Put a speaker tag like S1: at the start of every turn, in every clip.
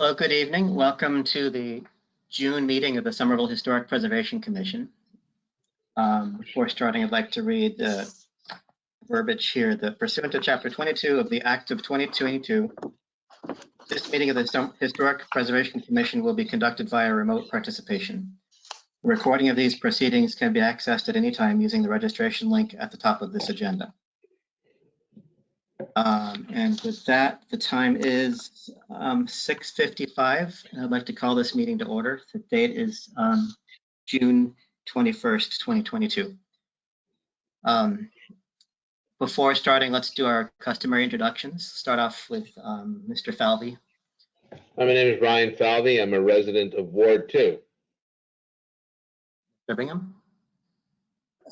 S1: Hello, good evening. Welcome to the June meeting of the Somerville Historic Preservation Commission. Before starting, I'd like to read the verbiage here. The pursuant to Chapter 22 of the Act of 2022, this meeting of the Historic Preservation Commission will be conducted via remote participation. The recording of these proceedings can be accessed at any time using the registration link at the top of this agenda. And with that, the time is 6:55, and I'd like to call this meeting to order. The date is June 21st, 2022. Before starting, let's do our customary introductions. Start off with Mr. Falvey.
S2: My name is Ryan Falvey. I'm a resident of Ward 2.
S1: Mr. Bingham.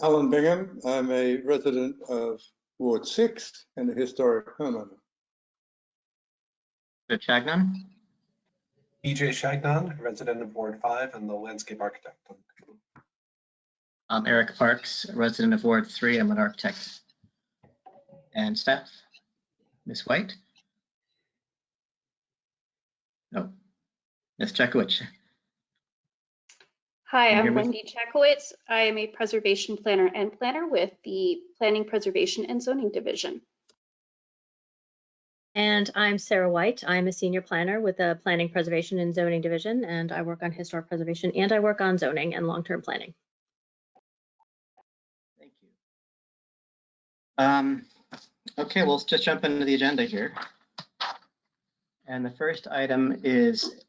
S3: Alan Bingham. I'm a resident of Ward 6 and a historic homeowner.
S1: Mr. Chagnon.
S4: EJ Chagnon, resident of Ward 5 and the landscape architect.
S1: Eric Parks, resident of Ward 3. I'm an architect. And staff. Ms. White. No. Ms. Chekowicz.
S5: Hi, I'm Wendy Chekowicz. I am a preservation planner and planner with the Planning, Preservation, and Zoning Division.
S6: And I'm Sarah White. I'm a senior planner with the Planning, Preservation, and Zoning Division, and I work on historic preservation, and I work on zoning and long-term planning.
S1: Thank you. Okay, we'll just jump into the agenda here. And the first item is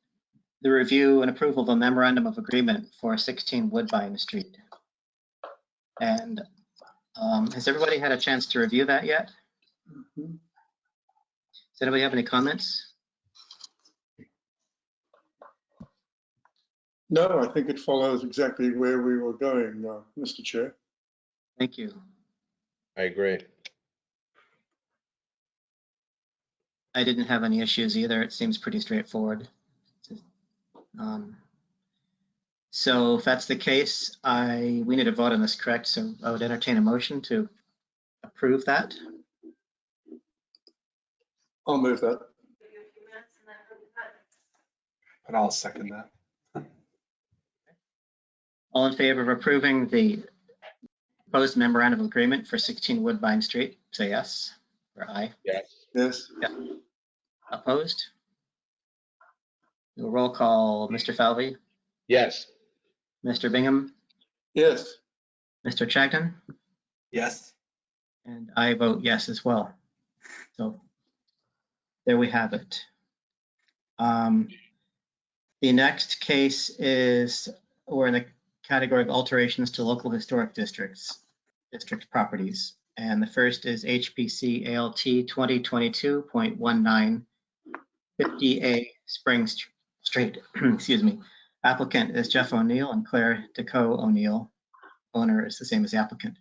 S1: the review and approval of a memorandum of agreement for 16 Woodbine Street. And has everybody had a chance to review that yet?
S3: Mm-hmm.
S1: Does anybody have any comments?
S3: No, I think it follows exactly where we were going, Mr. Chair.
S1: Thank you.
S2: I agree.
S1: I didn't have any issues either. It seems pretty straightforward. So if that's the case, we need a vote on this, correct? So I would entertain a motion to approve that.
S3: I'll move that.
S4: And I'll second that.
S1: All in favor of approving the proposed memorandum of agreement for 16 Woodbine Street, say yes or aye.
S2: Yes.
S3: Yes.
S1: Yeah. Opposed? We'll roll call Mr. Falvey,
S2: Yes.
S1: Mr. Bingham,
S3: Yes.
S1: Mr. Chagnon,
S4: Yes.
S1: and I vote yes as well. So there we have it. The next case is, we're in the category of alterations to local historic district properties. And the first is HPC ALT 2022.19 50A Spring Street. Excuse me. Applicant is Jeff O'Neill and Claire Deco O'Neill. Owner is the same as the applicant.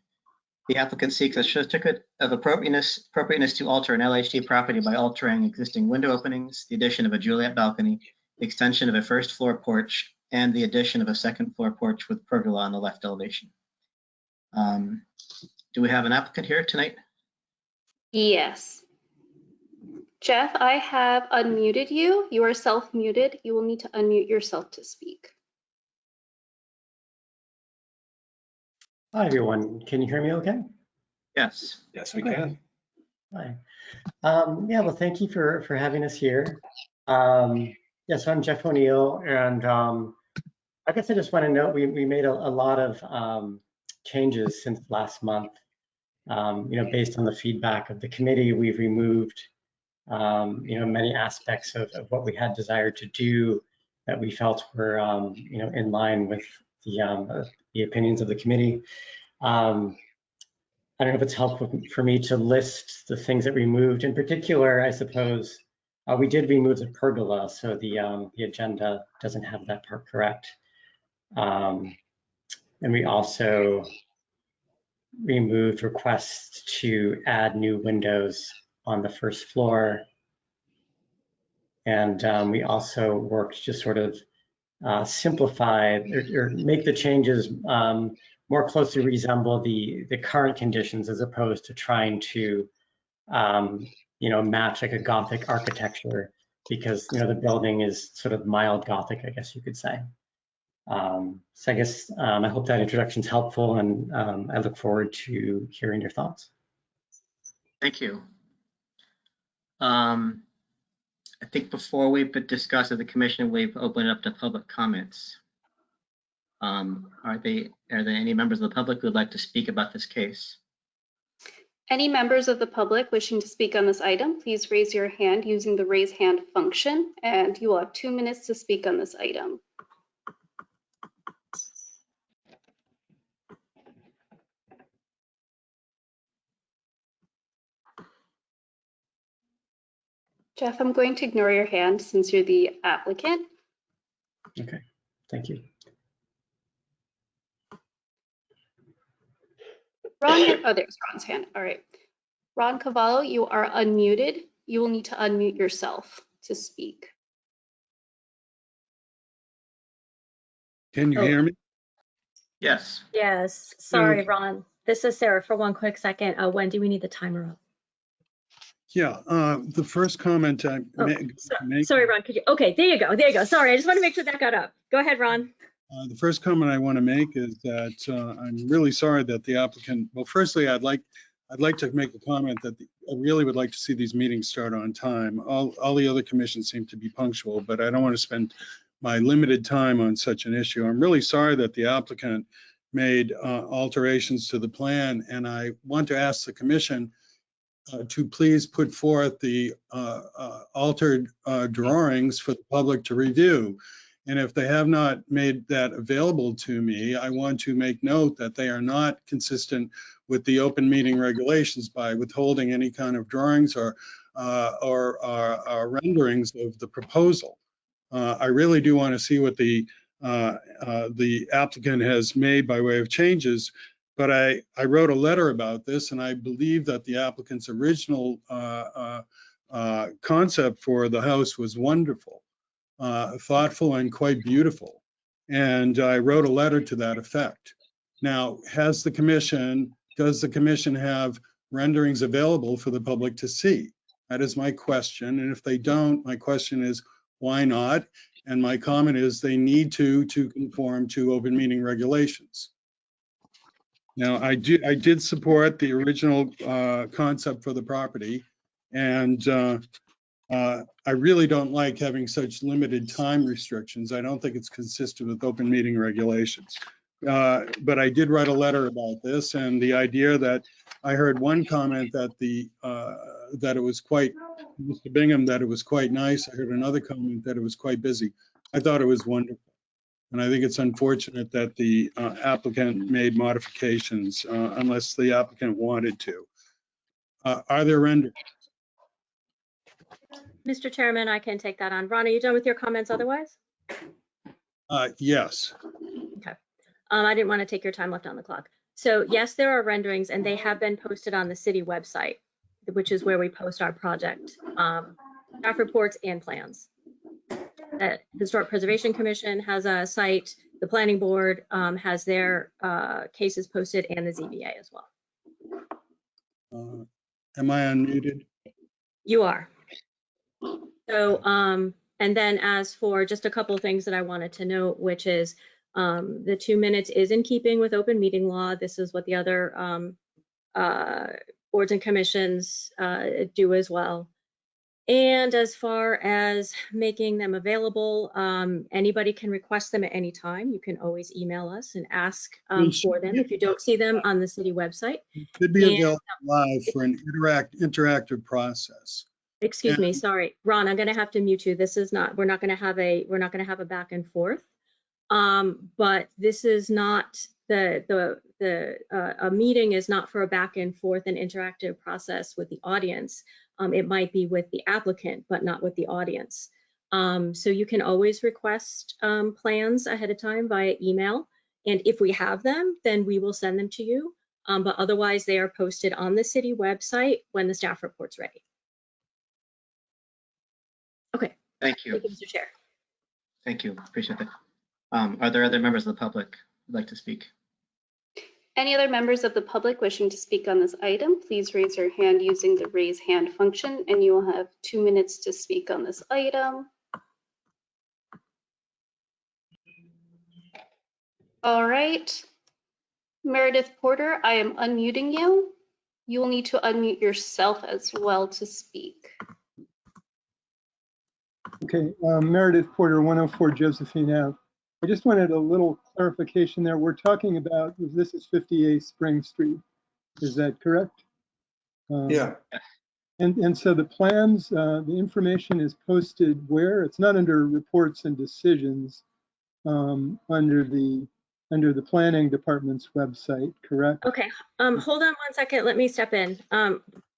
S1: The applicant seeks a certificate of appropriateness to alter an LHD property by altering existing window openings, the addition of a Juliet balcony, the extension of a first floor porch, and the addition of a second floor porch with pergola on the left elevation. Do we have an applicant here tonight?
S5: Yes. Jeff, I have unmuted you. You are self-muted. You will need to unmute yourself to speak.
S7: Hi, everyone. Can you hear me okay?
S1: Yes.
S4: Yes, we can.
S7: Hi. Yeah, well, thank you for having us here. Yes, I'm Jeff O'Neill, and I guess I just want to note we made a lot of changes since last month. Based on the feedback of the committee, we've removed many aspects of what we had desired to do that we felt were in line with the opinions of the committee. I don't know if it's helpful for me to list the things that we removed. In particular, I suppose we did remove the pergola, so the agenda doesn't have that part correct. And we also removed requests to add new windows on the first floor. And we also worked to sort of simplify or make the changes more closely resemble the current conditions, as opposed to trying to match like a Gothic architecture because, the building is sort of mild Gothic, I guess you could say. So I guess I hope that introduction is helpful, and I look forward to hearing your thoughts.
S1: Thank you. I think before we discuss as the commission, we've opened it up to public comments. Are there any members of the public who would like to speak about this case?
S5: Any members of the public wishing to speak on this item, please raise your hand using the raise hand function, and you will have 2 minutes to speak on this item. Jeff, I'm going to ignore your hand since you're the applicant.
S7: Okay, thank you.
S5: Ron, oh, there's Ron's hand. All right. Ron Cavallo, you are unmuted. You will need to unmute yourself to speak.
S8: Can you hear me?
S1: Yes.
S6: Yes, sorry, Ron. This is Sarah. For one quick second, when do we need the timer up?
S8: Yeah, the first comment I make.
S6: Sorry, Ron, could you? Okay, there you go. There you go. Sorry, I just want to make sure that got up. Go ahead, Ron.
S8: The first comment I want to make is that I'm really sorry that the applicant, well, firstly, I'd like to make a comment that I really would like to see these meetings start on time. All the other commissions seem to be punctual, but I don't want to spend my limited time on such an issue. I'm really sorry that the applicant made alterations to the plan, and I want to ask the commission to please put forth the altered drawings for the public to review. And if they have not made that available to me, I want to make note that they are not consistent with the open meeting regulations by withholding any kind of drawings or renderings of the proposal. I really do want to see what the applicant has made by way of changes, but I wrote a letter about this, and I believe that the applicant's original concept for the house was wonderful, thoughtful, and quite beautiful. And I wrote a letter to that effect. Now, does the commission have renderings available for the public to see? That is my question. And if they don't, my question is, why not? And my comment is they need to conform to open meeting regulations. Now, I did support the original concept for the property, and I really don't like having such limited time restrictions. I don't think it's consistent with open meeting regulations. But I did write a letter about this, and the idea that I heard one comment that that it was quite, Mr. Bingham, that it was quite nice. I heard another comment that it was quite busy. I thought it was wonderful. And I think it's unfortunate that the applicant made modifications unless the applicant wanted to. Are there renderings?
S6: Mr. Chairman, I can take that on. Ron, are you done with your comments otherwise?
S8: Yes.
S6: Okay. I didn't want to take your time left on the clock. So yes, there are renderings, and they have been posted on the city website, which is where we post our project staff reports and plans. The Historic Preservation Commission has a site. The Planning Board has their cases posted, and the ZBA as well.
S8: Am I unmuted?
S6: You are. So, and then as for just a couple of things that I wanted to note, which is the 2 minutes is in keeping with open meeting law. This is what the other boards and commissions do as well. And as far as making them available, anybody can request them at any time. You can always email us and ask for them if you don't see them on the city website.
S8: It should be available live for an interactive process.
S6: Excuse me, sorry, Ron, I'm going to have to mute you. This is not, we're not going to have a back and forth. But this is not a meeting is not for a back and forth and interactive process with the audience. It might be with the applicant, but not with the audience. So you can always request plans ahead of time via email. And if we have them, then we will send them to you. But otherwise, they are posted on the city website when the staff report's ready. Okay.
S1: Thank you.
S6: Thank you, Mr. Chair.
S1: Thank you. Appreciate that. Are there other members of the public who'd like to speak?
S5: Any other members of the public wishing to speak on this item, please raise your hand using the raise hand function, and you will have 2 minutes to speak on this item. All right. Meredith Porter, I am unmuting you. You will need to unmute yourself as well to speak.
S9: Okay, Meredith Porter, 104 Josephine Ave. I just wanted a little clarification there. We're talking about, this is 58 Spring Street. Is that correct?
S3: Yeah,
S9: And so the plans, the information is posted where? It's not under reports and decisions, under the planning department's website, correct?
S6: Okay, hold on 1 second. Let me step in.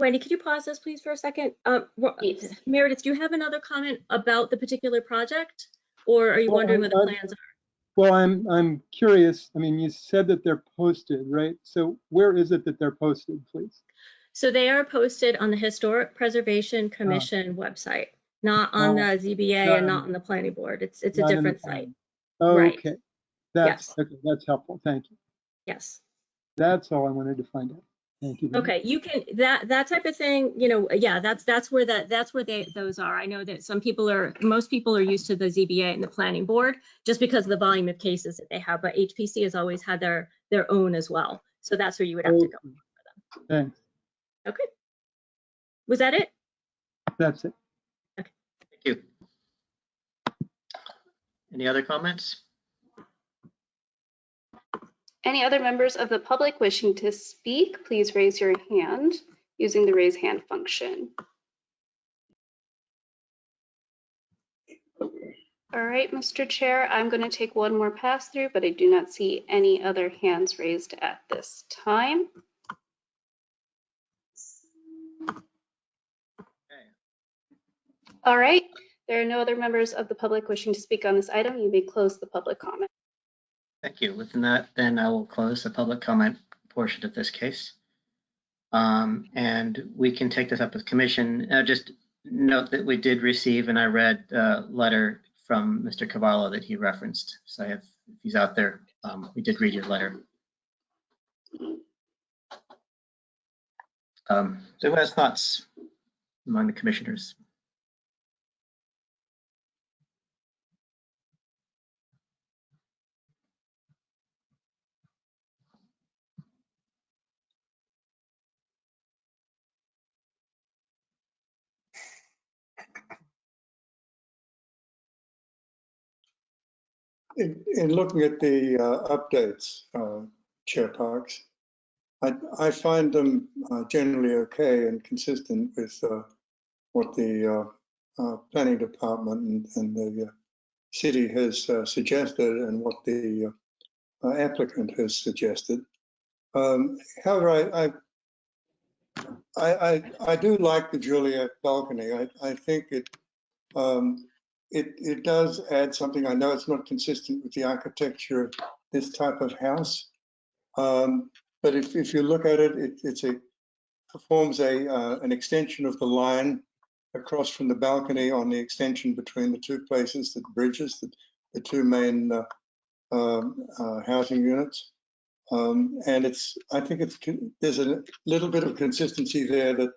S6: Wendy, could you pause this please for a second?
S5: Yes.
S6: Meredith, do you have another comment about the particular project? Or are you
S9: Well,
S6: wondering what the plans are?
S9: Well, I'm curious. I mean, you said that they're posted, right? So where is it that they're posted, please?
S6: So they are posted on the Historic Preservation Commission website, not on the ZBA and not on the planning board. It's a
S9: Not in the
S6: different site.
S9: plan. Oh,
S6: Right.
S9: okay.
S6: Yes.
S9: Okay, that's helpful. Thank you.
S6: Yes.
S9: That's all I wanted to find out. Thank you.
S6: Okay, you can, that type of thing, yeah, that's where those are. I know that most people are used to the ZBA and the planning board just because of the volume of cases that they have, but HPC has always had their own as well. So that's where you would have to go.
S9: Thanks.
S6: Okay. Was that it?
S9: That's it.
S1: Thank you. Any other comments?
S5: Any other members of the public wishing to speak, please raise your hand using the raise hand function. All right, Mr. Chair, I'm going to take one more pass through, but I do not see any other hands raised at this time. All right, there are no other members of the public wishing to speak on this item. You may close the public comment.
S1: Thank you. Within that, then I will close the public comment portion of this case. And we can take this up with commission. Just note that we did receive, and I read a letter from Mr. Cavallo that he referenced. So if he's out there, we did read your letter. So who has thoughts among the commissioners?
S3: in looking at the updates, Chair Parks, I find them generally okay and consistent with what the planning department and the city has suggested and what the applicant has suggested. However, I do like the Juliet balcony. I think it does add something. I know it's not consistent with the architecture of this type of house, but if you look at it, it performs an extension of the line across from the balcony on the extension between the two places that bridges the two main housing units. And I think there's a little bit of consistency there that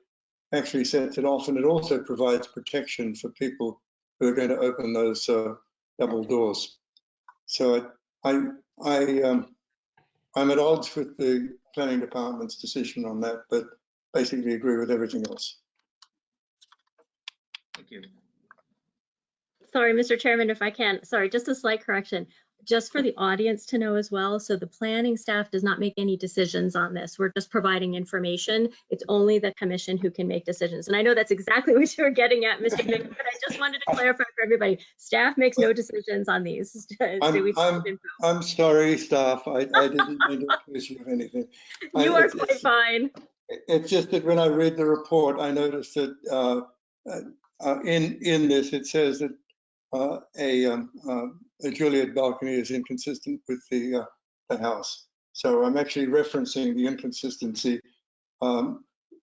S3: actually sets it off, and it also provides protection for people who are going to open those double doors. So I'm at odds with the planning department's decision on that, but basically agree with everything else.
S1: Thank you.
S6: Sorry, Mr. Chairman, if I can, sorry, just a slight correction. Just for the audience to know as well, so the planning staff does not make any decisions on this. We're just providing information. It's only the commission who can make decisions. And I know that's exactly what you were getting at, Mr. Dick, but I just wanted to clarify for everybody. Staff makes no decisions on these.
S3: I'm sorry, staff. I didn't mean to accuse you of anything.
S6: You are quite fine.
S3: It's just that when I read the report, I noticed that in this, it says that a Juliet balcony is inconsistent with the house. So I'm actually referencing the inconsistency,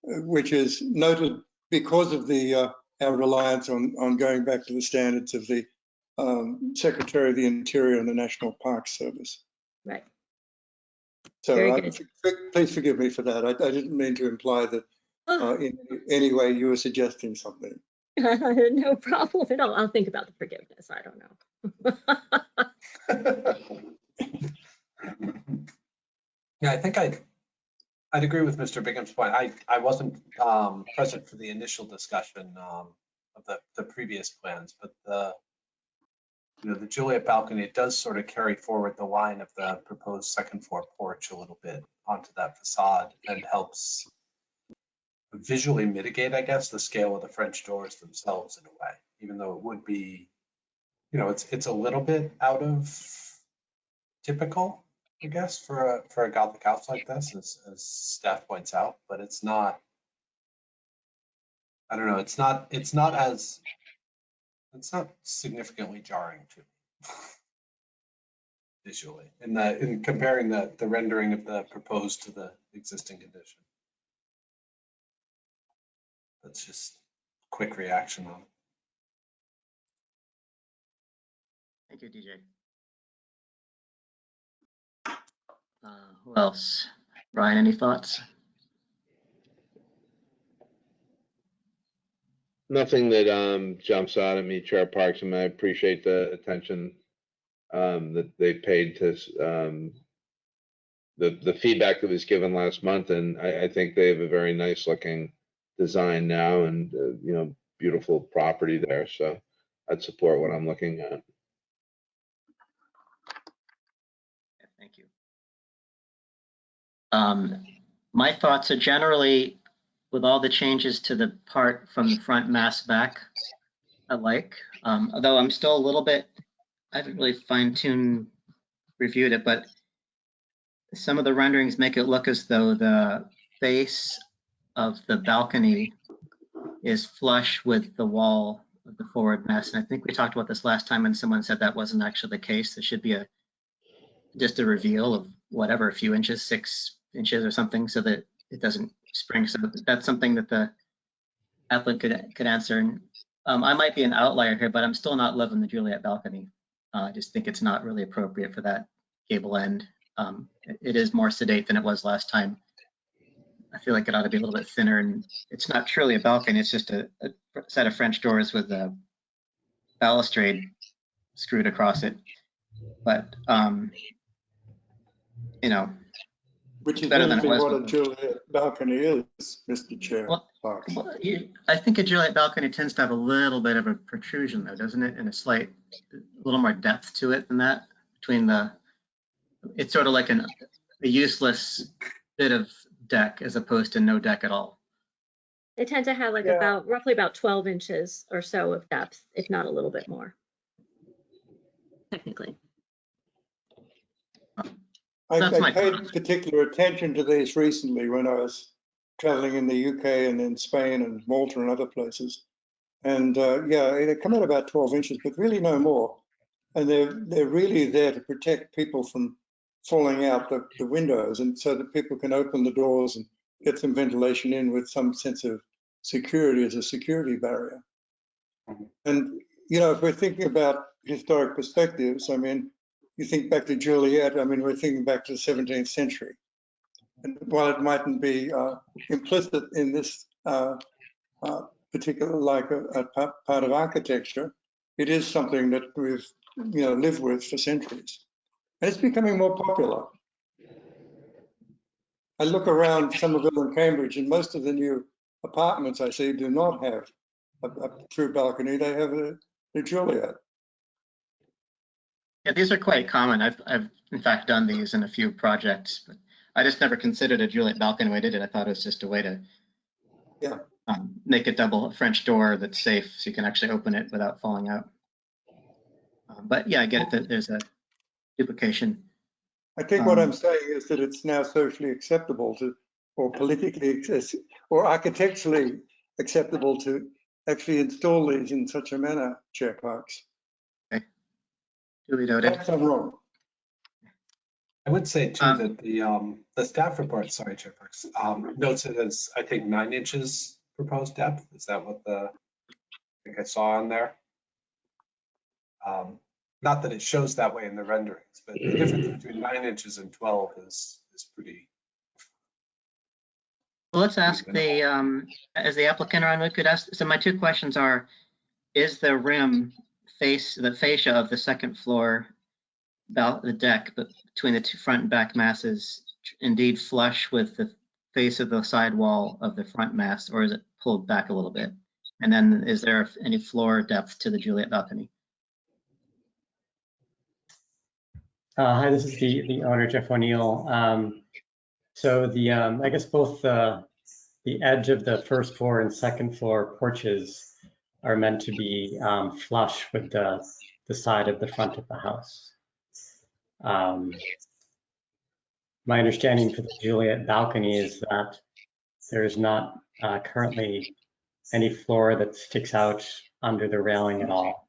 S3: which is noted because of our reliance on going back to the standards of the Secretary of the Interior and the National Park Service.
S6: Right.
S3: So
S6: Very good.
S3: please forgive me for that. I didn't mean to imply that in any way you were suggesting something.
S6: No problem at all. I'll think about the forgiveness. I don't know.
S4: Yeah, I think I'd agree with Mr. Bingham's point. I wasn't present for the initial discussion of the previous plans, but the Juliet balcony, it does sort of carry forward the line of the proposed second floor porch a little bit onto that facade and helps visually mitigate, I guess, the scale of the French doors themselves in a way, even though it would be, it's a little bit out of typical, I guess, for a Gothic house like this, as staff points out, but it's not, I don't know, it's not significantly jarring to me visually in comparing the rendering of the proposed to the existing condition. That's just quick reaction on it.
S1: Thank you, DJ. Who else? Ryan, any thoughts?
S2: Nothing that jumps out at me, Chair Parks, and I appreciate the attention that they paid to the feedback that was given last month, and I think they have a very nice looking design now, and beautiful property there. So I'd support what I'm looking at.
S1: Thank you. My thoughts are generally, with all the changes to the part from the front mass back, I like, although I'm still a little bit, I haven't really fine-tuned reviewed it, but some of the renderings make it look as though the base of the balcony is flush with the wall of the forward mass. And I think we talked about this last time and someone said that wasn't actually the case. There should be just a reveal of whatever, a few inches, 6 inches or something, so that it doesn't spring. So that's something that the applicant could answer. And I might be an outlier here, but I'm still not loving the Juliet balcony. I just think it's not really appropriate for that gable end. It is more sedate than it was last time. I feel like it ought to be a little bit thinner, and it's not truly a balcony. It's just a set of French doors with a balustrade screwed across it. But
S3: Which is
S1: better than it was
S3: what a
S1: before.
S3: Juliet balcony is, Mr. Chair.
S1: Well,
S3: Parks.
S1: I think a Juliet balcony tends to have a little bit of a protrusion though, doesn't it? And a little more depth to it than that between it's sort of like a useless bit of deck as opposed to no deck at all.
S6: They tend to have like roughly about 12 inches or so of depth, if not a little bit more. Technically.
S3: I paid particular attention to these recently when I was traveling in the UK and in Spain and Malta and other places. And they come out about 12 inches, but really no more. And they're really there to protect people from falling out the windows, and so that people can open the doors and get some ventilation in with some sense of security as a security barrier. And, if we're thinking about historic perspectives, I mean, you think back to Juliet, I mean, we're thinking back to the 17th century. And while it mightn't be implicit in this particular part of architecture, it is something that we've lived with for centuries. And it's becoming more popular. I look around Somerville and Cambridge, and most of the new apartments I see do not have a true balcony. They have a Juliet.
S1: Yeah, these are quite common. I've in fact done these in a few projects, but I just never considered a Juliet balcony when I did it. I thought it was just a way to make a double French door that's safe, so you can actually open it without falling out. But yeah, I get it that there's a duplication.
S3: I think what I'm saying is that it's now socially acceptable or politically or architecturally acceptable to actually install these in such a manner, Chair Parks.
S1: Okay. Duly noted.
S3: Perhaps I'm wrong.
S4: I would say too that the staff report, sorry, Chair Parks, notes it as, I think, 9 inches proposed depth. Is that what I think I saw on there? Not that it shows that way in the renderings, but the difference between 9 inches and 12 is is pretty.
S1: Well, let's ask the, as the applicant on, we could ask, so my two questions are, is the rim the fascia of the second floor, about the deck, but between the two front and back masses, indeed flush with the face of the side wall of the front mass, or is it pulled back a little bit? And then is there any floor depth to the Juliet balcony?
S7: Hi, this is the owner, Jeff O'Neill. So I guess both the edge of the first floor and second floor porches are meant to be flush with the side of the front of the house. My understanding for the Juliet balcony is that there is not currently any floor that sticks out under the railing at all.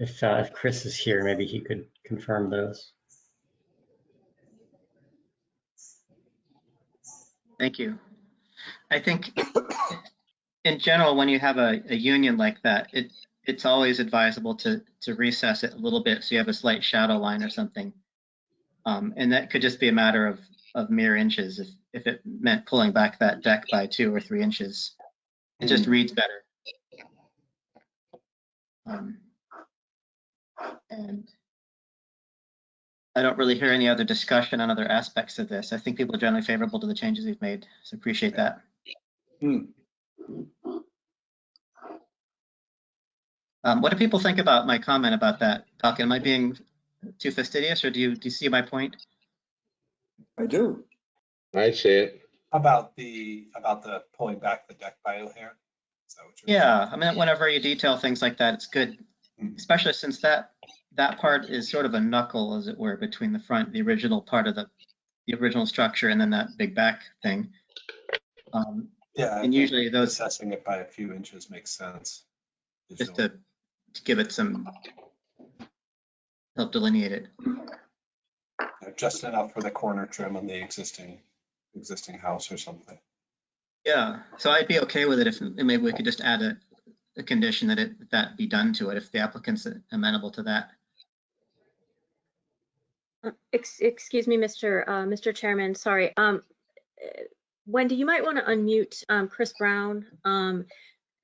S7: If Chris is here, maybe he could confirm those.
S1: Thank you. I think in general, when you have a union like that, it's always advisable to recess it a little bit so you have a slight shadow line or something. And that could just be a matter of mere inches. If it meant pulling back that deck by 2 or 3 inches, it just reads better. And I don't really hear any other discussion on other aspects of this. I think people are generally favorable to the changes we've made, so appreciate that. What do people think about my comment about that, Falcon? Am I being too fastidious, or do you see my point?
S3: I do.
S2: I see it.
S4: About the pulling back the deck by a hair. Is that what you're
S1: Yeah, I mean, whenever you detail things like that, it's good, especially since that part is sort of a knuckle, as it were, between the front, the original part of the original structure, and then that big back thing.
S4: Yeah,
S1: and usually those
S4: assessing it by a few inches makes sense.
S1: Just to give it some, help delineate it.
S4: Just enough for the corner trim on the existing house or something.
S1: Yeah, so I'd be okay with it if maybe we could just add a condition that that be done to it if the applicant's amenable to that.
S6: Excuse me, Mr. Chairman, sorry. Wendy, you might want to unmute Chris Brown.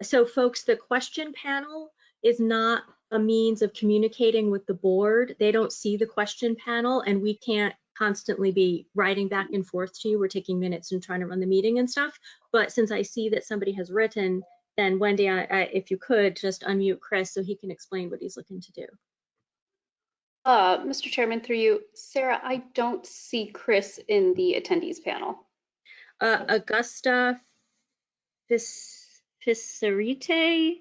S6: So folks, the question panel is not a means of communicating with the board. They don't see the question panel, and we can't constantly be writing back and forth to you. We're taking minutes and trying to run the meeting and stuff. But since I see that somebody has written, then Wendy, if you could just unmute Chris so he can explain what he's looking to do.
S5: Mr. Chairman, through you, Sarah, I don't see Chris in the attendees panel.
S6: Augusta Fisarite, do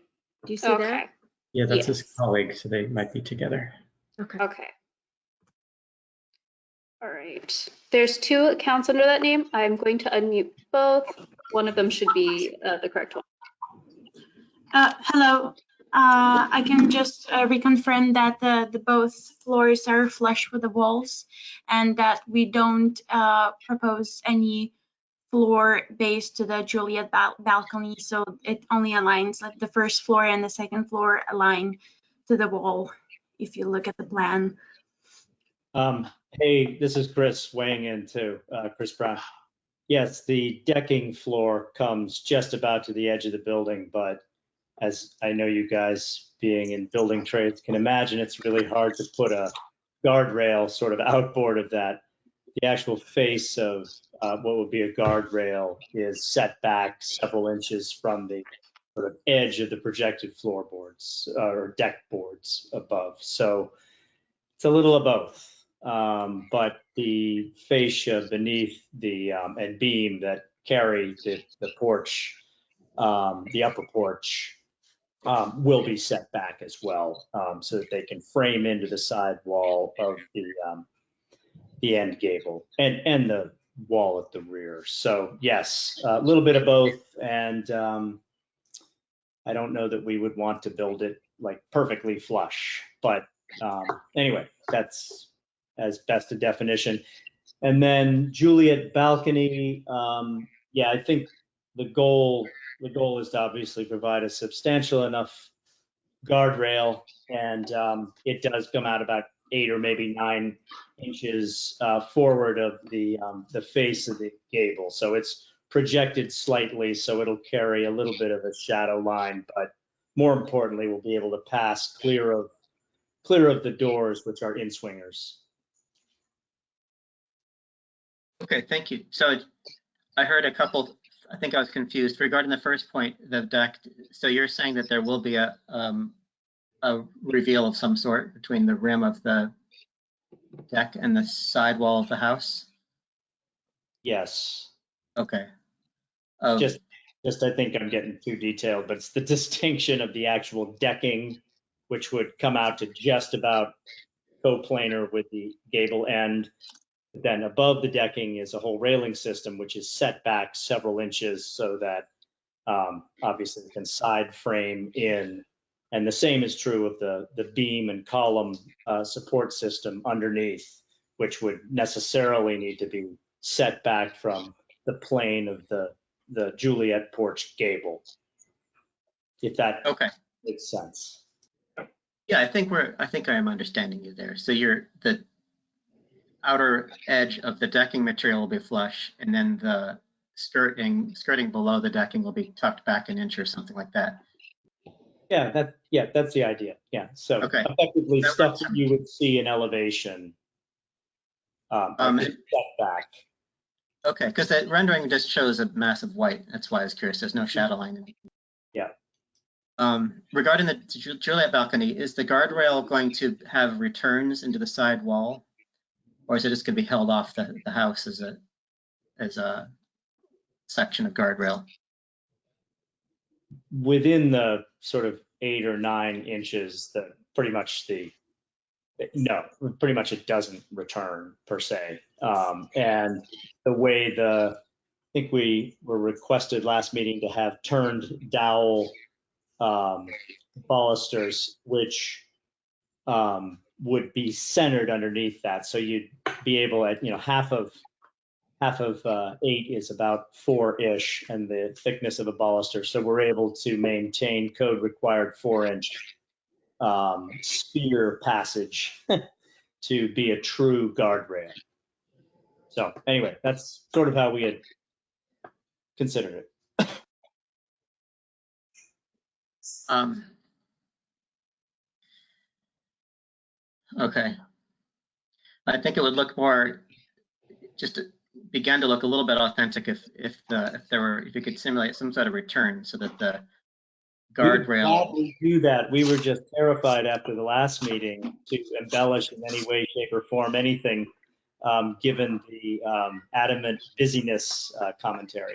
S6: you see that?
S7: Yeah, that's
S5: Yes.
S7: his colleague, so they might be together.
S6: Okay.
S5: Okay. All right. There's 2 accounts under that name. I'm going to unmute both. One of them should be the correct one.
S10: Hello. I can just reconfirm that the both floors are flush with the walls, and that we don't propose any floor base to the Juliet balcony, so it only aligns, like the first floor and the second floor align to the wall if you look at the plan.
S11: Hey, this is Chris weighing in too, Chris Brown. Yes, the decking floor comes just about to the edge of the building, but as I know you guys being in building trades can imagine, it's really hard to put a guardrail sort of outboard of that. The actual face of what would be a guardrail is set back several inches from the sort of edge of the projected floorboards or deck boards above. So it's a little of both. But the fascia beneath the and beam that carry the porch, the upper porch, will be set back as well, so that they can frame into the side wall of the end gable and the wall at the rear. So yes, a little bit of both, and I don't know that we would want to build it like perfectly flush, but anyway, that's as best a definition. And then Juliet balcony, yeah, I think the goal is to obviously provide a substantial enough guardrail, and it does come out about 8 or maybe 9 inches forward of the face of the gable. So it's projected slightly, so it'll carry a little bit of a shadow line, but more importantly, we'll be able to pass clear of the doors, which are in-swingers.
S1: Okay, thank you. So I heard a couple, I think I was confused regarding the first point, the deck. So you're saying that there will be a reveal of some sort between the rim of the deck and the side wall of the house?
S11: Yes.
S1: Okay.
S11: Just I think I'm getting too detailed, but it's the distinction of the actual decking, which would come out to just about coplanar with the gable end. Then above the decking is a whole railing system, which is set back several inches so that obviously we can side frame in. And the same is true of the beam and column support system underneath, which would necessarily need to be set back from the plane of the Juliet porch gable, if that makes sense.
S1: Yeah, I think I am understanding you there. So the outer edge of the decking material will be flush, and then the skirting below the decking will be tucked back an inch or something like that.
S11: Yeah, that's the idea. Yeah, so effectively stuff that you would see in elevation, set back.
S1: Okay, because that rendering just shows a massive white. That's why I was curious. There's no shadow line.
S11: Yeah.
S1: Regarding the Juliet balcony, is the guardrail going to have returns into the side wall, or is it just going to be held off the house as a section of guardrail?
S11: Within the sort of 8 or 9 inches, pretty much it doesn't return per se. And the way I think we were requested last meeting to have turned dowel balusters, which would be centered underneath that. So you'd be able at, half of 8 is about 4-ish, and the thickness of a baluster. So we're able to maintain code required 4-inch spear passage to be a true guardrail. So anyway, that's sort of how we had considered it.
S1: Okay. I think it would look more, just began to look a little bit authentic if you could simulate some sort of return so that the guardrail.
S11: We do that. We were just terrified after the last meeting to embellish in any way, shape, or form anything, given the adamant busyness commentary.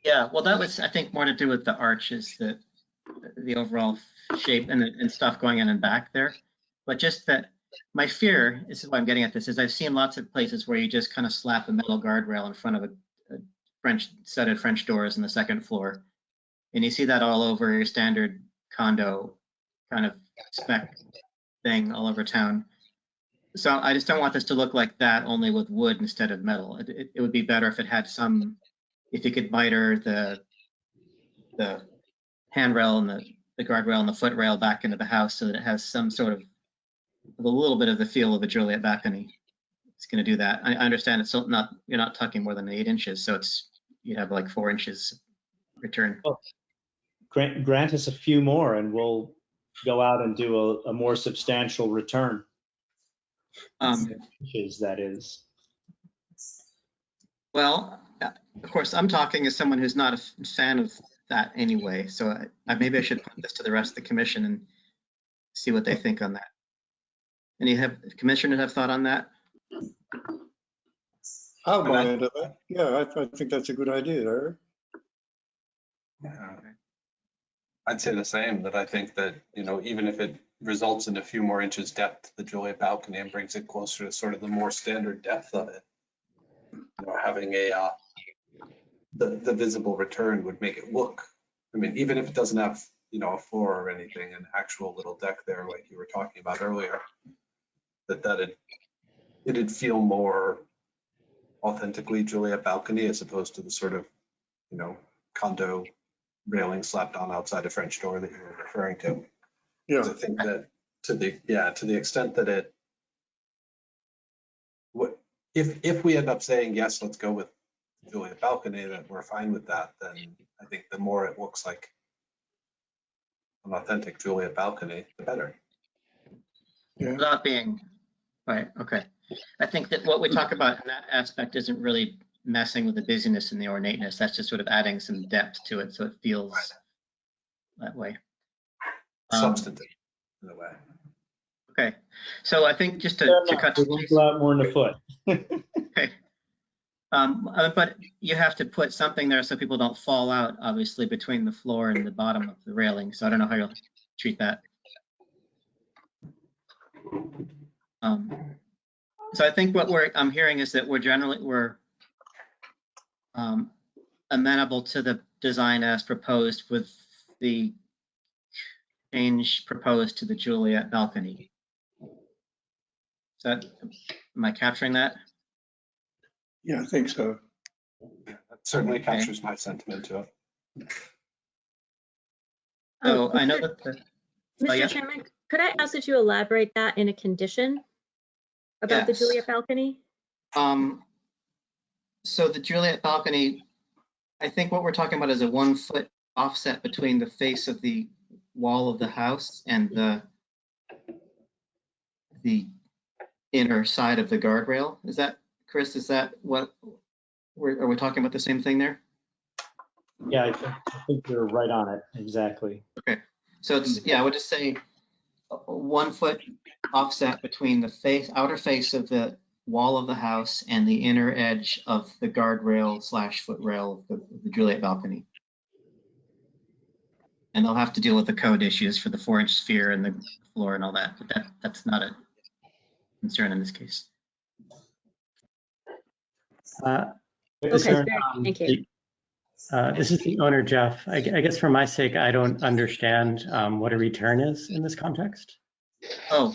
S1: Yeah, well, that was, I think, more to do with the arches, the overall shape and stuff going in and back there. But just that, my fear, this is why I'm getting at this, is I've seen lots of places where you just kind of slap a metal guardrail in front of a set of French doors on the second floor. And you see that all over your standard condo kind of spec thing all over town. So I just don't want this to look like that, only with wood instead of metal. It would be better if it had if you could miter the handrail and the guardrail and the footrail back into the house so that it has some sort of a little bit of the feel of a Juliet balcony. It's going to do that. I understand it's still you're not tucking more than 8 inches, so you have like 4 inches return.
S11: Well, grant us a few more and we'll go out and do a more substantial return. Inches, that is.
S1: Well, of course, I'm talking as someone who's not a fan of that anyway, so maybe I should put this to the rest of the commission and see what they think on that. Any commissioners have thought on that?
S3: I'll buy into that. Yeah, I think that's a good idea, Eric.
S4: Yeah. I'd say the same, that I think that, even if it results in a few more inches depth to the Juliet balcony and brings it closer to sort of the more standard depth of it, having the visible return would make it look, even if it doesn't have, a floor or anything, an actual little deck there like you were talking about earlier, it'd feel more authentically Juliet balcony as opposed to the sort of, condo railing slapped on outside a French door that you were referring to.
S3: Yeah.
S4: I think that to the extent that it if we end up saying, yes, let's go with Juliet balcony, that we're fine with that, then I think the more it looks like an authentic Juliet balcony, the better.
S3: Yeah.
S1: Without being, right, okay. I think that what we talk about in that aspect isn't really messing with the busyness and the ornateness. That's just sort of adding some depth to it so it feels that way.
S4: Substantive in a way.
S1: Okay, so I think just to cut
S11: We won't go out more than a foot.
S1: okay. But you have to put something there so people don't fall out, obviously, between the floor and the bottom of the railing. So I don't know how you'll treat that. So I think what I'm hearing is that we're amenable to the design as proposed with the change proposed to the Juliet balcony. Am I capturing that?
S3: Yeah, I think so.
S4: That certainly captures my sentiment to it.
S1: So I know that
S6: Mr.
S1: yeah.
S6: Chairman, could I ask that you elaborate that in a condition about the
S1: Yes.
S6: Juliet balcony?
S1: So the Juliet balcony, I think what we're talking about is a 1 foot offset between the face of the wall of the house and the inner side of the guardrail. Is that, Chris, is that what, are we talking about the same thing there?
S11: Yeah, I think you're right on it, exactly.
S1: Okay, so it's, yeah, I would just say 1 foot offset between the outer face of the wall of the house and the inner edge of the guardrail / footrail of the Juliet balcony. And they'll have to deal with the code issues for the 4-inch sphere and the floor and all that, but that's not a concern in this case.
S6: Okay, thank you.
S7: This is the owner, Jeff. I guess for my sake, I don't understand what a return is in this context.
S1: Oh,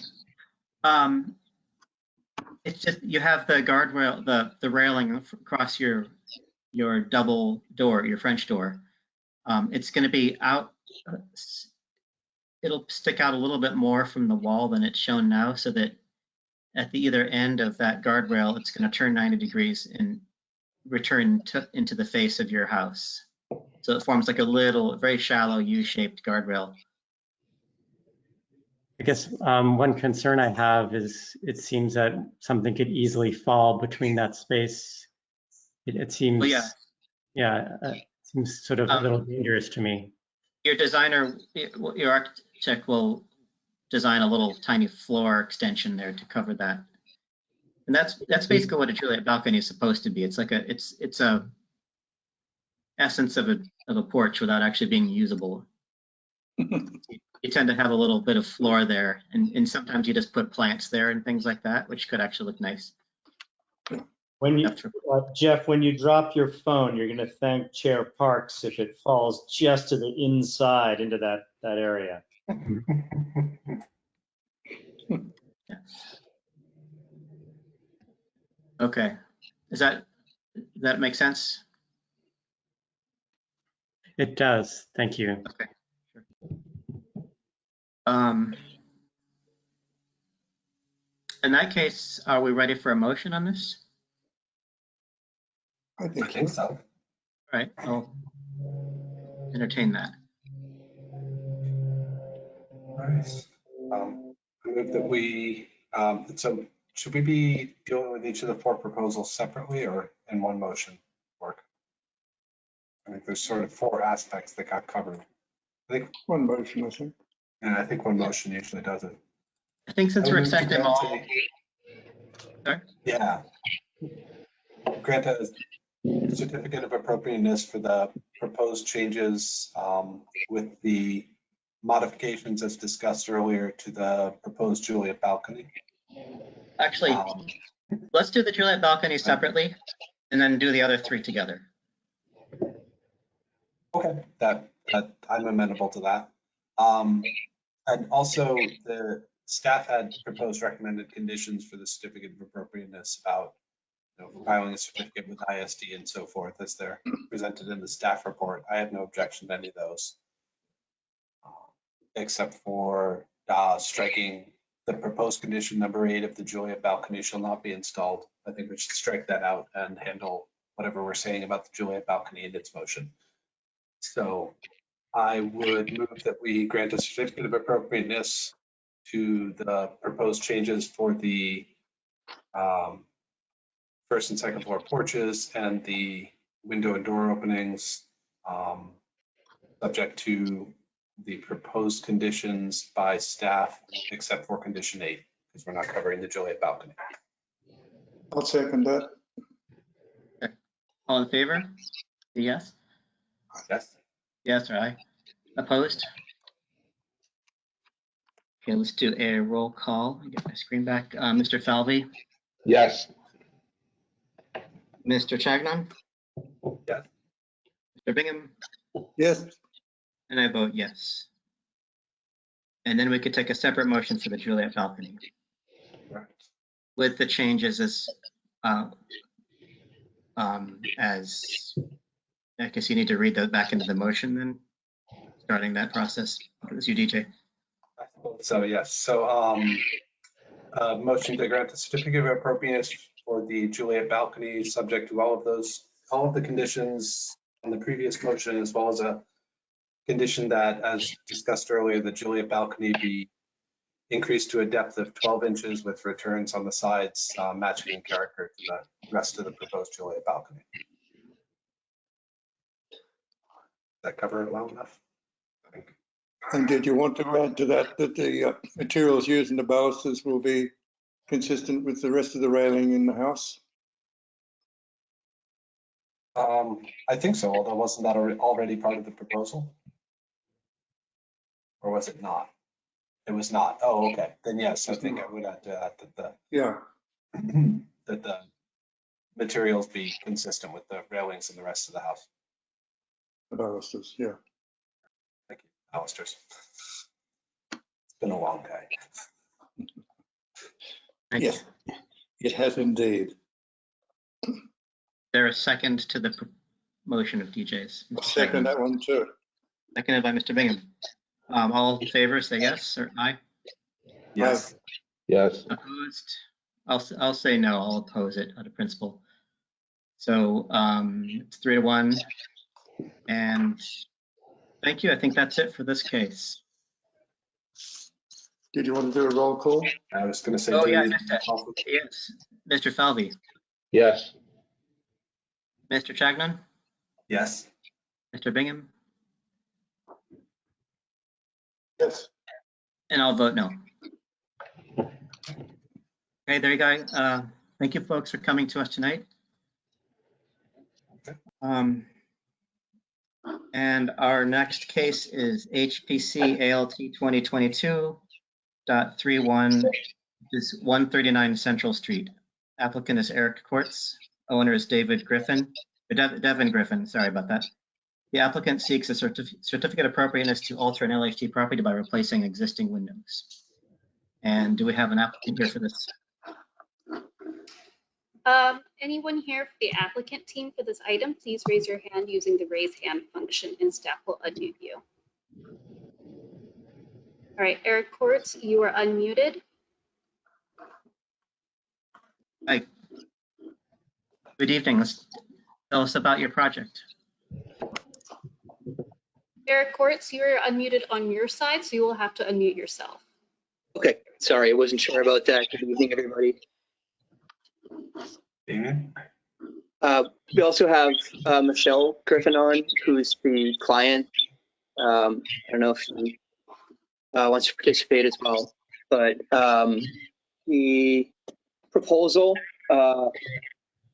S1: it's just, you have the guardrail, the railing across your double door, your French door. It's going to be out, it'll stick out a little bit more from the wall than it's shown now, so that at the either end of that guardrail, it's going to turn 90 degrees and return into the face of your house. So it forms like a little, very shallow U-shaped guardrail.
S7: I guess one concern I have is it seems that something could easily fall between that space. It seems,
S1: well,
S7: it seems sort of a little dangerous to me.
S1: Your designer, your architect will design a little tiny floor extension there to cover that. And that's basically what a Juliet balcony is supposed to be. It's like it's a essence of a porch without actually being usable. You tend to have a little bit of floor there, and sometimes you just put plants there and things like that, which could actually look nice.
S11: When you, Jeff, when you drop your phone, you're going to thank Chair Parks if it falls just to the inside into that area.
S1: Okay, does that make sense?
S7: It does. Thank you.
S1: Okay. In that case, are we ready for a motion on this?
S3: I think
S4: so.
S1: All right, I'll entertain that.
S4: All right. I move that we, so should we be dealing with each of the 4 proposals separately or in one motion? Work. I think there's sort of 4 aspects that got covered. I think
S3: one motion, I think.
S4: And I think one motion usually does it.
S1: I think since we're accepting all. Sorry?
S4: Yeah. Grant a certificate of appropriateness for the proposed changes with the modifications as discussed earlier to the proposed Juliet balcony.
S1: Actually, let's do the Juliet balcony separately and then do the other 3 together.
S4: Okay, that I'm amenable to that. And also the staff had proposed recommended conditions for the certificate of appropriateness about filing a certificate with ISD and so forth as they're presented in the staff report. I have no objection to any of those, except for striking the proposed condition number 8 of the Juliet balcony shall not be installed. I think we should strike that out and handle whatever we're saying about the Juliet balcony in its motion. So I would move that we grant a certificate of appropriateness to the proposed changes for the first and second floor porches and the window and door openings, subject to the proposed conditions by staff, except for condition 8, because we're not covering the Juliet balcony.
S3: I'll second that.
S1: All in favor? Yes?
S4: Yes.
S1: Yes or aye? Opposed? Okay, let's do a roll call. Get my screen back. Mr. Falvey,
S2: Yes.
S1: Mr. Chagnon?
S4: Yes.
S1: Mr. Bingham?
S3: Yes,
S1: And I vote yes. And then we could take a separate motion for the Juliet balcony
S4: Right.
S1: with the changes as I guess you need to read that back into the motion then, starting that process. It's you, DJ.
S4: So yes, so motion to grant the certificate of appropriateness for the Juliet balcony, subject to all of the conditions on the previous motion, as well as a condition that, as discussed earlier, the Juliet balcony be increased to a depth of 12 inches with returns on the sides matching in character to the rest of the proposed Juliet balcony. Does that cover it well enough? I think.
S3: and did you want to add to that the materials used in the balusters will be consistent with the rest of the railing in the house?
S4: I think so, although wasn't that already part of the proposal? Or was it not? It was not. Oh, okay. Then yes, I think I would add to that
S3: Yeah,
S4: that the materials be consistent with the railings and the rest of the house.
S3: the balusters, yeah.
S4: Thank you, Alistairs. It's been a long day.
S1: Thank you.
S3: Yes, it has indeed.
S1: There a second to the motion of DJ's?
S3: I'll second that one too.
S1: Seconded by Mr. Bingham. All in favor, say yes or aye.
S4: Yes.
S2: Yes.
S1: Opposed? I'll say no. I'll oppose it out of principle. So it's 3-1. And thank you. I think that's it for this case.
S3: Did you want to do a roll call?
S4: I was going to say.
S1: Oh,
S4: do
S1: yeah,
S4: we-
S1: yes. Mr. Falvey,
S2: Yes.
S1: Mr. Chagnon,
S4: Yes.
S1: Mr. Bingham,
S3: Yes.
S1: and I'll vote no. Okay, there you go. Thank you, folks, for coming to us tonight. And our next case is HPC ALT 2022.31, is 139 Central Street. Applicant is Eric Quartz. Owner is David Griffin, Devin Griffin, sorry about that. The applicant seeks a certificate of appropriateness to alter an LHD property by replacing existing windows. And do we have an applicant here for this?
S5: Anyone here for the applicant team for this item, please raise your hand using the raise hand function and staff will unmute you. All right, Eric Quartz, you are unmuted.
S1: Hi. Good evening. Let's tell us about your project.
S5: Eric Quartz, you are unmuted on your side, so you will have to unmute yourself.
S12: Okay, sorry, I wasn't sure about that. Good evening, everybody.
S4: Damien?
S12: We also have Michelle Griffin on, who's the client. I don't know if she wants to participate as well, but the proposal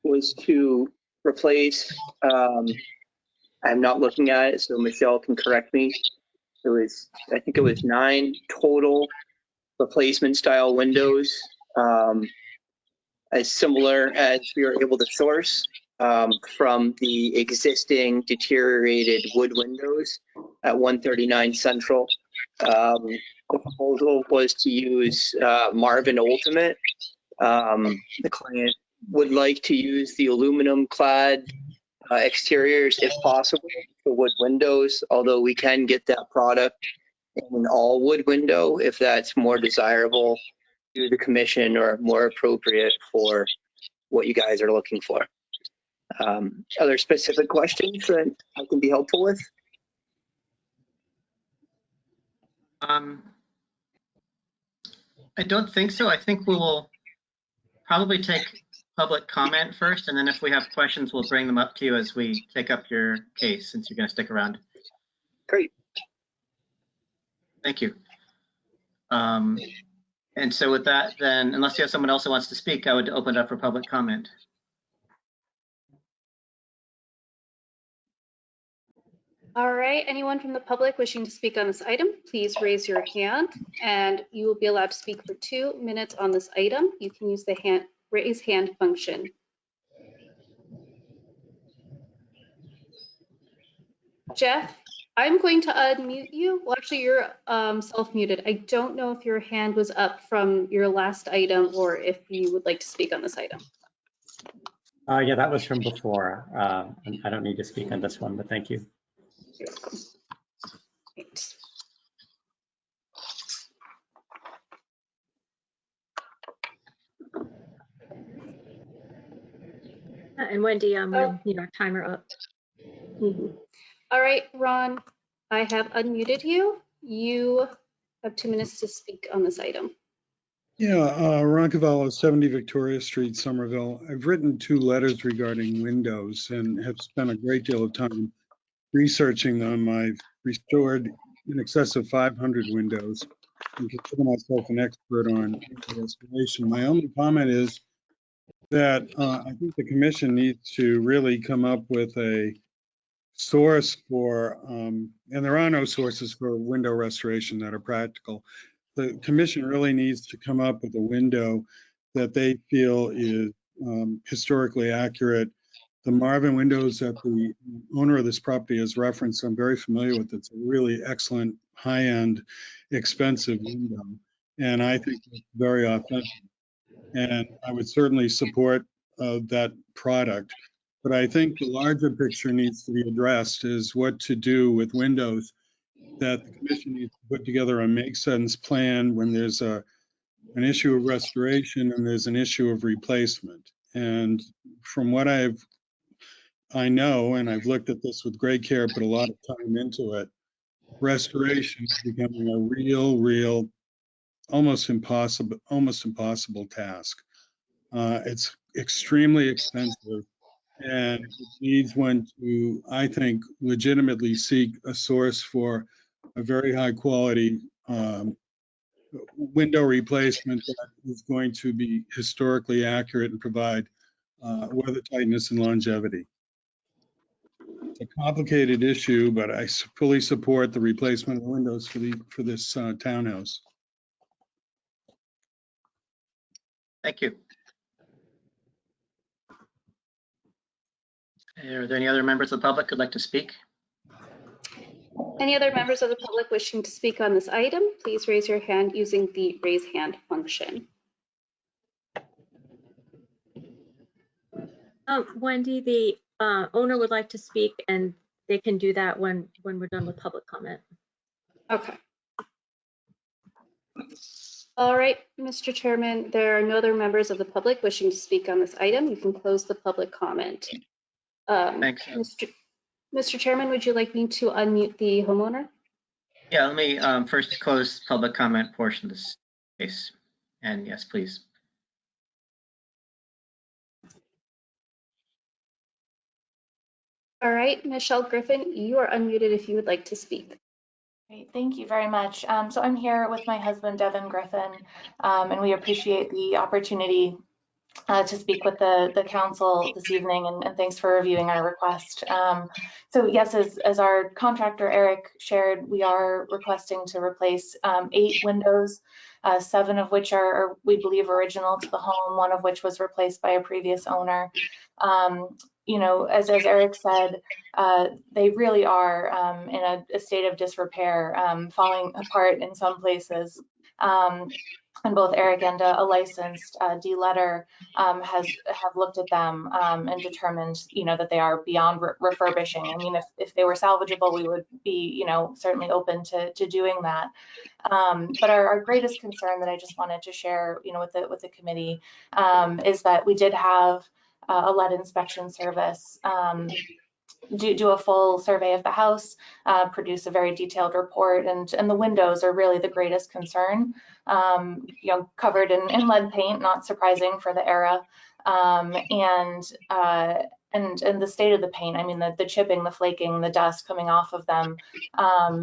S12: was to replace, I'm not looking at it, so Michelle can correct me. I think it was 9 total replacement style windows, as similar as we were able to source from the existing deteriorated wood windows at 139 Central. The proposal was to use Marvin Ultimate. The client would like to use the aluminum clad exteriors if possible for wood windows, although we can get that product in an all wood window if that's more desirable to the commission or more appropriate for what you guys are looking for. Other specific questions that I can be helpful with?
S1: I don't think so. I think we will probably take public comment first, and then if we have questions, we'll bring them up to you as we take up your case, since you're going to stick around.
S12: Great.
S1: Thank you. And so with that, then, unless you have someone else who wants to speak, I would open it up for public comment.
S5: All right, anyone from the public wishing to speak on this item, please raise your hand and you will be allowed to speak for 2 minutes on this item. You can use the raise hand function. Jeff, I'm going to unmute you. Well, actually, you're self-muted. I don't know if your hand was up from your last item or if you would like to speak on this item.
S7: Yeah, that was from before. I don't need to speak on this one, but thank you.
S5: You're welcome. Right.
S6: And Wendy, I'm going to need our timer up.
S5: All right, Ron, I have unmuted you. You have 2 minutes to speak on this item.
S8: Yeah, Ron Cavallo, 70 Victoria Street, Somerville. I've written 2 letters regarding windows and have spent a great deal of time researching them. I've restored in excess of 500 windows and consider myself an expert on restoration. My only comment is that I think the commission needs to really come up with a source for, and there are no sources for window restoration that are practical. The commission really needs to come up with a window that they feel is historically accurate. The Marvin windows that the owner of this property has referenced, I'm very familiar with. It's a really excellent, high-end, expensive window, and I think it's very authentic. And I would certainly support that product. But I think the larger picture needs to be addressed is what to do with windows, that the commission needs to put together a make sense plan when there's an issue of restoration and there's an issue of replacement. And from what I know, and I've looked at this with great care, put a lot of time into it, restoration is becoming a real, almost impossible task. It's extremely expensive, and it needs one to, I think, legitimately seek a source for a very high quality window replacement that is going to be historically accurate and provide weather tightness and longevity. It's a complicated issue, but I fully support the replacement of the windows for this townhouse.
S1: Thank you. Are there any other members of the public who'd like to speak?
S5: Any other members of the public wishing to speak on this item, please raise your hand using the raise hand function.
S6: Wendy, the owner would like to speak, and they can do that when we're done with public comment.
S5: Okay. All right, Mr. Chairman, there are no other members of the public wishing to speak on this item. You can close the public comment.
S1: Thanks.
S5: Mr. Chairman, would you like me to unmute the homeowner?
S1: Yeah, let me first close public comment portion of this case. And yes, please.
S5: All right, Michelle Griffin, you are unmuted if you would like to speak.
S13: Great, thank you very much. So I'm here with my husband, Devin Griffin, and we appreciate the opportunity to speak with the council this evening, and thanks for reviewing our request. So yes, as our contractor Eric shared, we are requesting to replace 8 windows, 7 of which are, we believe, original to the home, 1 of which was replaced by a previous owner. You know, as Eric said, they really are in a state of disrepair, falling apart in some places. And both Eric and a licensed D-letter have looked at them and determined, that they are beyond refurbishing. I mean, if they were salvageable, we would be, certainly open to doing that. But our greatest concern that I just wanted to share, with the committee is that we did have a lead inspection service do a full survey of the house, produce a very detailed report, and the windows are really the greatest concern. Covered in lead paint, not surprising for the era, and the state of the paint. I mean, the chipping, the flaking, the dust coming off of them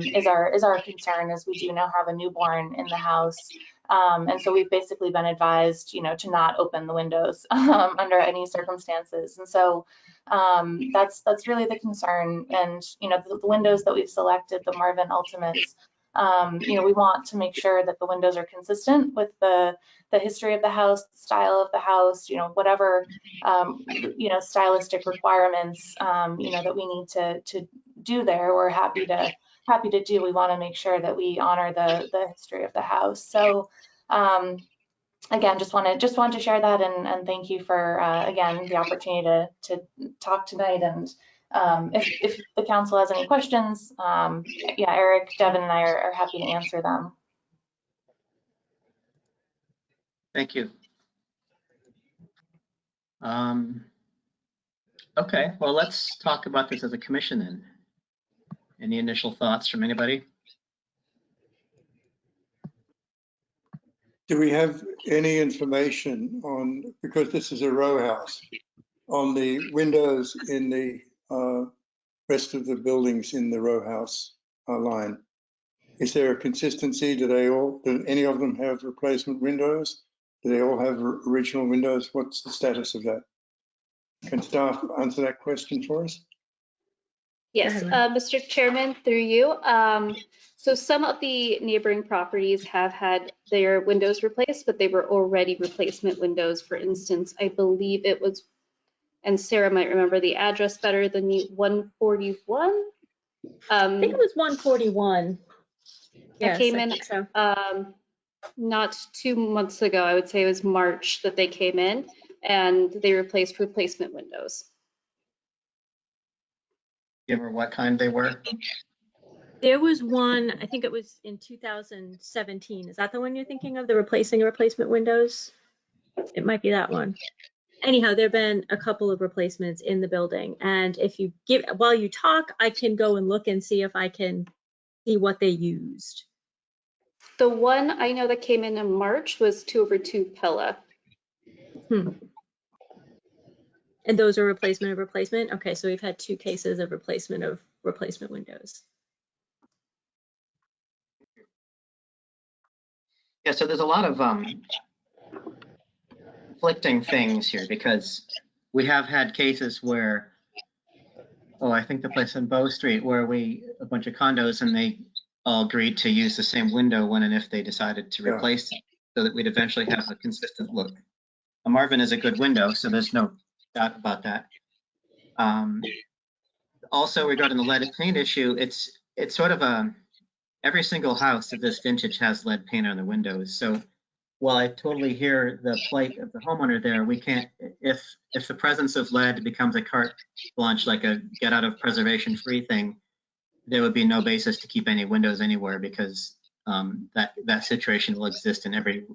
S13: is our concern, as we do now have a newborn in the house. And so we've basically been advised, to not open the windows under any circumstances. And so that's really the concern. And, the windows that we've selected, the Marvin Ultimates, we want to make sure that the windows are consistent with the history of the house, the style of the house, whatever, stylistic requirements, that we need to do there. We're happy to do. We want to make sure that we honor the history of the house. So again, just wanted to share that, and thank you for again the opportunity to talk tonight. And if the council has any questions, yeah, Eric, Devin, and I are happy to answer them.
S1: Thank you. Okay, well, let's talk about this as a commission then. Any initial thoughts from anybody?
S3: Do we have any information on, because this is a row house, on the windows in the rest of the buildings in the row house line? Is there a consistency? Do any of them have replacement windows? Do they all have original windows? What's the status of that? Can staff answer that question for us?
S5: Yes, Mr. Chairman, through you. So some of the neighboring properties have had their windows replaced, but they were already replacement windows. For instance, I believe it was, and Sarah might remember the address better than me, 141.
S6: I think it was 141.
S5: Yes, I came in
S6: so.
S5: Not 2 months ago. I would say it was March that they came in and they replaced replacement windows.
S1: Do you remember what kind they were?
S6: There was one, I think it was in 2017. Is that the one you're thinking of, the replacement windows? It might be that one. Anyhow, there have been a couple of replacements in the building. And if you while you talk, I can go and look and see if I can see what they used.
S5: The one I know that came in March was 2/2 Pella.
S6: And those are replacement of replacement? Okay, so we've had 2 cases of replacement windows.
S1: Yeah, so there's a lot of conflicting things here, because we have had cases where, I think the place on Bow Street where a bunch of condos, and they all agreed to use the same window when and if they decided to replace it, so that we'd eventually have a consistent look. Marvin is a good window, so there's no doubt about that. Also, regarding the lead paint issue, it's sort of every single house of this vintage has lead paint on the windows. So while I totally hear the plight of the homeowner there, we can't, if the presence of lead becomes a carte blanche, like a get out of preservation free thing, there would be no basis to keep any windows anywhere, because that situation will exist in every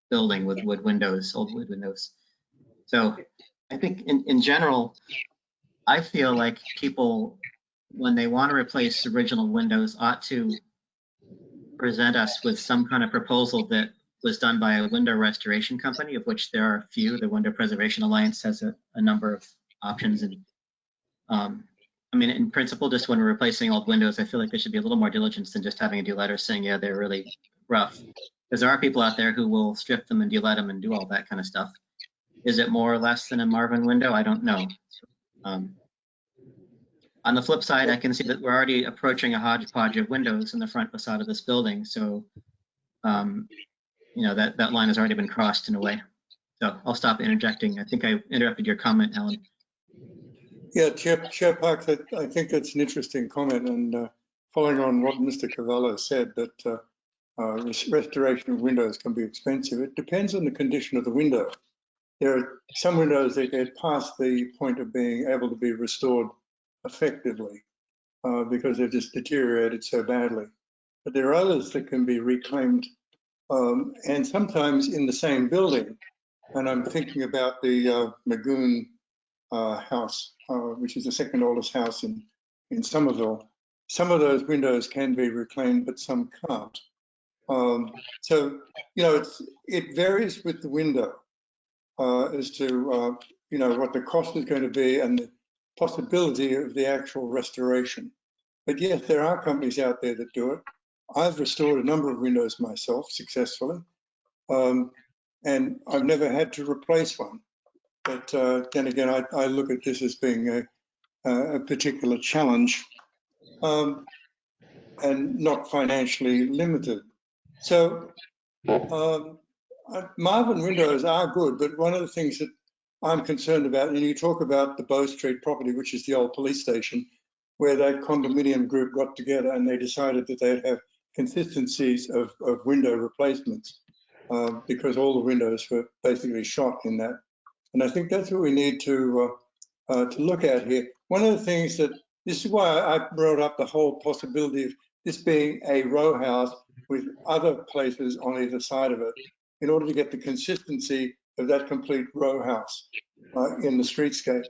S1: building with wood windows, old wood windows. So I think in general, I feel like people, when they want to replace original windows, ought to present us with some kind of proposal that was done by a window restoration company, of which there are a few. The Window Preservation Alliance has a number of options. And I mean, in principle, just when we're replacing old windows, I feel like there should be a little more diligence than just having a de-letter saying, yeah, they're really rough. Because there are people out there who will strip them and de-let them and do all that kind of stuff. Is it more or less than a Marvin window? I don't know. On the flip side, I can see that we're already approaching a hodgepodge of windows in the front facade of this building. So, that line has already been crossed in a way. So I'll stop interjecting. I think I interrupted your comment, Alan.
S3: Yeah, Chair Parks, I think that's an interesting comment, and following on what Mr. Cavallo said, that restoration of windows can be expensive. It depends on the condition of the window. There are some windows that get past the point of being able to be restored effectively because they've just deteriorated so badly. But there are others that can be reclaimed and sometimes in the same building. And I'm thinking about the Magoon house, which is the second oldest house in Somerville. Some of those windows can be reclaimed, but some can't. So, you know, it varies with the window as to, you know, what the cost is going to be and the possibility of the actual restoration. But yes, there are companies out there that do it. I've restored a number of windows myself successfully, and I've never had to replace one. But then again, I look at this as being a particular challenge and not financially limited. So Marvin windows are good, but one of the things that I'm concerned about, and you talk about the Bow Street property, which is the old police station, where that condominium group got together and they decided that they'd have consistencies of window replacements because all the windows were basically shot in that. And I think that's what we need to look at here. One of the things that, this is why I brought up the whole possibility of this being a row house with other places on either side of it, in order to get the consistency of that complete row house in the streetscape.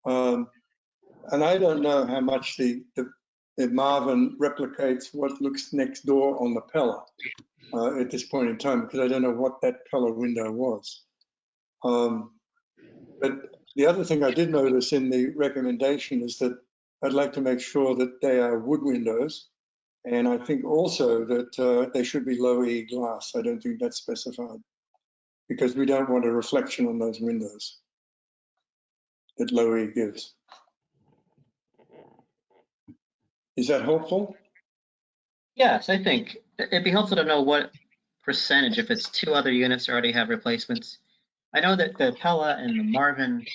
S3: And I don't know how much the Marvin replicates what looks next door on the Pella at this point in time, because I don't know what that Pella window was. But the other thing I did notice in the recommendation is that I'd like to make sure that they are wood windows. And I think also that they should be low E glass. I don't think that's specified because we don't want a reflection on those windows that low E gives. Is that helpful?
S1: Yes, I think it'd be helpful to know what percentage, if it's two other units already have replacements. I know that the Pella and the Marvin,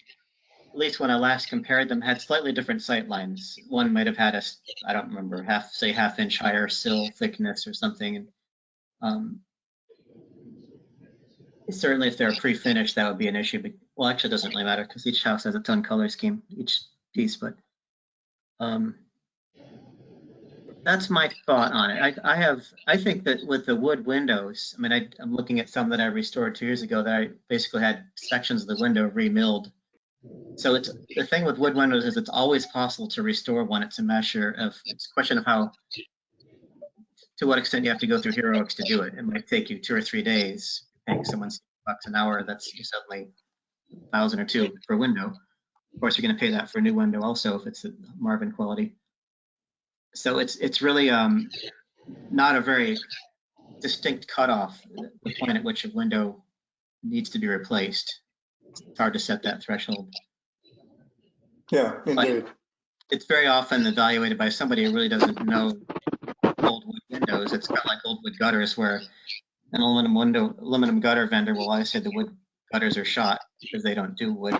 S1: at least when I last compared them, had slightly different sight lines. One might have had a, I don't remember, half inch higher sill thickness or something. Certainly if they're pre-finished, that would be an issue. But, well, actually it doesn't really matter because each house has its own color scheme, each piece, but that's my thought on it. I think that with the wood windows, I mean, I'm looking at some that I restored 2 years ago that I basically had sections of the window remilled. So it's the thing with wood windows is it's always possible to restore one. It's a measure of, it's a question of how, to what extent you have to go through heroics to do it. It might take you 2 or 3 days, paying someone $6 an hour. That's suddenly $1,000 or $2,000 per window. Of course, you're going to pay that for a new window also if it's the Marvin quality. So it's really not a very distinct cutoff, the point at which a window needs to be replaced. It's hard to set that threshold.
S3: Yeah, indeed.
S1: But it's very often evaluated by somebody who really doesn't know old wood windows. It's kind of like old wood gutters where an aluminum gutter vendor will always say the wood gutters are shot because they don't do wood.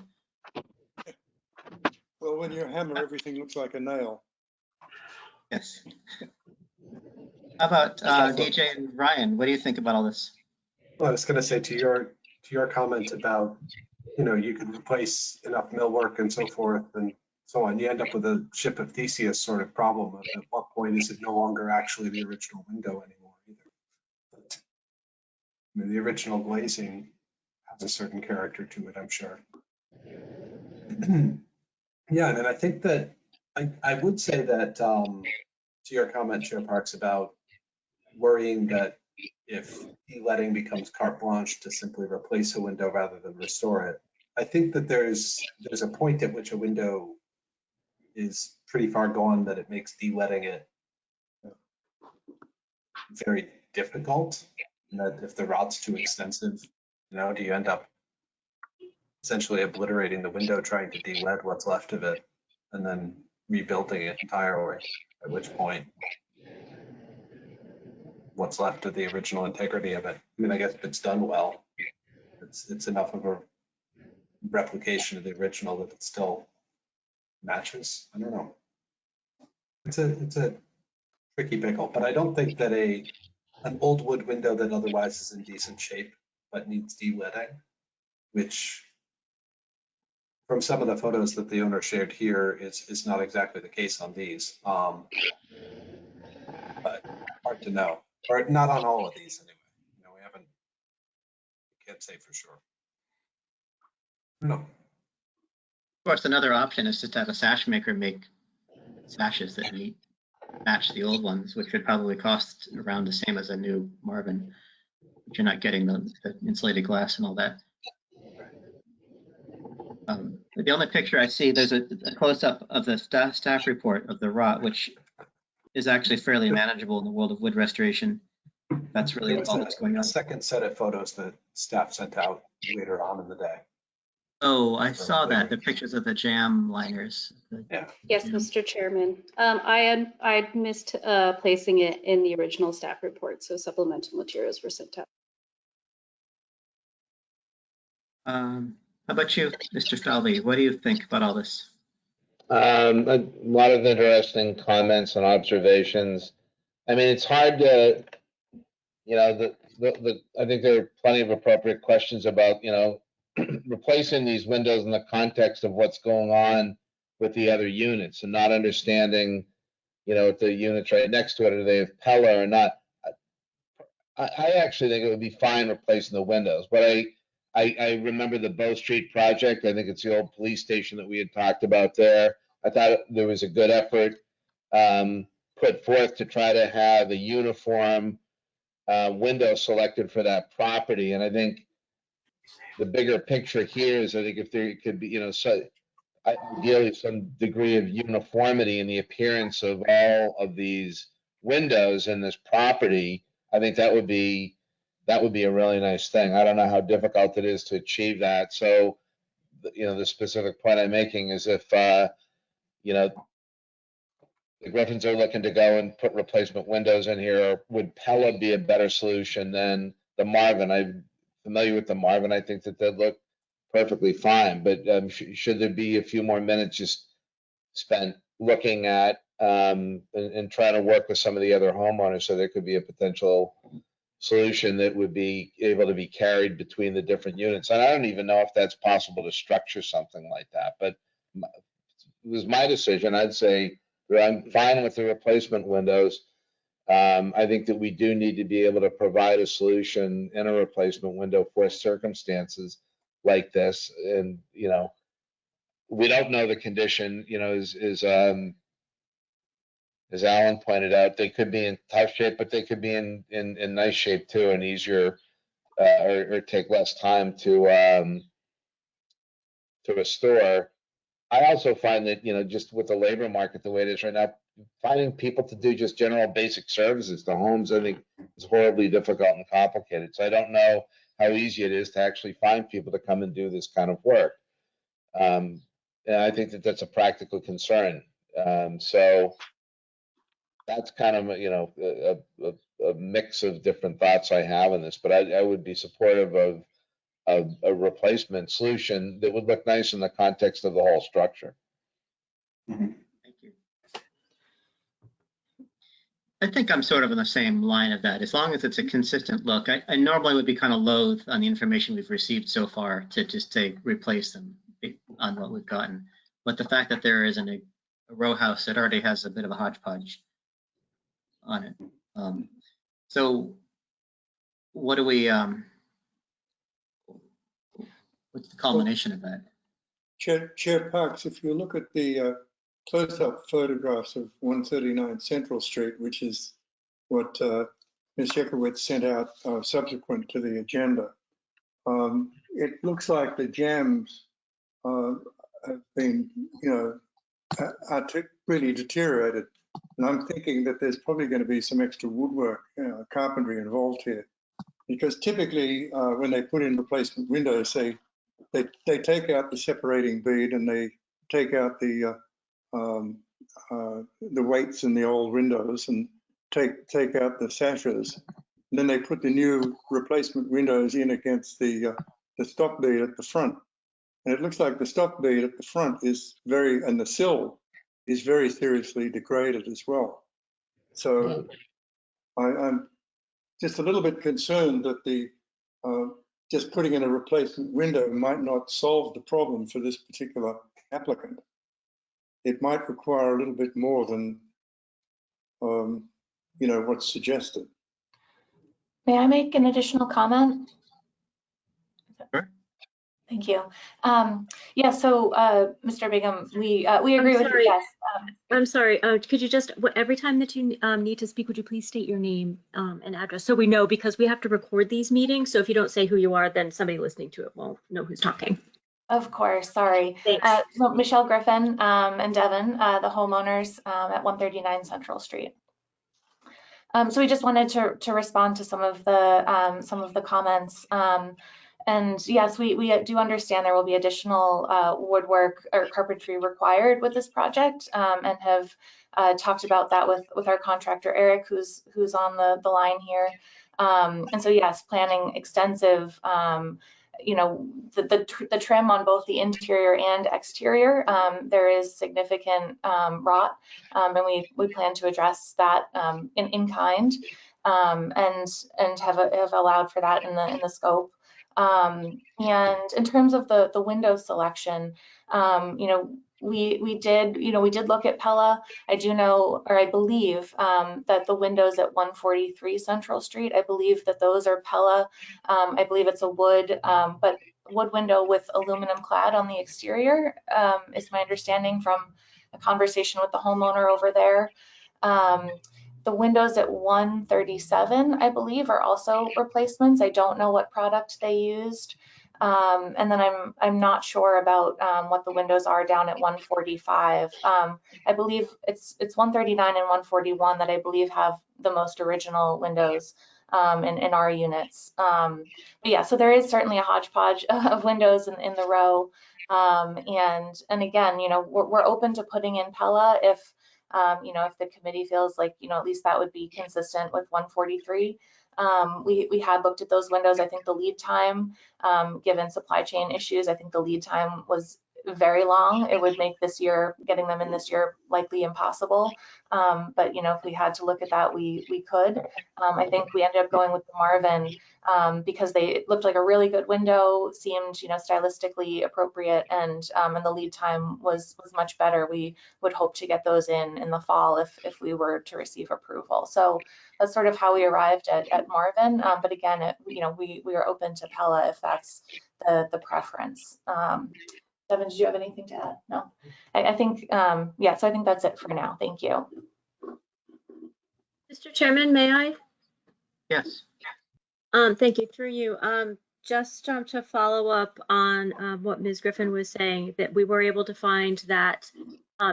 S3: Well, when you hammer, everything looks like a nail.
S1: Yes. How about DJ and Ryan? What do you think about all this?
S4: Well, I was going to say to your comment about, you know, you can replace enough millwork and so forth and so on. You end up with a ship of Theseus sort of problem. At what point is it no longer actually the original window anymore either? But, I mean, the original glazing has a certain character to it, I'm sure. Yeah, and then I think that I would say that to your comment, Chair Parks, about worrying that if de-letting becomes carte blanche to simply replace a window rather than restore it, I think that there's a point at which a window is pretty far gone that it makes de-letting it very difficult. And that if the route's too extensive, you know, do you end up essentially obliterating the window trying to de-let what's left of it and then rebuilding it entirely, at which point what's left of the original integrity of it. I mean, I guess if it's done well, it's enough of a replication of the original that it still matches. I don't know. It's a tricky pickle, but I don't think that a an old wood window that otherwise is in decent shape, but needs de-wetting, which from some of the photos that the owner shared here is not exactly the case on these. But hard to know, or not on all of these anyway. You know, we can't say for sure. No.
S1: Of course, another option is just to have a sash maker make sashes that match the old ones, which would probably cost around the same as a new Marvin. But you're not getting the insulated glass and all that. The only picture I see, there's a close-up of the staff report of the rot, which is actually fairly manageable in the world of wood restoration. That's really all that's going on.
S4: Second set of photos that staff sent out later on in the day.
S1: Oh, I saw that, the pictures of the jam liners.
S4: Yeah.
S5: Yes, Mr. Chairman. I missed placing it in the original staff report, so supplemental materials were sent out.
S1: How about you, Mr. Falvey? What do you think about all this?
S2: A lot of interesting comments and observations. I mean, it's hard to, you know, I think there are plenty of appropriate questions about, you know, replacing these windows in the context of what's going on with the other units and not understanding, you know, if the units right next to it, are they have Pella or not. I actually think it would be fine replacing the windows, but I remember the Bow Street project. I think it's the old police station that we had talked about there. I thought there was a good effort put forth to try to have a uniform window selected for that property. And I think the bigger picture here is, I think if there could be, you know, so ideally some degree of uniformity in the appearance of all of these windows in this property, I think that would be a really nice thing. I don't know how difficult it is to achieve that. So, you know, the specific point I'm making is if, you know, the Griffins are looking to go and put replacement windows in here, would Pella be a better solution than the Marvin? I'm familiar with the Marvin. I think that they'd look perfectly fine, but should there be a few more minutes just spent looking at and trying to work with some of the other homeowners so there could be a potential solution that would be able to be carried between the different units? And I don't even know if that's possible to structure something like that, but it was my decision. I'd say I'm fine with the replacement windows. I think that we do need to be able to provide a solution in a replacement window for circumstances like this. And, you know, we don't know the condition, you know, as Alan pointed out, they could be in tough shape, but they could be in nice shape too, and easier or take less time to restore. I also find that, you know, just with the labor market the way it is right now, finding people to do just general basic services to homes, I think, is horribly difficult and complicated. So I don't know how easy it is to actually find people to come and do this kind of work. And I think that that's a practical concern. So that's kind of, you know, a mix of different thoughts I have in this, but I would be supportive of a replacement solution that would look nice in the context of the whole structure.
S1: Thank you. I think I'm sort of in the same line of that. As long as it's a consistent look, I normally would be kind of loath on the information we've received so far to just say replace them on what we've gotten. But the fact that there isn't a row house that already has a bit of a hodgepodge on it. So what do we, what's the culmination of that?
S3: Chair Parks, if you look at the close-up photographs of 139 Central Street, which is what Ms. Yekowitz sent out subsequent to the agenda, it looks like the jams have been, you know, are really deteriorated. And I'm thinking that there's probably going to be some extra woodwork, carpentry involved here, because typically when they put in replacement windows, they take out the separating bead and they take out the weights in the old windows and take out the sashes. And then they put the new replacement windows in against the stock bead at the front. And it looks like the stock bead at the front is and the sill is very seriously degraded as well. So I'm just a little bit concerned that the just putting in a replacement window might not solve the problem for this particular applicant. It might require a little bit more than you know, what's suggested.
S13: May I make an additional comment?
S1: Sure.
S13: Thank you. Yeah, so Mr. Bigham, we agree with you, yes.
S6: I'm sorry, could you just, every time that you need to speak, would you please state your name and address so we know, because we have to record these meetings. So if you don't say who you are, then somebody listening to it won't know who's talking.
S13: Of course, sorry.
S6: Thanks.
S13: So Michelle Griffin and Devin, the homeowners at 139 Central Street. So we just wanted to respond to some of the comments. And yes, we do understand there will be additional woodwork or carpentry required with this project, and have talked about that with our contractor Eric, who's on the line here. And so yes, planning extensive, you know, the trim on both the interior and exterior. There is significant rot, and we plan to address that in kind, and have allowed for that in the scope. And in terms of the window selection, you know, we did look at Pella. I do know, or I believe, that the windows at 143 Central Street, I believe that those are Pella. I believe it's a wood, but wood window with aluminum clad on the exterior, is my understanding from a conversation with the homeowner over there. The windows at 137, I believe, are also replacements. I don't know what product they used. And then I'm not sure about what the windows are down at 145. I believe it's 139 and 141 that I believe have the most original windows in our units. But yeah, so there is certainly a hodgepodge of windows in the row. And again, you know, we're open to putting in Pella if you know, if the committee feels like, you know, at least that would be consistent with 143. We had looked at those windows. I think the lead time, given supply chain issues, I think the lead time was very long. It would make this year, getting them in this year, likely impossible. But you know, if we had to look at that, we could. I think we ended up going with the Marvin because it looked like a really good window, seemed, you know, stylistically appropriate, and the lead time was much better. We would hope to get those in the fall if we were to receive approval. So that's sort of how we arrived at Marvin. But again, you know, we are open to Pella if that's the preference. Devin, did you have anything to add? No, I think, yeah, so I think that's it for now. Thank you.
S6: Mr. Chairman, may I?
S1: Yes.
S6: Thank you, through you. Just to follow up on what Ms. Griffin was saying, that we were able to find that,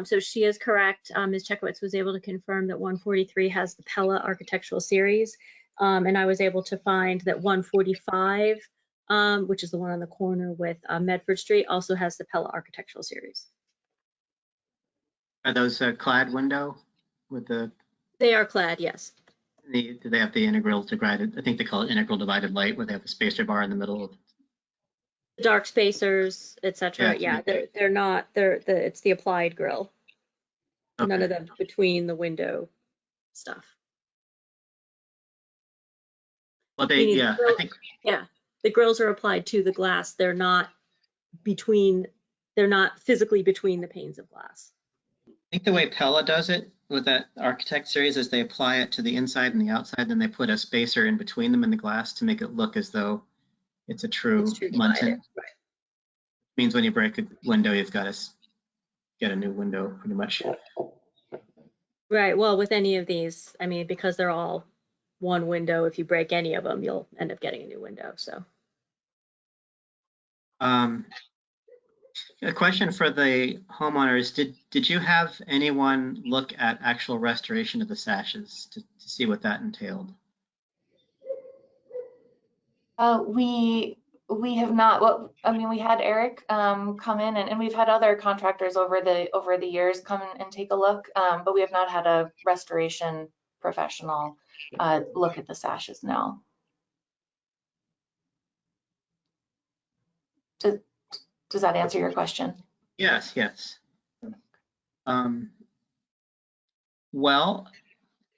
S6: so she is correct. Ms. Chekowitz was able to confirm that 143 has the Pella Architectural Series. And I was able to find that 145, which is the one on the corner with Medford Street, also has the Pella Architectural Series.
S1: Are those clad window with the?
S6: They are clad, yes.
S1: Do they have the integral divided? I think they call it integral divided light, where they have the spacer bar in the middle.
S6: Dark spacers, etc. Yeah, they're not. It's the applied grill. Okay. None of them between the window stuff.
S1: Well, yeah, I think.
S6: Yeah, the grills are applied to the glass. They're not between. They're not physically between the panes of glass.
S1: I think the way Pella does it with that Architect series is they apply it to the inside and the outside, then they put a spacer in between them in the glass to make it look as though it's a true Muntin. Right. Means when you break a window, you've got to get a new window, pretty much.
S6: Right. Well, with any of these, I mean, because they're all one window, if you break any of them, you'll end up getting a new window. So.
S1: A question for the homeowners. Did you have anyone look at actual restoration of the sashes to see what that entailed?
S13: We have not. Well, I mean, we had Eric come in, and we've had other contractors over the years come and take a look, but we have not had a restoration professional look at the sashes. No. Does that answer your question?
S1: Yes, yes. Well,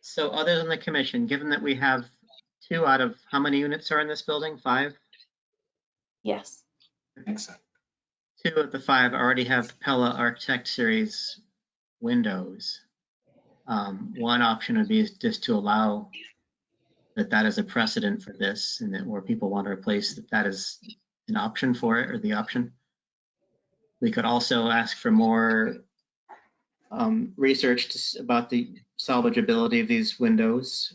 S1: so other than the commission, given that we have 2 out of how many units are in this building? 5?
S13: Yes.
S4: I think so.
S1: 2 of the 5 already have Pella Architect Series windows. One option would be just to allow that is a precedent for this, and that where people want to replace that is an option for it, or the option. We could also ask for more research about the salvageability of these windows,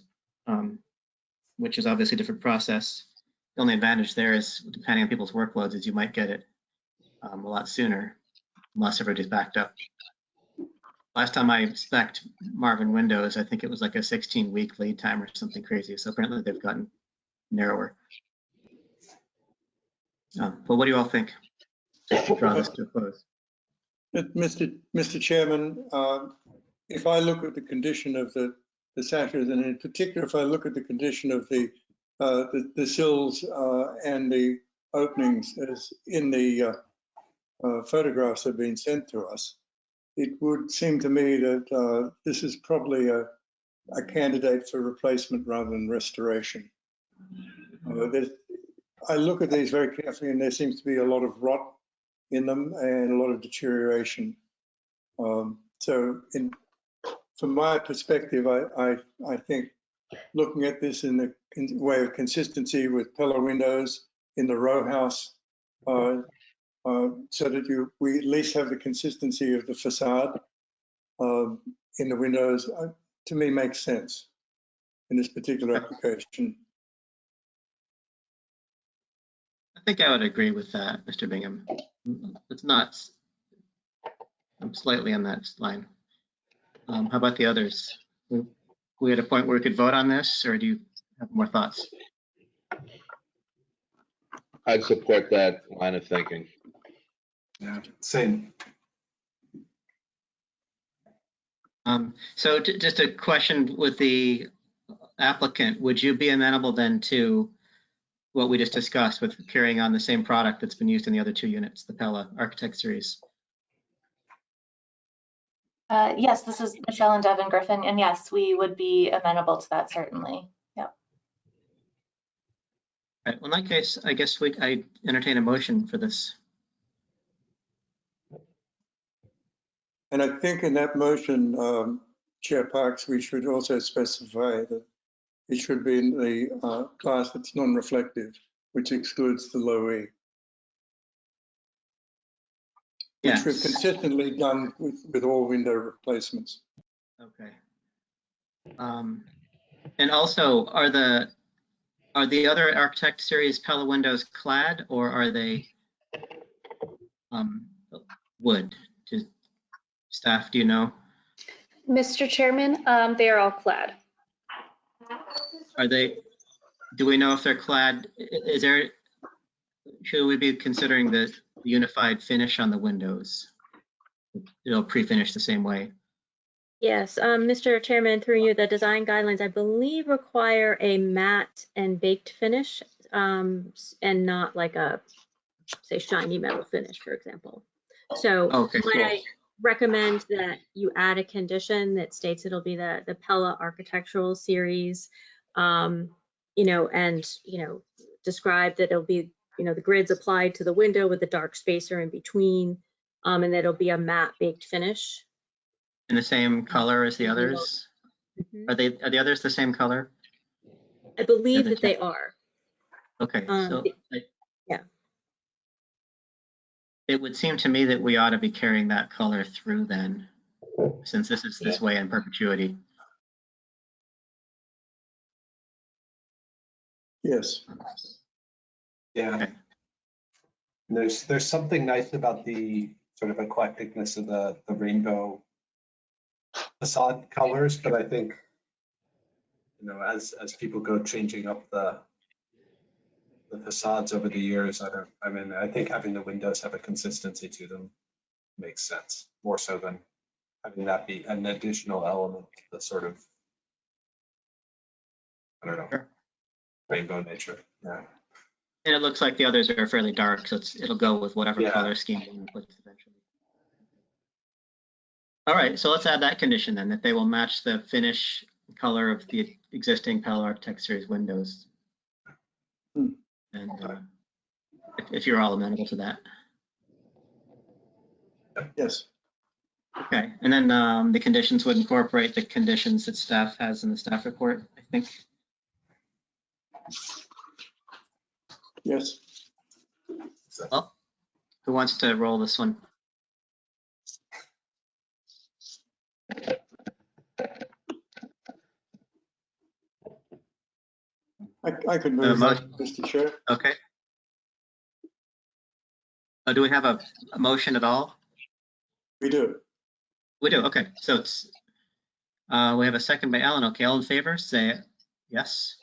S1: which is obviously a different process. The only advantage there is, depending on people's workloads, is you might get it a lot sooner, unless everybody's backed up. Last time I spec'd Marvin windows, I think it was like a 16-week lead time or something crazy. So apparently they've gotten narrower. But what do you all think? Just to draw this to a close.
S3: Mr. Chairman, if I look at the condition of the sashes, and in particular, if I look at the condition of the sills and the openings as in the photographs that have been sent to us, it would seem to me that this is probably a candidate for replacement rather than restoration. I look at these very carefully, and there seems to be a lot of rot in them and a lot of deterioration. So from my perspective, I think looking at this in the way of consistency with Pella windows in the row house, so that we at least have the consistency of the facade in the windows, to me makes sense in this particular application.
S1: I think I would agree with that, Mr. Bingham. It's not, I'm slightly on that line. How about the others? We at a point where we could vote on this, or do you have more thoughts?
S2: I'd support that line of thinking.
S4: Yeah, same.
S1: So just a question with the applicant, would you be amenable then to what we just discussed with carrying on the same product that's been used in the other 2 units, the Pella Architect Series?
S13: Yes, this is Michelle and Devin Griffin, and yes, we would be amenable to that, certainly. Yep.
S1: All right, well, in that case, I guess I entertain a motion for this.
S3: And I think in that motion, Chair Parks, we should also specify that it should be in the class that's non-reflective, which excludes the low E.
S1: Yes.
S3: Which we've consistently done with all window replacements.
S1: Okay. And also, are the other Architect Series Pella windows clad, or are they wood? Staff, do you know?
S5: Mr. Chairman, they are all clad.
S1: Are they? Do we know if they're clad? Should we be considering the unified finish on the windows? It'll pre-finish the same way.
S6: Yes, Mr. Chairman, through you, the design guidelines, I believe, require a matte and baked finish, and not like a, say, shiny metal finish, for example. So
S1: Okay, cool.
S6: I recommend that you add a condition that states it'll be the Pella Architectural Series, and describe that it'll be, the grids applied to the window with the dark spacer in between, and that it'll be a matte baked finish.
S1: In the same color as the others?
S6: Mm-hmm.
S1: Are the others the same color?
S6: I believe that they are.
S1: Okay, so
S6: yeah.
S1: It would seem to me that we ought to be carrying that color through then, since this is this way in perpetuity.
S3: Yes.
S4: Yeah.
S1: Okay.
S4: There's something nice about the sort of eclecticness of the rainbow facade colors, but I think, as people go changing up the facades over the years, I think having the windows have a consistency to them makes sense, more so than having that be an additional element, the sort of, I don't know,
S1: Sure.
S4: Rainbow nature. Yeah.
S1: And it looks like the others are fairly dark, so it'll go with whatever
S4: Yeah.
S1: color scheme you put eventually. All right, so let's add that condition then, that they will match the finish color of the existing Palo Architect Series windows.
S3: Hmm.
S1: And if you're all amenable to that.
S3: Yes.
S1: Okay, and then the conditions would incorporate the conditions that staff has in the staff report, I think.
S3: Yes.
S1: Well, who wants to roll this one?
S3: I could move that,
S1: motion.
S3: Mr. Chair.
S1: Okay. Do we have a motion at all?
S3: We do.
S1: We do, okay. So it's, we have a second by Alan. Okay, all in favor, say yes.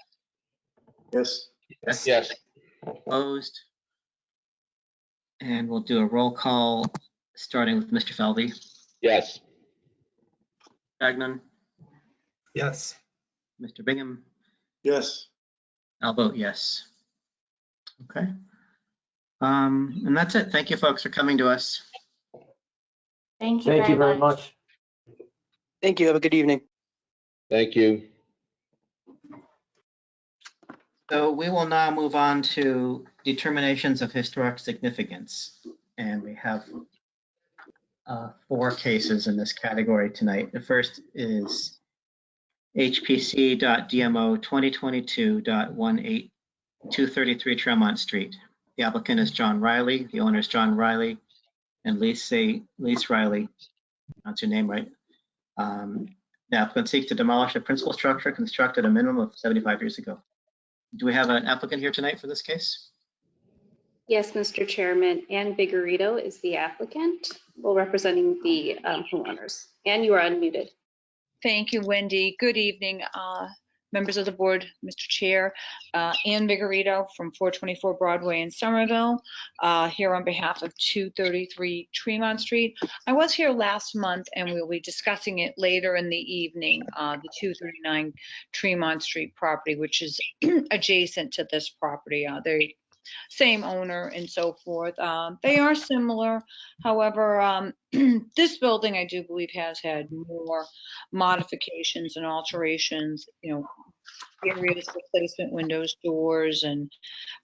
S3: Yes.
S2: Yes.
S1: Opposed? And we'll do a roll call, starting with Mr. Falvey.
S2: Yes.
S1: Gagnon,
S4: Yes.
S1: Mr. Bingham,
S3: Yes.
S1: I'll vote yes. Okay. And that's it. Thank you, folks, for coming to us.
S13: Thank you
S7: Thank you very
S13: much.
S7: much.
S12: Thank you. Have a good evening.
S2: Thank you.
S1: So we will now move on to determinations of historic significance. And we have 4 cases in this category tonight. The first is HPC.DMO 2022.18233 Tremont Street. The applicant is John Riley. The owner is John Riley and Lise Riley. That's your name, right? The applicant seeks to demolish a principal structure constructed a minimum of 75 years ago. Do we have an applicant here tonight for this case?
S5: Yes, Mr. Chairman, Ann Vigorito is the applicant, well, representing the homeowners. And you are unmuted.
S14: Thank you, Wendy. Good evening, members of the board, Mr. Chair. Ann Vigorito from 424 Broadway in Somerville, here on behalf of 233 Tremont Street. I was here last month and we'll be discussing it later in the evening, the 239 Tremont Street property, which is adjacent to this property. They same owner and so forth. They are similar. However, this building, I do believe, has had more modifications and alterations, you know, areas, replacement windows, doors, and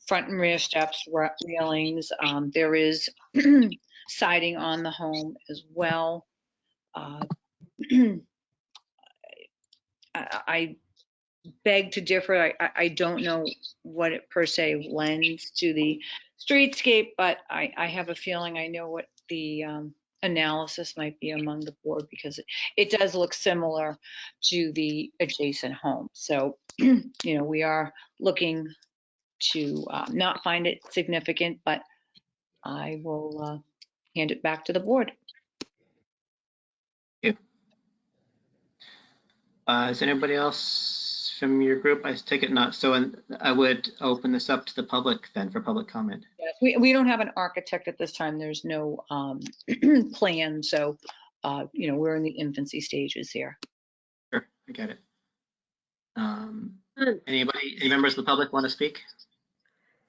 S14: front and rear steps, railings. There is siding on the home as well. I beg to differ. I don't know what it per se lends to the streetscape, but I have a feeling I know what the analysis might be among the board, because it does look similar to the adjacent home. So, you know, we are looking to not find it significant, but I will hand it back to the board.
S1: Is anybody else from your group? I take it not. So I would open this up to the public then for public comment.
S14: Yes, we don't have an architect at this time. There's no plan. So, you know, we're in the infancy stages here.
S1: Sure, I get it. Any members of the public want to speak?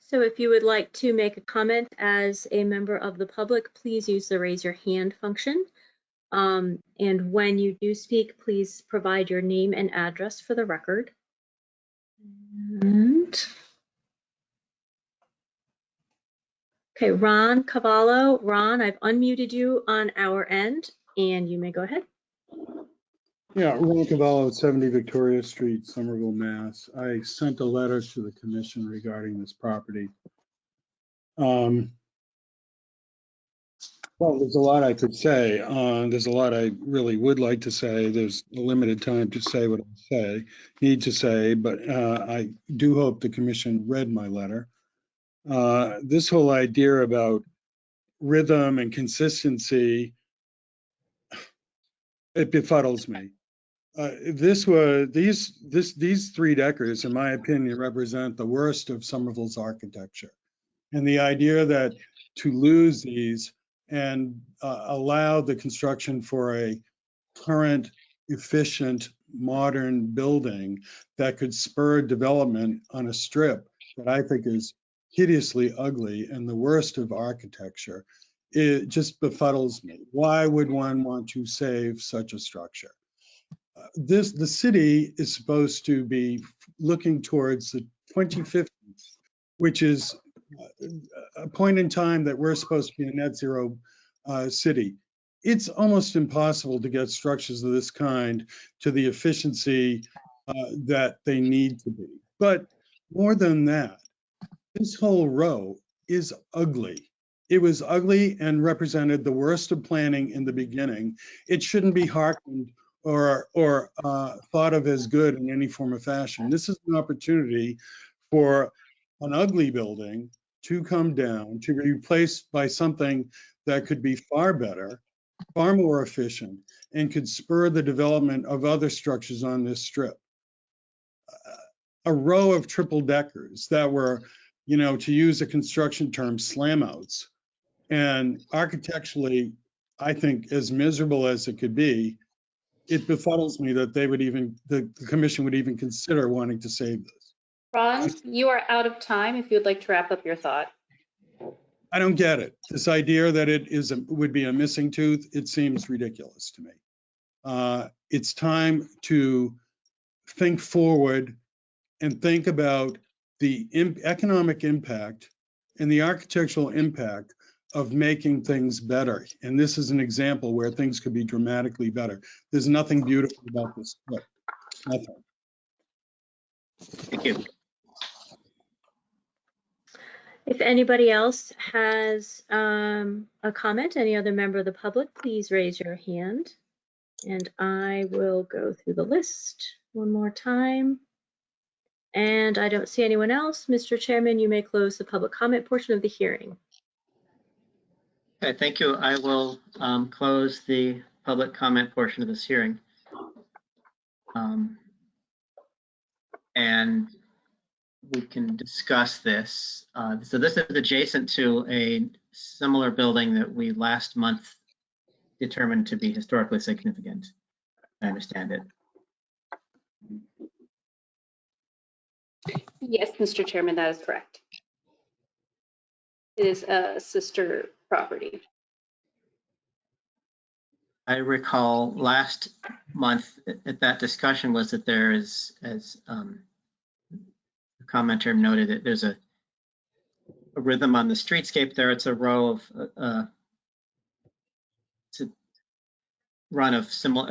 S6: So if you would like to make a comment as a member of the public, please use the raise your hand function. And when you do speak, please provide your name and address for the record. And okay, Ron Cavallo. Ron, I've unmuted you on our end, and you may go ahead.
S8: Yeah, Ron Cavallo at 70 Victoria Street, Somerville, Mass. I sent a letter to the commission regarding this property. Well, there's a lot I could say. There's a lot I really would like to say. There's a limited time to say what I need to say, but I do hope the commission read my letter. This whole idea about rhythm and consistency, it befuddles me. These 3-deckers, in my opinion, represent the worst of Somerville's architecture. And the idea that to lose these and allow the construction for a current, efficient, modern building that could spur development on a strip that I think is hideously ugly and the worst of architecture, it just befuddles me. Why would one want to save such a structure? the city is supposed to be looking towards the 2050, which is a point in time that we're supposed to be a net zero city. It's almost impossible to get structures of this kind to the efficiency that they need to be. But more than that, this whole row is ugly. It was ugly and represented the worst of planning in the beginning. It shouldn't be hearkened or thought of as good in any form or fashion. This is an opportunity for an ugly building to come down, to be replaced by something that could be far better, far more efficient, and could spur the development of other structures on this strip. A row of triple deckers that were, you know, to use a construction term, slam outs, and architecturally, I think, as miserable as it could be. It befuddles me that they would even, the commission would even consider wanting to save this.
S5: Ron, you are out of time if you'd like to wrap up your thought.
S8: I don't get it. This idea that it would be a missing tooth, it seems ridiculous to me. It's time to think forward and think about the economic impact and the architectural impact of making things better. And this is an example where things could be dramatically better. There's nothing beautiful about this strip. Nothing.
S1: Thank you.
S6: If anybody else has a comment, any other member of the public, please raise your hand. And I will go through the list one more time. And I don't see anyone else. Mr. Chairman, you may close the public comment portion of the hearing.
S1: Okay, thank you. I will close the public comment portion of this hearing. And we can discuss this. So this is adjacent to a similar building that we last month determined to be historically significant. I understand it.
S5: Yes, Mr. Chairman, that is correct. It is a sister property.
S1: I recall last month at that discussion was that there is, as the commenter noted, that there's a rhythm on the streetscape there. It's a row of it's a run of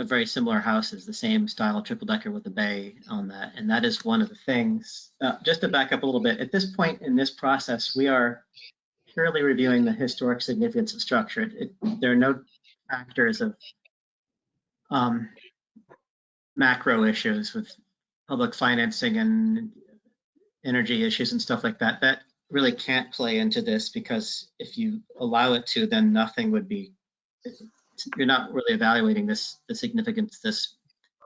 S1: very similar houses, the same style triple decker with a bay on that, and that is one of the things. Just to back up a little bit, at this point in this process, we are purely reviewing the historic significance of structure. There are no factors of macro issues with public financing and energy issues and stuff like that. That really can't play into this, because if you allow it to, then nothing would be, you're not really evaluating the significance of this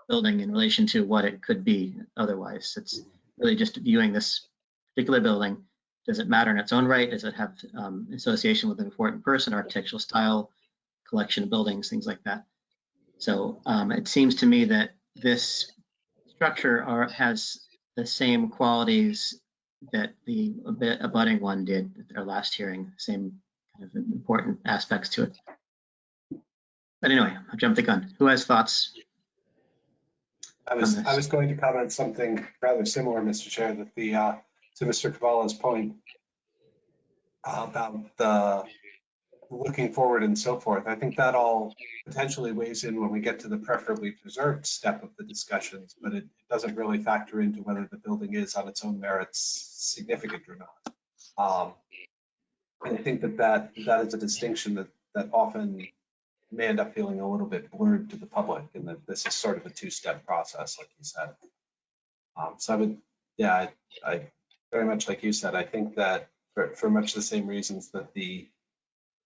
S1: building in relation to what it could be otherwise. It's really just viewing this particular building. Does it matter in its own right? Does it have association with an important person, architectural style, collection of buildings, things like that? So it seems to me that this structure has the same qualities that the abutting one did at their last hearing, same kind of important aspects to it. But anyway, I jumped the gun. Who has thoughts?
S4: I was going to comment something rather similar, Mr. Chair, that to Mr. Cavala's point about the looking forward and so forth. I think that all potentially weighs in when we get to the preferably preserved step of the discussions, but it doesn't really factor into whether the building is on its own merits significant or not. And I think that is a distinction that often may end up feeling a little bit blurred to the public, and that this is sort of a two-step process, like you said. So I would, yeah, I very much like you said, I think that for much the same reasons that the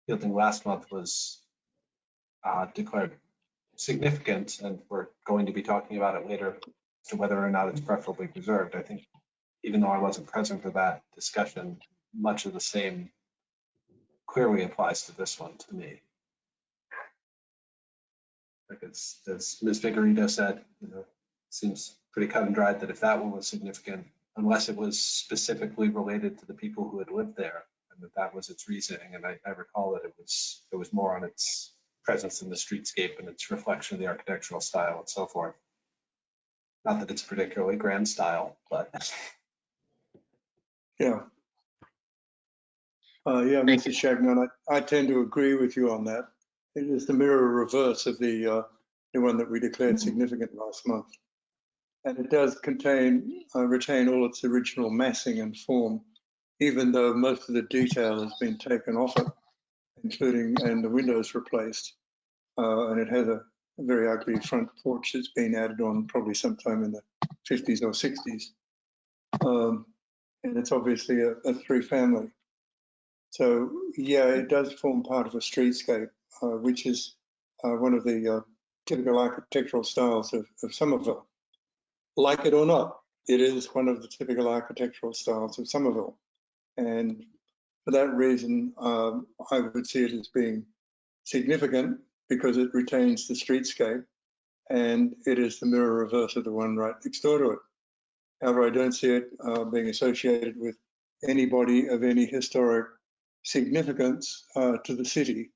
S4: building last month was declared significant, and we're going to be talking about it later as to whether or not it's preferably preserved. I think even though I wasn't present for that discussion, much of the same clearly applies to this one to me. Like it's, as Ms. Vigorito said, seems pretty cut and dried that if that one was significant, unless it was specifically related to the people who had lived there, and that was its reasoning. And I recall that it was more on its presence in the streetscape and its reflection of the architectural style and so forth. Not that it's particularly grand style, but
S3: Yeah. Yeah,
S1: Thank
S3: Mrs. Shagnon, I tend to agree with you on that. It is the mirror reverse of the one that we declared significant last month. And it does retain all its original massing and form, even though most of the detail has been taken off it, and the windows replaced. And it has a very ugly front porch that's been added on probably sometime in the 50s or 60s. And it's obviously a three-family. So yeah, it does form part of a streetscape, which is one of the typical architectural styles of Somerville. Like it or not, it is one of the typical architectural styles of Somerville. And for that reason, I would see it as being significant because it retains the streetscape and it is the mirror reverse of the one right next door to it. However, I don't see it being associated with anybody of any historic significance to the city.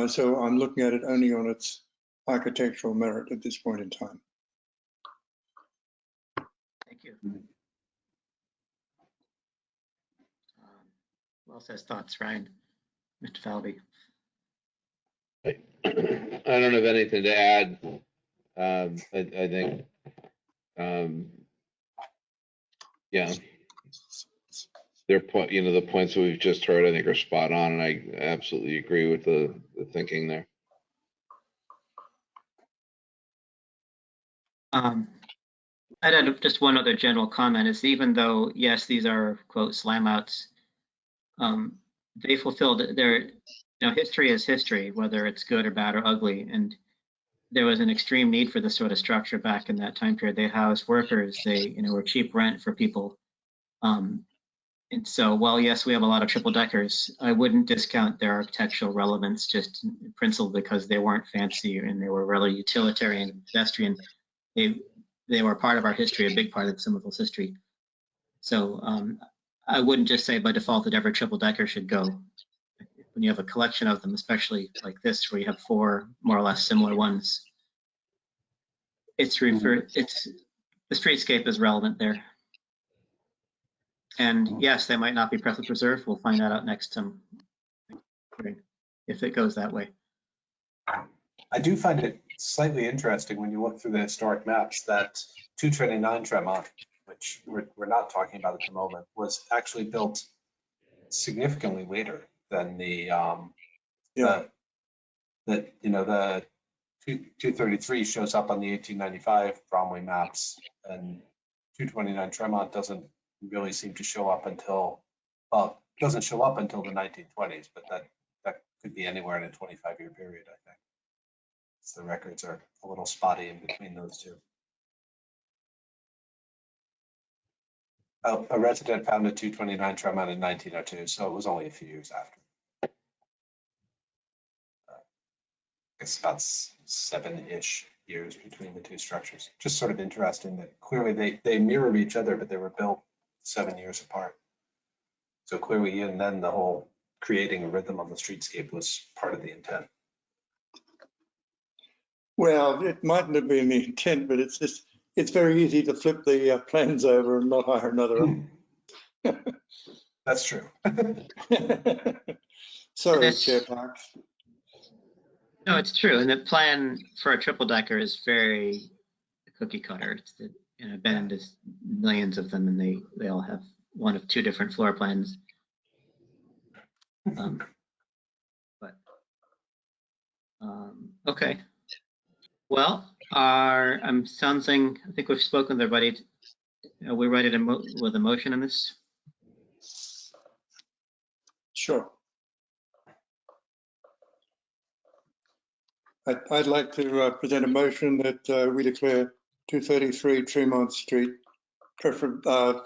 S3: So I'm looking at it only on its architectural merit at this point in time.
S1: Thank you. Who else has thoughts, Ryan? Mr. Falvey?
S2: I don't have anything to add. I think, yeah, their point, the points that we've just heard, I think are spot on, and I absolutely agree with the thinking there.
S1: I'd add just one other general comment is even though, yes, these are quote slam outs, they fulfilled their, history is history, whether it's good or bad or ugly. And there was an extreme need for this sort of structure back in that time period. They housed workers, they, were cheap rent for people. And so while yes, we have a lot of triple deckers, I wouldn't discount their architectural relevance just principally because they weren't fancy and they were really utilitarian and pedestrian. They were part of our history, a big part of Somerville's history. So I wouldn't just say by default that every triple decker should go. When you have a collection of them, especially like this, where you have 4 more or less similar ones, the streetscape is relevant there. And yes, they might not be perfectly preserved. We'll find that out next time if it goes that way.
S4: I do find it slightly interesting when you look through the historic maps that 229 Tremont, which we're not talking about at the moment, was actually built significantly later than the 233 shows up on the 1895 Bromley maps, and 229 Tremont doesn't really seem to show up until, doesn't show up until the 1920s, but that could be anywhere in a 25-year period, I think. So the records are a little spotty in between those two. A resident found a 229 Tremont in 1902, so it was only a few years after. It's about 7-ish years between the two structures. Just sort of interesting that clearly they mirror each other, but they were built 7 years apart. So clearly, and then the whole creating a rhythm on the streetscape was part of the intent.
S3: Well, it mightn't have been the intent, but it's very easy to flip the plans over and not hire another.
S4: That's true.
S3: Sorry, Chair Parks.
S1: No, it's true. And the plan for a triple decker is very cookie cutter. It's Bend is millions of them, and they all have one of 2 different floor plans. Okay. Well, sounds like I think we've spoken with everybody. Are we ready to with a motion on this?
S3: Sure. I'd like to present a motion that we declare 233 Tremont Street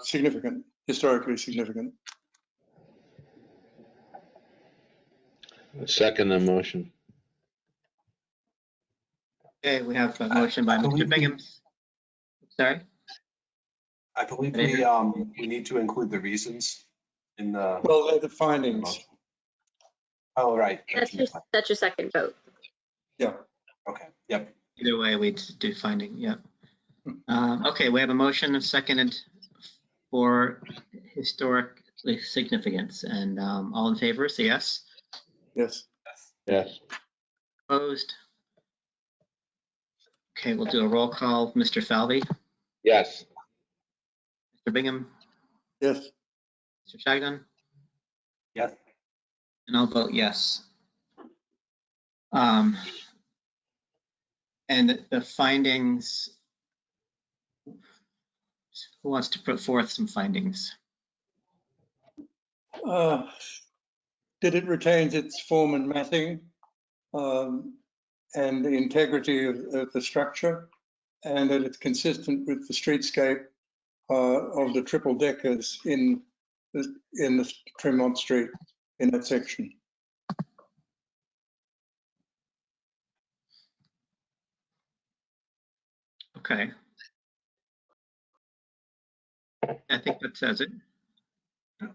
S3: significant, historically significant.
S2: Second the motion.
S1: Okay, we have a motion by Mr. Bingham. Sorry?
S4: I believe we need to include the reasons in the.
S3: Well, they're the findings.
S4: Oh, right.
S6: That's your second vote.
S3: Yeah.
S4: Okay. Yep.
S1: Either way, we do finding. Yep. Okay, we have a motion seconded for historic significance, and all in favor, say yes.
S3: Yes.
S2: Yes.
S1: Opposed? Okay, we'll do a roll call. Mr. Falvey,
S2: Yes.
S1: Mr. Bingham,
S3: Yes.
S1: Mr. Shagnon,
S4: Yes.
S1: and I'll vote yes. And the findings, who wants to put forth some findings?
S3: Did it retain its form and massing, and the integrity of the structure, and that it's consistent with the streetscape of the triple deckers in the Tremont Street in that section.
S1: Okay. I think that says it.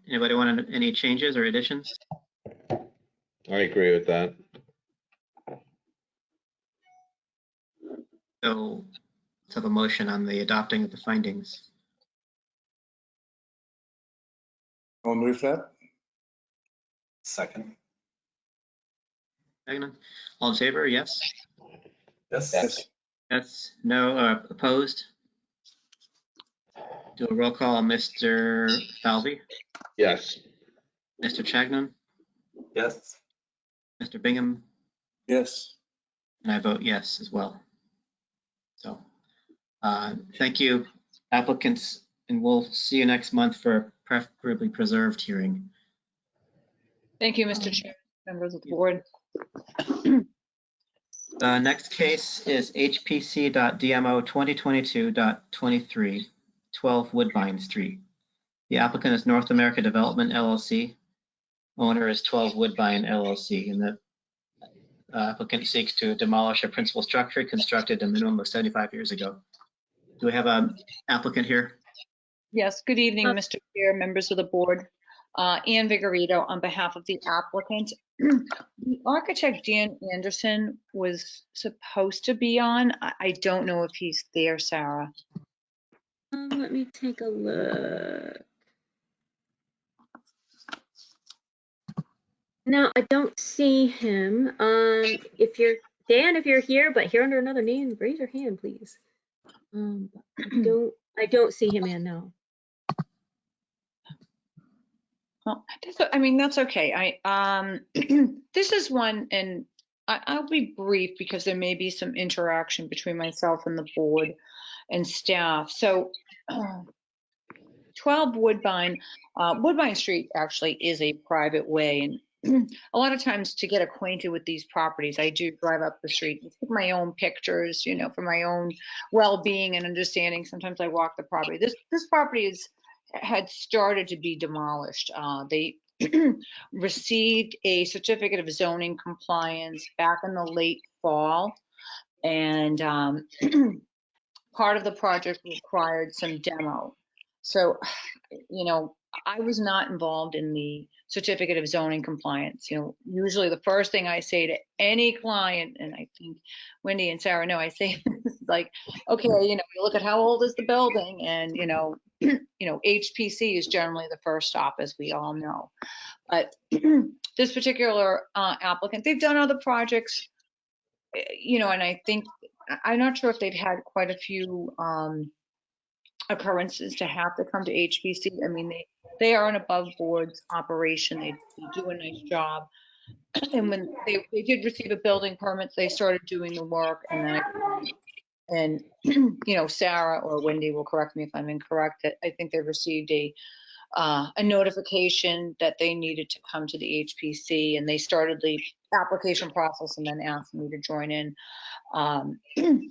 S1: Anybody want any changes or additions?
S2: I agree with that.
S1: So let's have a motion on the adopting of the findings.
S3: I'll move that.
S4: Second.
S1: Shagnon? All in favor, yes?
S4: Yes.
S3: Yes.
S1: Yes, no, opposed? Do a roll call, Mr. Falvey,
S2: Yes.
S1: Mr. Chagnon,
S4: Yes.
S1: Mr. Bingham,
S3: Yes.
S1: and I vote yes as well. So, thank you, applicants, and we'll see you next month for a preferably preserved hearing.
S14: Thank you, Mr. Chair, members of the board.
S1: The next case is HPC.DMO 2022.23, 12 Woodbine Street. The applicant is North America Development LLC. Owner is 12 Woodbine LLC, and the applicant seeks to demolish a principal structure constructed a minimum of 75 years ago. Do we have an applicant here?
S14: Yes, good evening, Mr. Chair, members of the board. Ann Vigorito on behalf of the applicant. The architect, Dan Anderson, was supposed to be on. I don't know if he's there, Sarah.
S6: Let me take a look. No, I don't see him. If you're Dan, if you're here, but here under another name, raise your hand, please. I don't see him, Ann, no.
S14: Well, I mean, that's okay. This is one, and I'll be brief because there may be some interaction between myself and the board and staff. So 12 Woodbine, Woodbine Street actually is a private way, and a lot of times to get acquainted with these properties, I do drive up the street and take my own pictures, you know, for my own well-being and understanding. Sometimes I walk the property. This property had started to be demolished. They received a certificate of zoning compliance back in the late fall, and part of the project required some demo. So, you know, I was not involved in the certificate of zoning compliance. You know, usually the first thing I say to any client, and I think Wendy and Sarah know, I say like, okay, you know, you look at how old is the building, and you know, HPC is generally the first stop, as we all know. But this particular applicant, they've done other projects, you know, and I think I'm not sure if they've had quite a few occurrences to have to come to HPC. I mean, they are an above board operation. They do a nice job. And when they did receive a building permit, they started doing the work. And you know, Sarah or Wendy will correct me if I'm incorrect, that I think they received a notification that they needed to come to the HPC, and they started the application process and then asked me to join in.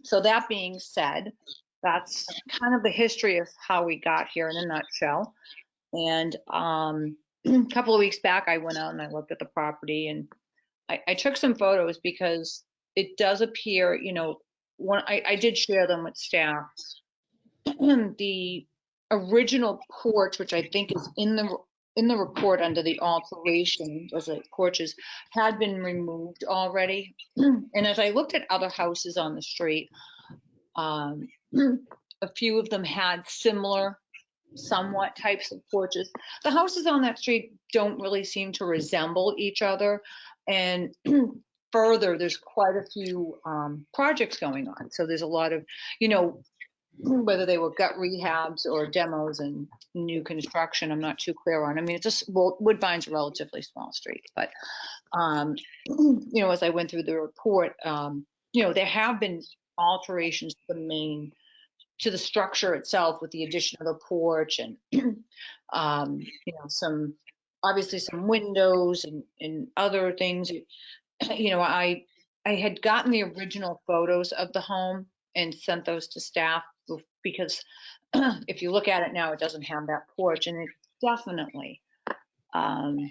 S14: So that being said, that's kind of the history of how we got here in a nutshell. And a couple of weeks back, I went out and I looked at the property, and I took some photos because it does appear, you know, when I did share them with staff. The original porch, which I think is in the report under the alteration, was like porches, had been removed already. And as I looked at other houses on the street, a few of them had similar somewhat types of porches. The houses on that street don't really seem to resemble each other. And further, there's quite a few projects going on. So there's a lot of, whether they were gut rehabs or demos and new construction, I'm not too clear on. I mean, it's just, Woodbine's a relatively small street, but, as I went through the report, there have been alterations to the structure itself with the addition of the porch and, obviously some windows and other things. I had gotten the original photos of the home and sent those to staff because if you look at it now, it doesn't have that porch, and it definitely, at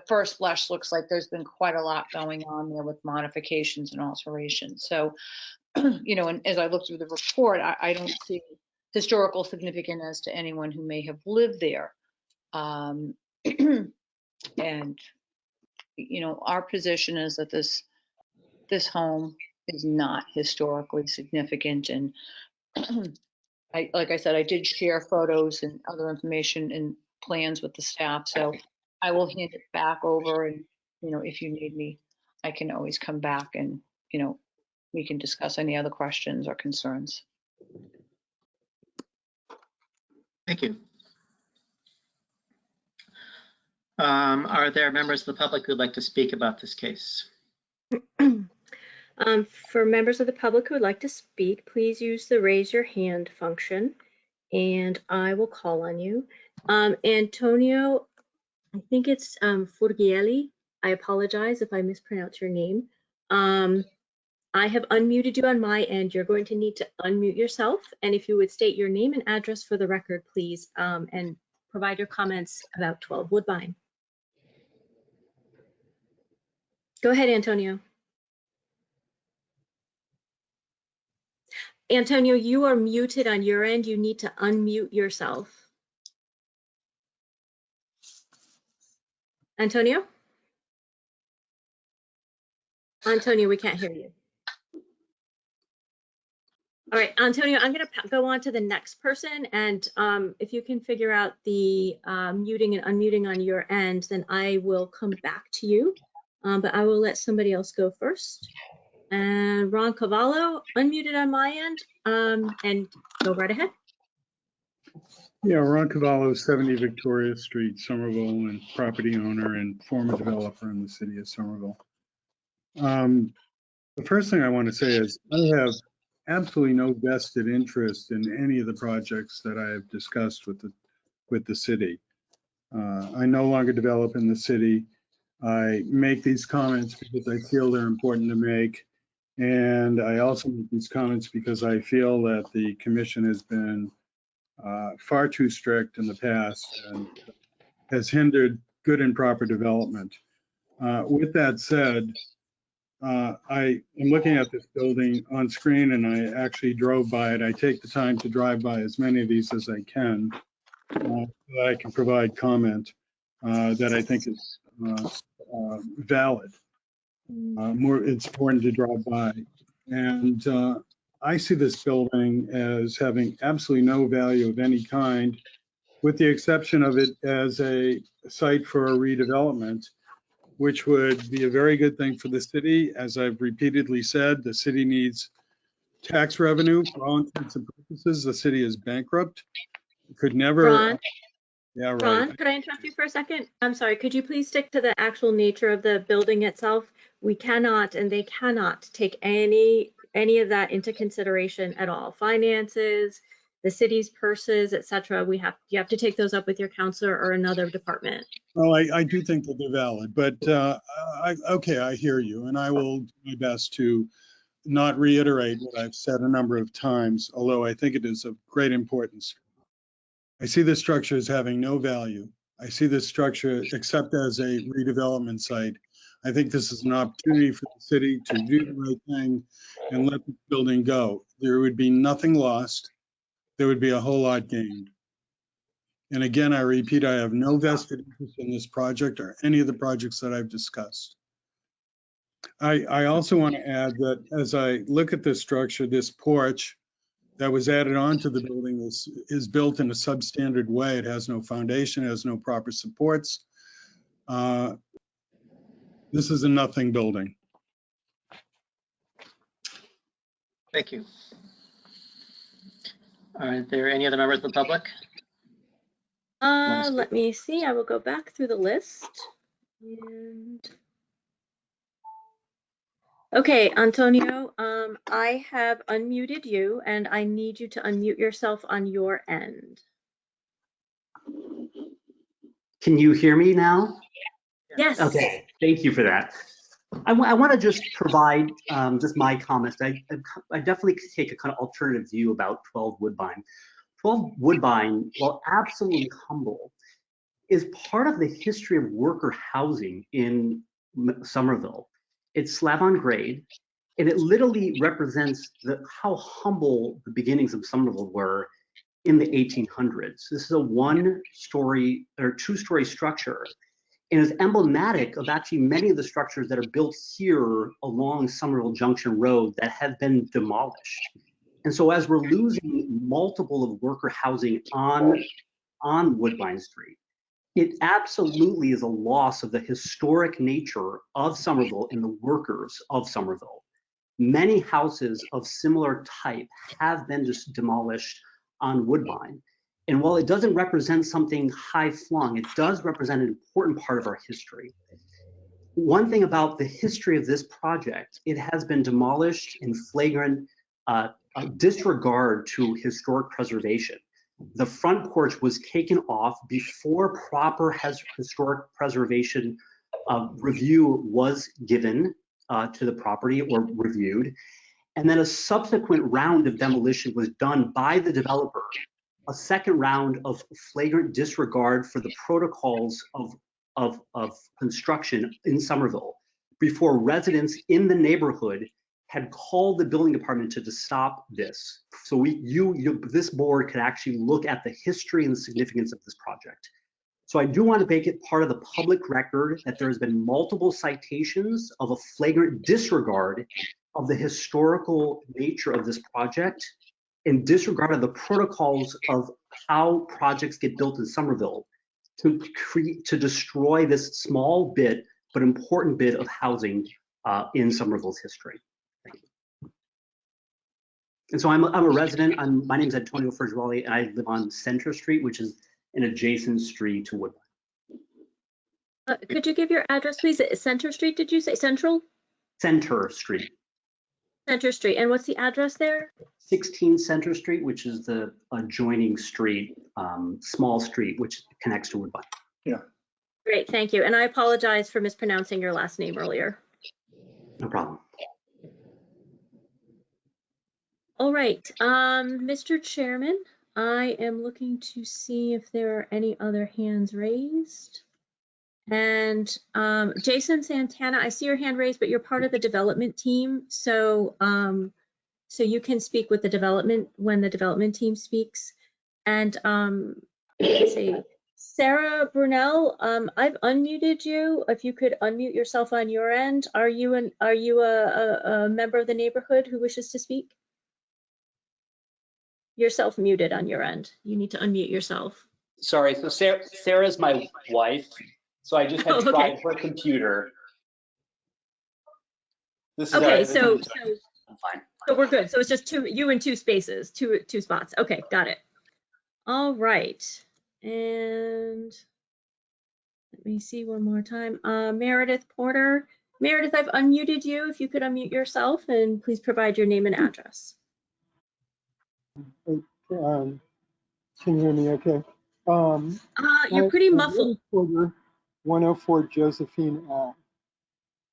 S14: first blush looks like there's been quite a lot going on there with modifications and alterations. So, and as I look through the report, I don't see historical significance as to anyone who may have lived there. And, our position is that this home is not historically significant. And like I said, I did share photos and other information and plans with the staff. So I will hand it back over, and, if you need me, I can always come back and, we can discuss any other questions or concerns.
S1: Thank you. Are there members of the public who'd like to speak about this case?
S6: For members of the public who would like to speak, please use the raise your hand function and I will call on you. Antonio, I think it's Furgieli. I apologize if I mispronounce your name. I have unmuted you on my end. You're going to need to unmute yourself. And if you would state your name and address for the record, please, and provide your comments about 12 Woodbine. Go ahead, Antonio. Antonio, you are muted on your end. You need to unmute yourself. Antonio? Antonio, we can't hear you. All right, Antonio, I'm going to go on to the next person. And if you can figure out the muting and unmuting on your end, then I will come back to you. But I will let somebody else go first. And Ron Cavallo, unmuted on my end, and go right ahead.
S8: Yeah, Ron Cavallo, 70 Victoria Street, Somerville, and property owner and former developer in the city of Somerville. The first thing I want to say is I have absolutely no vested interest in any of the projects that I have discussed with the city. I no longer develop in the city. I make these comments because I feel they're important to make. And I also make these comments because I feel that the commission has been far too strict in the past and has hindered good and proper development. With that said, I am looking at this building on screen and I actually drove by it. I take the time to drive by as many of these as I can so that I can provide comment that I think is valid. It's important to drive by. And I see this building as having absolutely no value of any kind, with the exception of it as a site for a redevelopment, which would be a very good thing for the city. As I've repeatedly said, the city needs tax revenue for all intents and purposes. The city is bankrupt. Could never.
S6: Ron,
S8: yeah, right.
S6: Ron, could I interrupt you for a second? I'm sorry. Could you please stick to the actual nature of the building itself? We cannot, and they cannot take any of that into consideration at all. Finances, the city's purses, etc. You have to take those up with your counselor or another department.
S8: Well, I do think that they're valid, but okay, I hear you, and I will do my best to not reiterate what I've said a number of times, although I think it is of great importance. I see this structure as having no value. I see this structure except as a redevelopment site. I think this is an opportunity for the city to do the right thing and let the building go. There would be nothing lost. There would be a whole lot gained. And again, I repeat, I have no vested interest in this project or any of the projects that I've discussed. I also want to add that as I look at this structure, this porch, that was added onto the building is built in a substandard way. It has no foundation, it has no proper supports. This is a nothing building.
S1: Thank you. Are there any other members of the public?
S6: Let me see. I will go back through the list. And okay, Antonio, I have unmuted you and I need you to unmute yourself on your end.
S15: Can you hear me now?
S6: Yes.
S15: Okay, thank you for that. I want to just provide just my comments. I definitely take a kind of alternative view about 12 Woodbine. 12 Woodbine, while absolutely humble, is part of the history of worker housing in Somerville. It's slab on grade, and it literally represents how humble the beginnings of Somerville were in the 1800s. This is a one-story or two-story structure, and is emblematic of actually many of the structures that are built here along Somerville Junction Road that have been demolished. And so as we're losing multiple of worker housing on Woodbine Street, it absolutely is a loss of the historic nature of Somerville and the workers of Somerville. Many houses of similar type have been just demolished on Woodbine. And while it doesn't represent something high flung, it does represent an important part of our history. One thing about the history of this project, it has been demolished in flagrant disregard to historic preservation. The front porch was taken off before proper historic preservation review was given to the property or reviewed. And then a subsequent round of demolition was done by the developer, a second round of flagrant disregard for the protocols of construction in Somerville before residents in the neighborhood had called the building department to stop this. So this board could actually look at the history and the significance of this project. So I do want to make it part of the public record that there has been multiple citations of a flagrant disregard of the historical nature of this project and disregard of the protocols of how projects get built in Somerville to destroy this small bit but important bit of housing in Somerville's history. And so I'm a resident. My name is Antonio Ferguoli, and I live on Center Street, which is an adjacent street to Woodbine.
S6: Could you give your address, please? Center Street, did you say? Central?
S15: Center Street.
S6: Center Street. And what's the address there?
S15: 16 Center Street, which is the adjoining street, small street, which connects to Woodbine.
S3: Yeah.
S6: Great, thank you. And I apologize for mispronouncing your last name earlier.
S15: No problem.
S6: All right, Mr. Chairman, I am looking to see if there are any other hands raised. And Jason Santana, I see your hand raised, but you're part of the development team. So, so you can speak with the development when the development team speaks. And let's see, Sarah Brunel, I've unmuted you. If you could unmute yourself on your end. Are you a member of the neighborhood who wishes to speak? You're self-muted on your end. You need to unmute yourself.
S16: Sorry, so Sarah's my wife, so I just had tried her computer. This is
S6: okay, so
S16: I'm fine.
S6: So we're good. So it's just you in two spaces, two spots. Okay, got it. All right, and let me see one more time. Meredith Porter. Meredith, I've unmuted you. If you could unmute yourself and please provide your name and address.
S9: Can you hear me okay?
S6: You're pretty muffled.
S9: 104 Josephine Ave.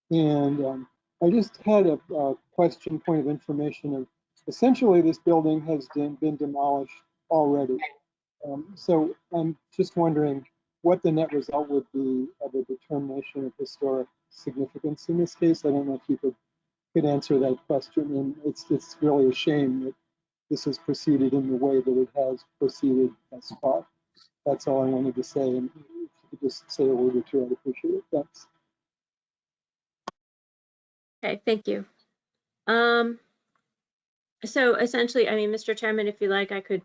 S9: And I just had a question, point of information. Of essentially, this building has been demolished already. So I'm just wondering what the net result would be of a determination of historic significance in this case. I don't know if you could answer that question. And it's really a shame that this has proceeded in the way that it has proceeded thus far. That's all I wanted to say. And if you could just say a word or two, I'd appreciate it. Thanks.
S6: Okay, thank you. So essentially, I mean, Mr. Chairman, if you like, I could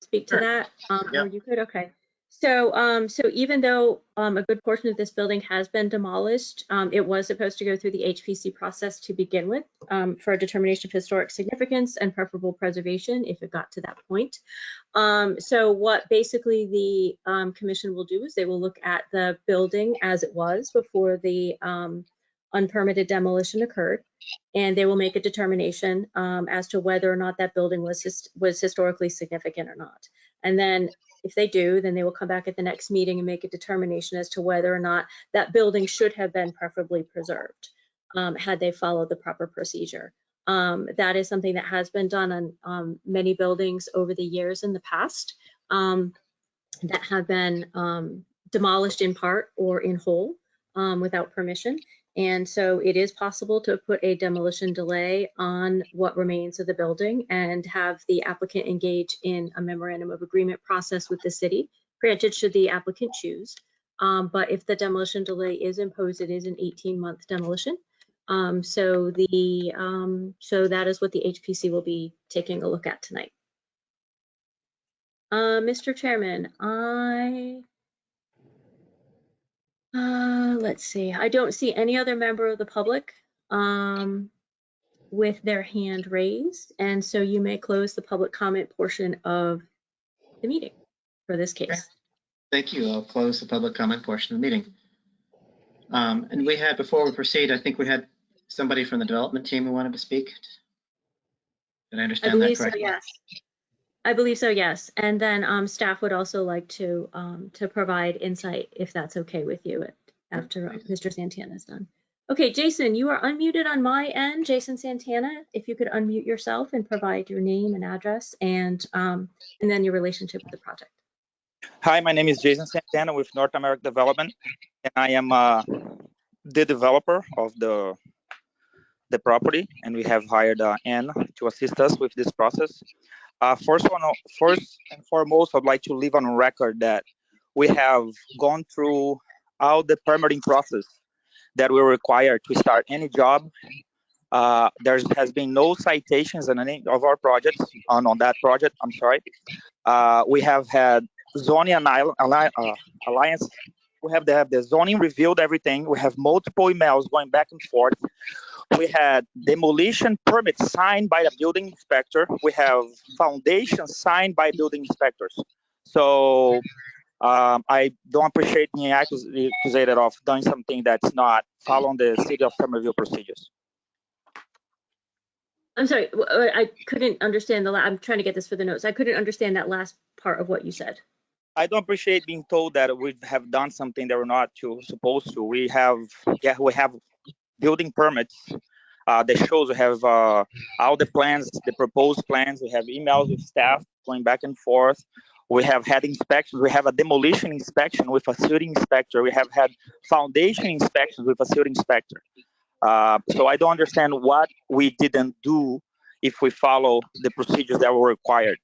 S6: speak to
S1: Sure.
S6: that.
S1: Yeah.
S6: Or you could, okay. So even though a good portion of this building has been demolished, it was supposed to go through the HPC process to begin with for a determination of historic significance and preferable preservation if it got to that point. So what basically the commission will do is they will look at the building as it was before the unpermitted demolition occurred, and they will make a determination as to whether or not that building was historically significant or not. And then if they do, then they will come back at the next meeting and make a determination as to whether or not that building should have been preferably preserved had they followed the proper procedure. That is something that has been done on many buildings over the years in the past that have been demolished in part or in whole without permission. And so it is possible to put a demolition delay on what remains of the building and have the applicant engage in a memorandum of agreement process with the city, granted should the applicant choose. But if the demolition delay is imposed, it is an 18-month demolition. So that is what the HPC will be taking a look at tonight. Mr. Chairman, let's see. I don't see any other member of the public with their hand raised, and so you may close the public comment portion of the meeting for this case.
S1: Thank you. I'll close the public comment portion of the meeting. And we had, before we proceed, I think we had somebody from the development team who wanted to speak. Did I understand that correctly?
S6: So, yes. I believe so, yes. And then staff would also like to provide insight, if that's okay with you, after Mr. Santana is done. Okay, Jason, you are unmuted on my end. Jason Santana, if you could unmute yourself and provide your name and address and then your relationship with the project.
S17: Hi, my name is Jason Santana with North America Development, and I am the developer of the property, and we have hired Anne to assist us with this process. First and foremost, I'd like to leave on record that we have gone through all the permitting process that we're required to start any job. There has been no citations on any of our projects, on that project, I'm sorry. We have had zoning alliance. We have to have the zoning reviewed everything. We have multiple emails going back and forth. We had demolition permits signed by the building inspector. We have foundations signed by building inspectors. So I don't appreciate being accused of doing something that's not following the City of Somerville procedures.
S6: I'm sorry, I couldn't understand I'm trying to get this for the notes. I couldn't understand that last part of what you said.
S17: I don't appreciate being told that we have done something that we're not supposed to. We have building permits that shows we have all the plans, the proposed plans. We have emails with staff going back and forth. We have had inspections. We have a demolition inspection with a city inspector. We have had foundation inspections with a city inspector. So I don't understand what we didn't do if we follow the procedures that were required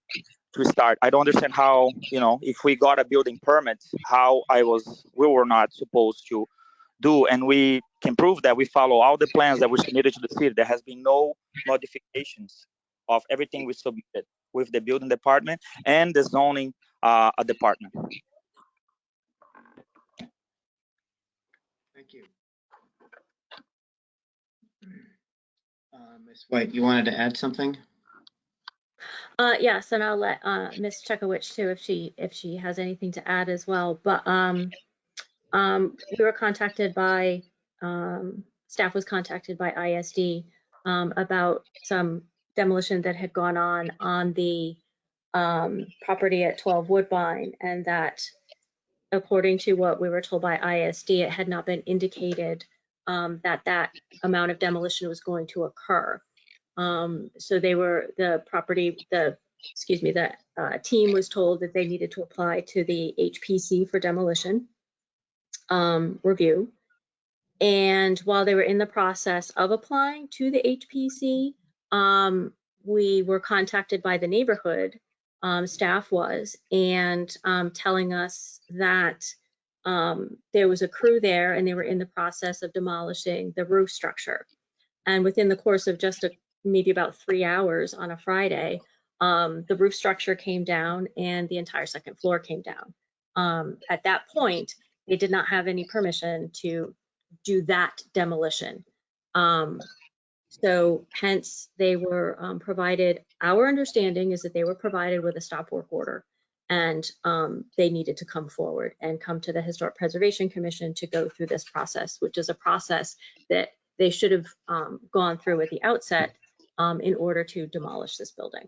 S17: to start. I don't understand how, if we got a building permit, how we were not supposed to do, and we can prove that we follow all the plans that we submitted to the city. There has been no modifications of everything we submitted with the building department and the zoning department.
S1: Thank you. Ms. White, you wanted to add something?
S6: Yes, and I'll let Ms. Chekowicz too if she has anything to add as well. But we were contacted by staff was contacted by ISD about some demolition that had gone on the property at 12 Woodbine, and that according to what we were told by ISD, it had not been indicated that amount of demolition was going to occur. So the team was told that they needed to apply to the HPC for demolition review. And while they were in the process of applying to the HPC, we were contacted by the neighborhood, staff was, and telling us that there was a crew there and they were in the process of demolishing the roof structure. And within the course of just maybe about 3 hours on a Friday, the roof structure came down and the entire second floor came down. At that point, they did not have any permission to do that demolition. So hence they were provided, our understanding is that they were provided with a stop work order, and they needed to come forward and come to the Historic Preservation Commission to go through this process, which is a process that they should have gone through at the outset in order to demolish this building.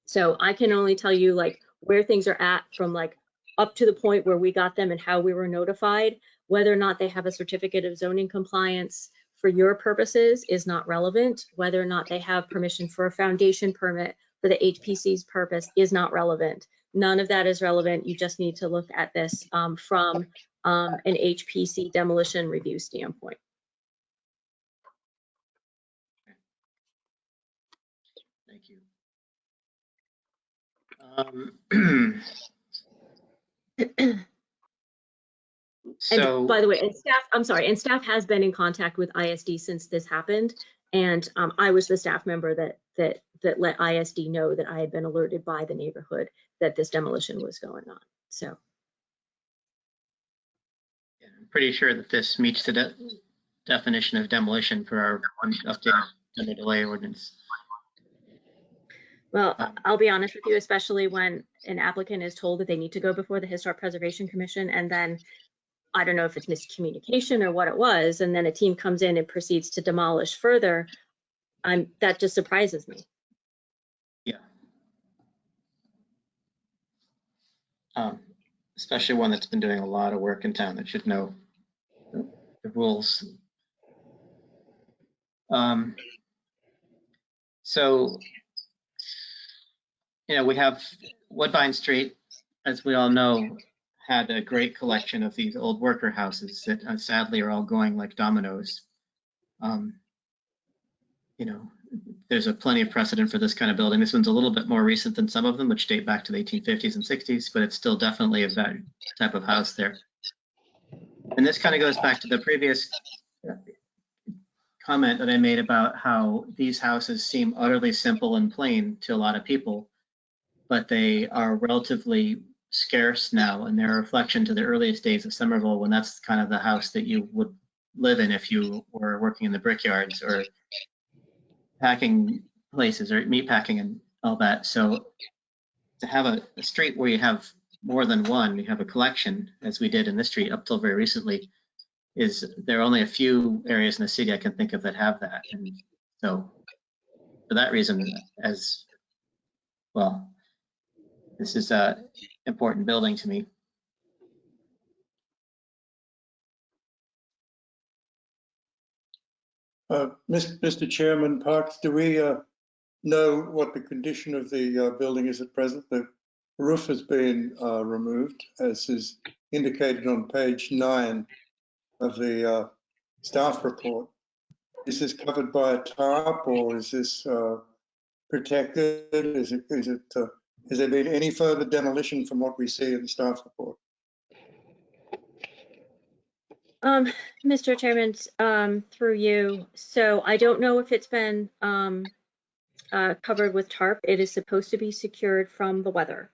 S6: So I can only tell you like where things are at from like up to the point where we got them and how we were notified. Whether or not they have a certificate of zoning compliance for your purposes is not relevant. Whether or not they have permission for a foundation permit for the HPC's purpose is not relevant. None of that is relevant. You just need to look at this from an HPC demolition review standpoint.
S1: Thank you. So,
S6: and by the way, and staff, I'm sorry, and staff has been in contact with ISD since this happened. And I was the staff member that let ISD know that I had been alerted by the neighborhood that this demolition was going on. So.
S1: I'm pretty sure that this meets the definition of demolition for our update to the delay ordinance.
S6: Well, I'll be honest with you, especially when an applicant is told that they need to go before the Historic Preservation Commission, and then I don't know if it's miscommunication or what it was, and then a team comes in and proceeds to demolish further. That just surprises me.
S1: Yeah. Especially one that's been doing a lot of work in town that should know the rules. So, you know, we have Woodbine Street, as we all know, had a great collection of these old worker houses that sadly are all going like dominoes. You know, there's plenty of precedent for this kind of building. This one's a little bit more recent than some of them, which date back to the 1850s and 60s, but it's still definitely of that type of house there. And this kind of goes back to the previous comment that I made about how these houses seem utterly simple and plain to a lot of people, but they are relatively scarce now, and they're a reflection to the earliest days of Somerville, when that's kind of the house that you would live in if you were working in the brickyards or packing places or meat packing and all that. So to have a street where you have more than one, you have a collection, as we did in this street up till very recently, there are only a few areas in the city I can think of that have that. And so for that reason, as well, this is a important building to me.
S3: Mr. Chairman, Parks, do we know what the condition of the building is at present? The roof has been removed, as is indicated on page 9 of the staff report. Is this covered by a tarp, or is this protected? Has there been any further demolition from what we see in the staff report?
S6: Mr. Chairman, through you. So I don't know if it's been covered with tarp. It is supposed to be secured from the weather.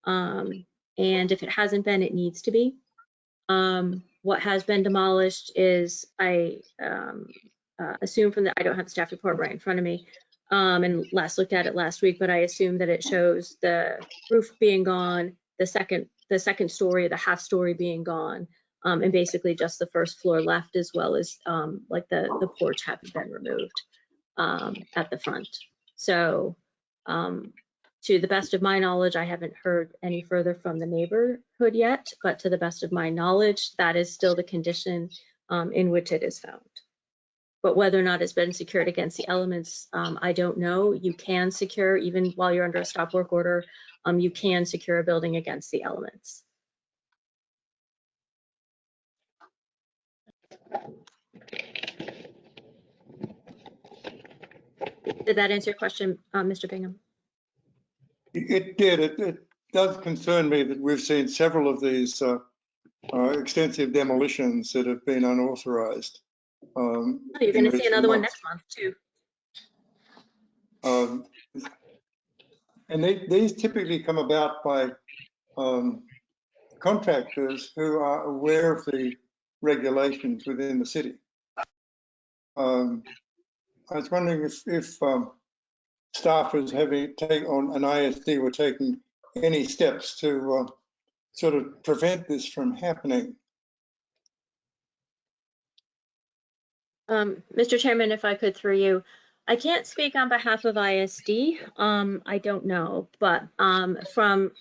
S6: And if it hasn't been, it needs to be. What has been demolished is, I assume from I don't have the staff report right in front of me, and last looked at it last week, but I assume that it shows the roof being gone, the second story, the half story being gone, and basically just the first floor left, as well as like the porch having been removed at the front. So to the best of my knowledge, I haven't heard any further from the neighborhood yet, but to the best of my knowledge, that is still the condition in which it is found. But whether or not it's been secured against the elements, I don't know. You can secure, even while you're under a stop work order, you can secure a building against the elements. Did that answer your question, Mr. Bingham?
S3: It did. It does concern me that we've seen several of these extensive demolitions that have been unauthorized.
S6: You're going to see another one next month too.
S3: And these typically come about by contractors who are aware of the regulations within the city. I was wondering if staffers on an ISD were taking any steps to sort of prevent this from happening.
S6: Mr. Chairman, if I could through you, I can't speak on behalf of ISD. I don't know, but from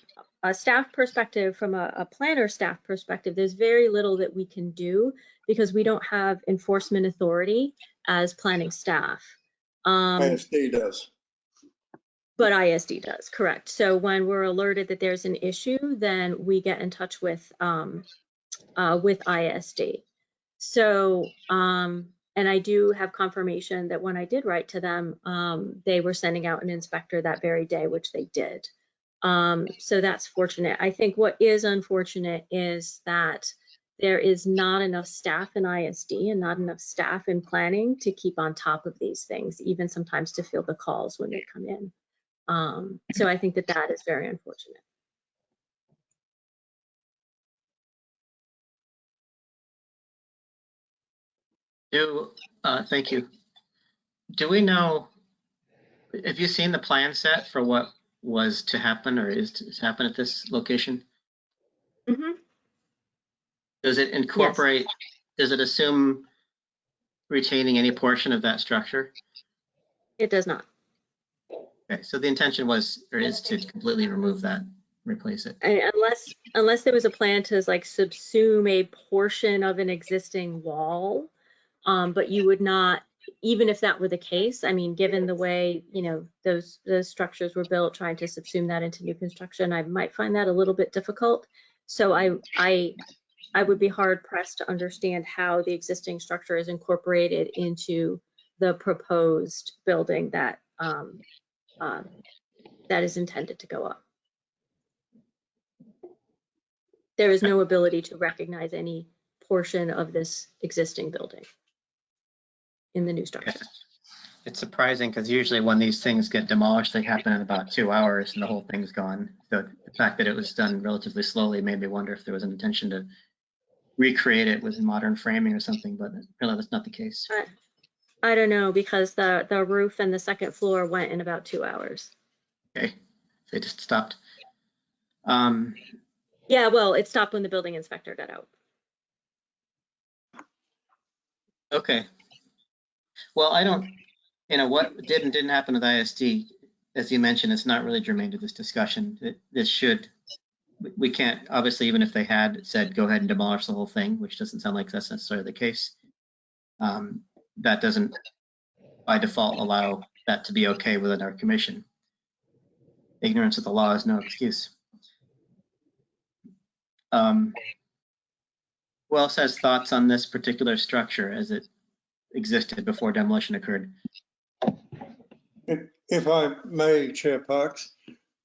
S6: a staff perspective, from a planner staff perspective, there's very little that we can do because we don't have enforcement authority as planning staff.
S3: ISD does.
S6: But ISD does, correct. So when we're alerted that there's an issue, then we get in touch with ISD. So, and I do have confirmation that when I did write to them, they were sending out an inspector that very day, which they did. So that's fortunate. I think what is unfortunate is that there is not enough staff in ISD and not enough staff in planning to keep on top of these things, even sometimes to field the calls when they come in. So I think that that is very unfortunate.
S1: Thank you. Do we know, have you seen the plan set for what was to happen or is to happen at this location?
S6: Mm-hmm.
S1: Does it incorporate, yes. Does it assume retaining any portion of that structure?
S6: It does not.
S1: Okay, so the intention was, or is, to completely remove that, replace it.
S6: Unless there was a plan to like subsume a portion of an existing wall, but you would not, even if that were the case, I mean, given the way, you know, those structures were built, trying to subsume that into new construction, I might find that a little bit difficult. So I would be hard pressed to understand how the existing structure is incorporated into the proposed building that that is intended to go up. There is no ability to recognize any portion of this existing building in the new structure.
S1: It's surprising because usually when these things get demolished, they happen in about 2 hours and the whole thing's gone. So the fact that it was done relatively slowly made me wonder if there was an intention to recreate it with modern framing or something, but apparently that's not the case.
S6: I don't know, because the roof and the second floor went in about 2 hours.
S1: Okay, they just stopped.
S6: Yeah, well, it stopped when the building inspector got out.
S1: Okay. Well, I don't, you know, what did and didn't happen with ISD, as you mentioned, it's not really germane to this discussion. This should, we can't, obviously, even if they had said, go ahead and demolish the whole thing, which doesn't sound like that's necessarily the case, that doesn't, by default, allow that to be okay within our commission. Ignorance of the law is no excuse. Who else has thoughts on this particular structure as it existed before demolition occurred?
S3: If I may, Chair Parks,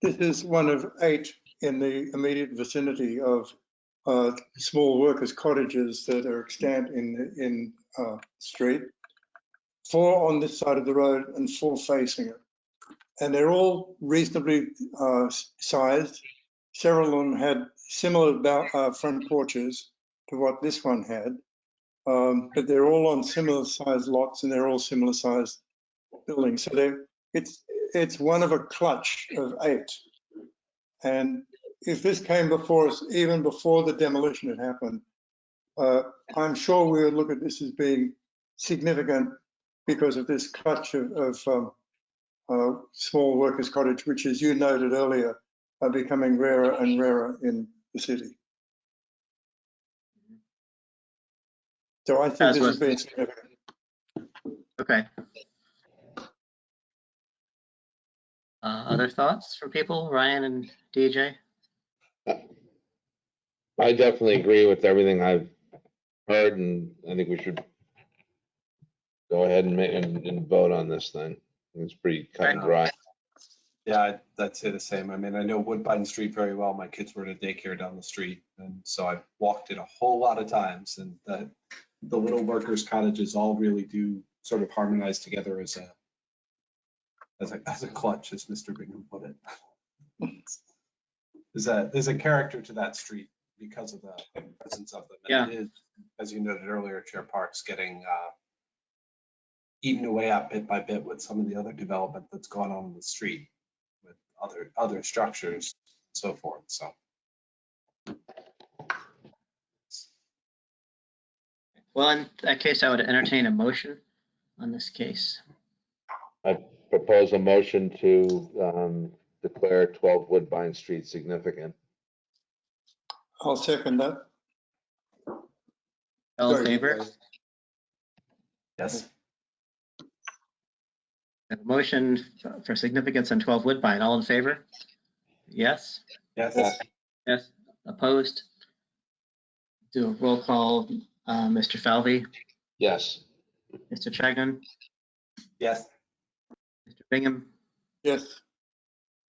S3: this is one of 8 in the immediate vicinity of small workers' cottages that are extant in the street. 4 on this side of the road and 4 facing it. And they're all reasonably sized. Several of them had similar front porches to what this one had, but they're all on similar sized lots and they're all similar sized buildings. So it's one of a clutch of 8. And if this came before us, even before the demolition had happened, I'm sure we would look at this as being significant because of this clutch of small workers' cottage, which, as you noted earlier, are becoming rarer and rarer in the city. So I think this has been significant.
S1: Okay. Other thoughts from people, Ryan and DJ?
S2: I definitely agree with everything I've heard, and I think we should go ahead and vote on this thing. It's pretty cut and dry.
S4: Yeah, I'd say the same. I mean, I know Woodbine Street very well. My kids were at a daycare down the street, and so I've walked it a whole lot of times. And the little workers' cottages all really do sort of harmonize together as as a clutch, as Mr. Bingham put it. There's a character to that street because of the presence of them. And it is, as you noted earlier, Chair Parks, getting eaten away at bit by bit with some of the other development that's gone on in the street with other structures and so forth. So.
S1: Well, in that case, I would entertain a motion on this case.
S2: I propose a motion to declare 12 Woodbine Street significant.
S3: I'll second that.
S1: All in favor?
S4: Yes.
S1: A motion for significance on 12 Woodbine. All in favor? Yes?
S4: Yes.
S1: Yes. Opposed? Do a roll call. Mr. Falvey?
S2: Yes.
S1: Mr. Chagnon?
S4: Yes.
S1: Mr. Bingham?
S3: Yes.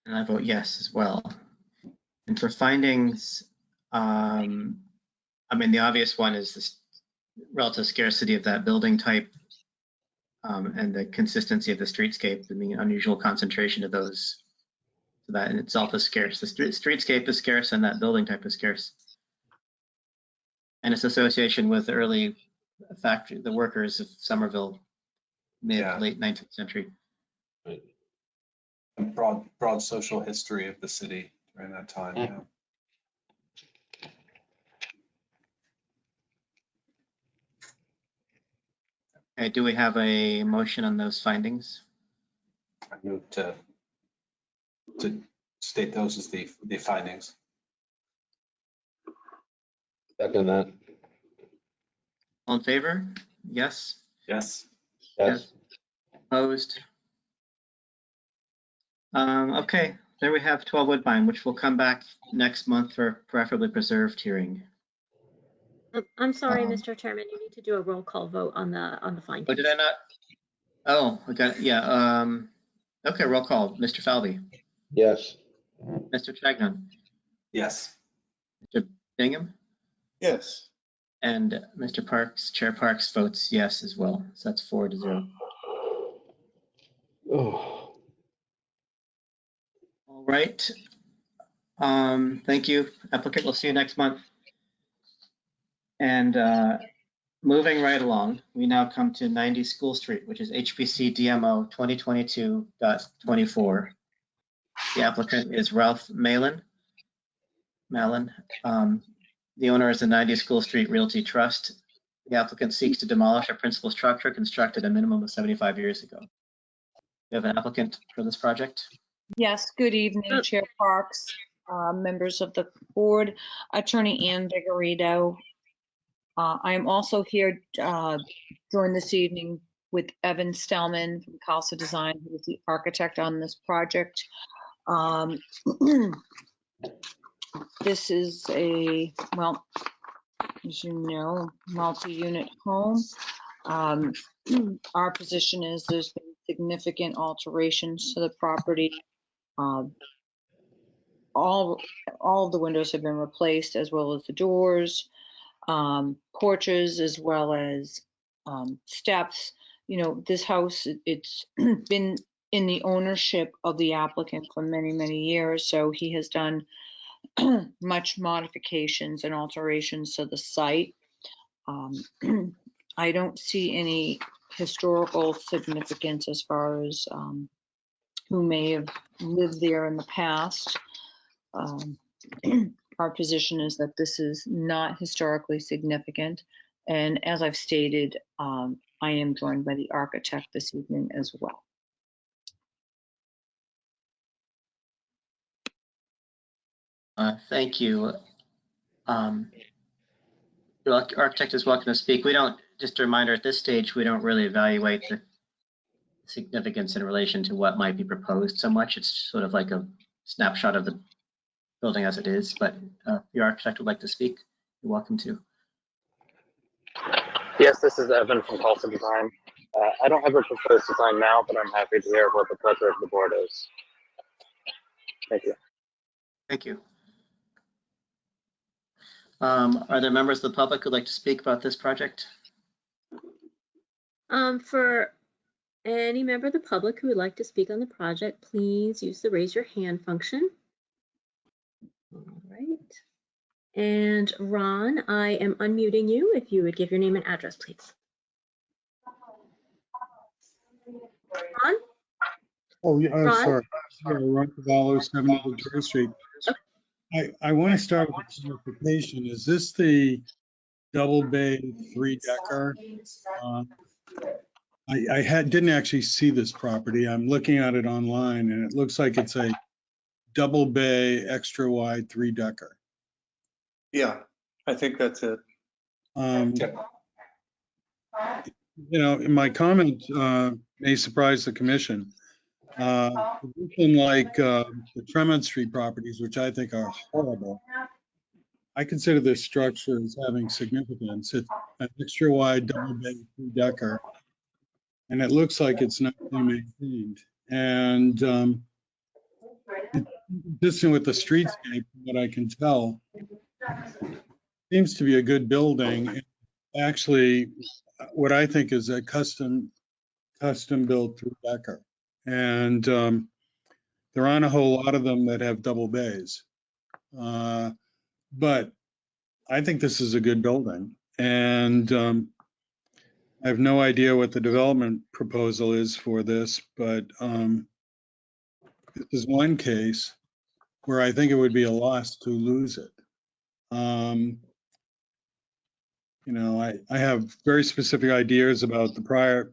S1: And I vote yes as well. And for findings, I mean, the obvious one is this relative scarcity of that building type and the consistency of the streetscape, and the unusual concentration of those. So that in itself is scarce. The streetscape is scarce and that building type is scarce. And its association with the early factory, the workers of Somerville, late 19th century.
S4: Right. And broad social history of the city during that time. Yeah.
S1: Okay, do we have a motion on those findings?
S4: I move to state those as the findings.
S2: Second that.
S1: All in favor? Yes?
S4: Yes.
S2: Yes.
S1: Opposed? Okay, there we have 12 Woodbine, which will come back next month for preferably preserved hearing.
S6: I'm sorry, Mr. Chairman, you need to do a roll call vote on the findings.
S1: Oh, did I not? Oh, okay, yeah. Okay, roll call. Mr. Falvey.
S2: Yes.
S1: Mr. Chagnon.
S4: Yes.
S1: Mr. Bingham.
S3: Yes.
S1: And Mr. Parks, Chair Parks votes yes as well. So that's 4-0.
S2: Oh.
S1: All right. Thank you, applicant. We'll see you next month. And moving right along, we now come to 90 School Street, which is HPC DMO 2022.24. The applicant is Ralph Malin. The owner is the 90 School Street Realty Trust. The applicant seeks to demolish a principal structure constructed a minimum of 75 years ago. We have an applicant for this project.
S14: Yes, good evening, Chair Parks, members of the board, Attorney Ann Vigorito. I am also here during this evening with Evan Stellman from Casa Design, who is the architect on this project. This is a, well, as you know, multi-unit home. Our position is there's been significant alterations to the property. All of the windows have been replaced, as well as the doors, porches, as well as steps. You know, this house, it's been in the ownership of the applicant for many, many years. So he has done much modifications and alterations to the site. I don't see any historical significance as far as who may have lived there in the past. Our position is that this is not historically significant. And as I've stated, I am joined by the architect this evening as well.
S1: Thank you. The architect is welcome to speak. We don't, just a reminder, at this stage, we don't really evaluate the significance in relation to what might be proposed so much. It's sort of like a snapshot of the building as it is, but if the architect would like to speak, you're welcome to.
S18: Yes, this is Evan from Casa Design. I don't have a proposed design now, but I'm happy to hear what the pleasure of the board is. Thank you.
S1: Thank you. Are there members of the public who'd like to speak about this project?
S6: For Any member of the public who would like to speak on the project, please use the raise your hand function. All right. And Ron, I am unmuting you. If you would give your name and address, please. Ron?
S8: Oh, yeah, I'm
S6: Ron?
S8: sorry. Yeah, Ron Cavallo, 70 Victoria Street. I want to start with a clarification. Is this the double bay 3-decker? I didn't actually see this property. I'm looking at it online and it looks like it's a double bay extra wide 3-decker.
S3: Yeah, I think that's it.
S8: You know, my comment may surprise the commission. Position like the Tremont Street properties, which I think are horrible, I consider this structure as having significance. It's an extra wide double bay 3-decker, and it looks like it's not being maintained. And it's consistent with the streetscape, from what I can tell. Seems to be a good building. Actually, what I think is a custom built 3-decker. And there aren't a whole lot of them that have double bays. But I think this is a good building. And I have no idea what the development proposal is for this, but this is one case where I think it would be a loss to lose it. You know, I have very specific ideas about the prior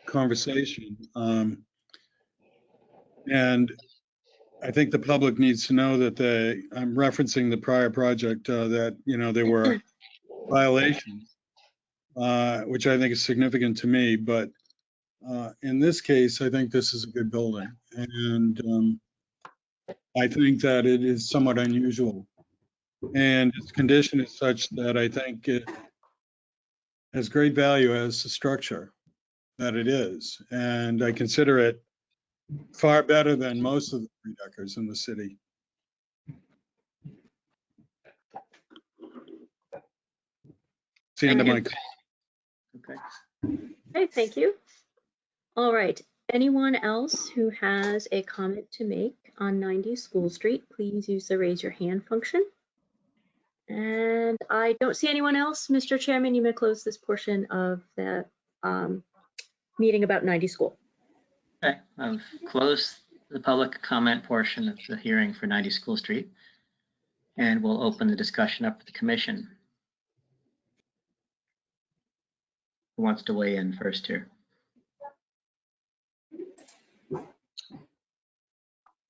S8: conversation. And I think the public needs to know that I'm referencing the prior project, that, you know, there were violations, which I think is significant to me. But in this case, I think this is a good building. And I think that it is somewhat unusual. And its condition is such that I think it has great value as a structure that it is. And I consider it far better than most of the 3-deckers in the city. It's the end of my.
S1: Okay.
S6: Okay, thank you. All right. Anyone else who has a comment to make on 90 School Street, please use the raise your hand function. And I don't see anyone else. Mr. Chairman, you may close this portion of the meeting about 90 School.
S1: Okay, I've closed the public comment portion of the hearing for 90 School Street. And we'll open the discussion up to the commission. Who wants to weigh in first here?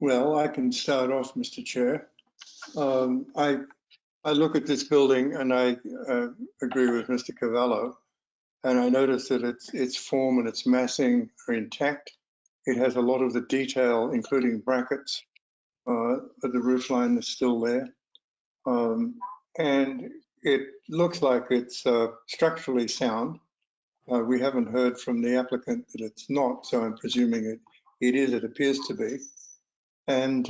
S3: Well, I can start off, Mr. Chair. I look at this building and I agree with Mr. Cavallo, and I notice that its form and its massing are intact. It has a lot of the detail, including brackets, but the roof line is still there. And it looks like it's structurally sound. We haven't heard from the applicant that it's not, so I'm presuming it is, it appears to be. And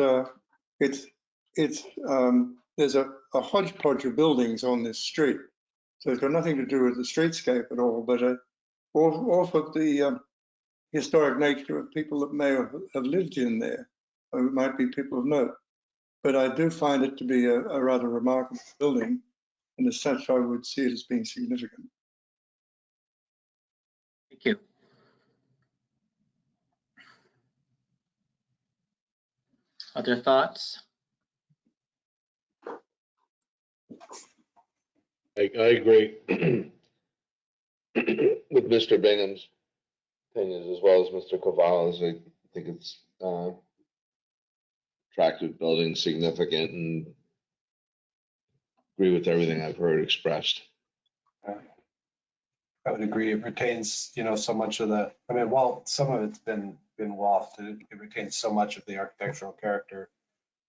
S3: there's a hodgepodge of buildings on this street. So it's got nothing to do with the streetscape at all, but off of the historic nature of people that may have lived in there, or it might be people of note. But I do find it to be a rather remarkable building, and as such, I would see it as being significant.
S1: Thank you. Other thoughts?
S2: I agree with Mr. Bingham's opinions as well as Mr. Cavallo's. I think it's attractive building, significant, and agree with everything I've heard expressed.
S4: I would agree. It retains, you know, so much of the, I mean, while some of it's been wafted, it retains so much of the architectural character,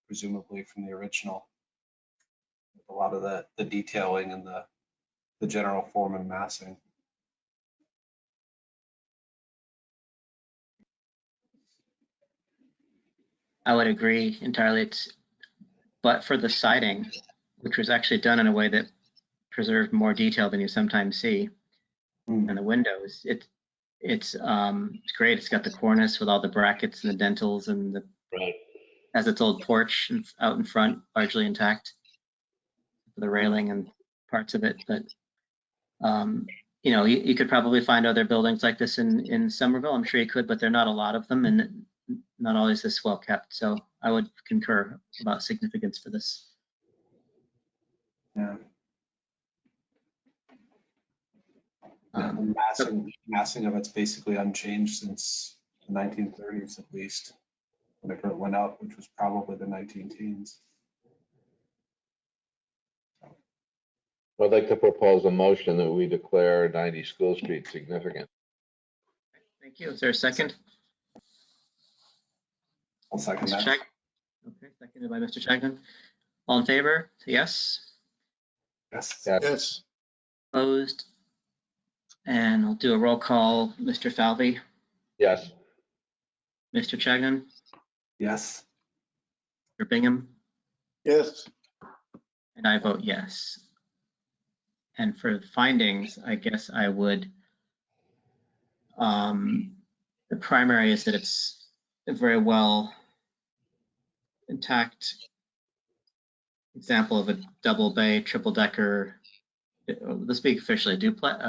S4: presumably from the original. A lot of the detailing and the general form and massing.
S1: I would agree entirely. But for the siding, which was actually done in a way that preserved more detail than you sometimes see, and the windows, It's great. It's got the cornice with all the brackets and the dentils, and the has its old porch out in front, largely intact, the railing and parts of it. But you know, you could probably find other buildings like this in Somerville. I'm sure you could, but there are not a lot of them, and not always this well kept. So I would concur about significance for this.
S4: Yeah. The massing of it's basically unchanged since the 1930s at least, whenever it went up, which was probably the 19 teens.
S2: I'd like to propose a motion that we declare 90 School Street significant.
S1: Thank you. Is there a second?
S4: I'll second that.
S1: Okay, seconded by Mr. Chagnon. All in favor? Say yes.
S4: Yes.
S3: Yes.
S1: Opposed? And I'll do a roll call. Mr. Falvey,
S2: Yes.
S1: Mr. Chagnon,
S4: Yes.
S1: Mr. Bingham,
S3: Yes.
S1: and I vote yes. And for the findings, I guess I would, the primary is that it's a very well intact example of a double bay, triple decker, let's speak officially, duplex,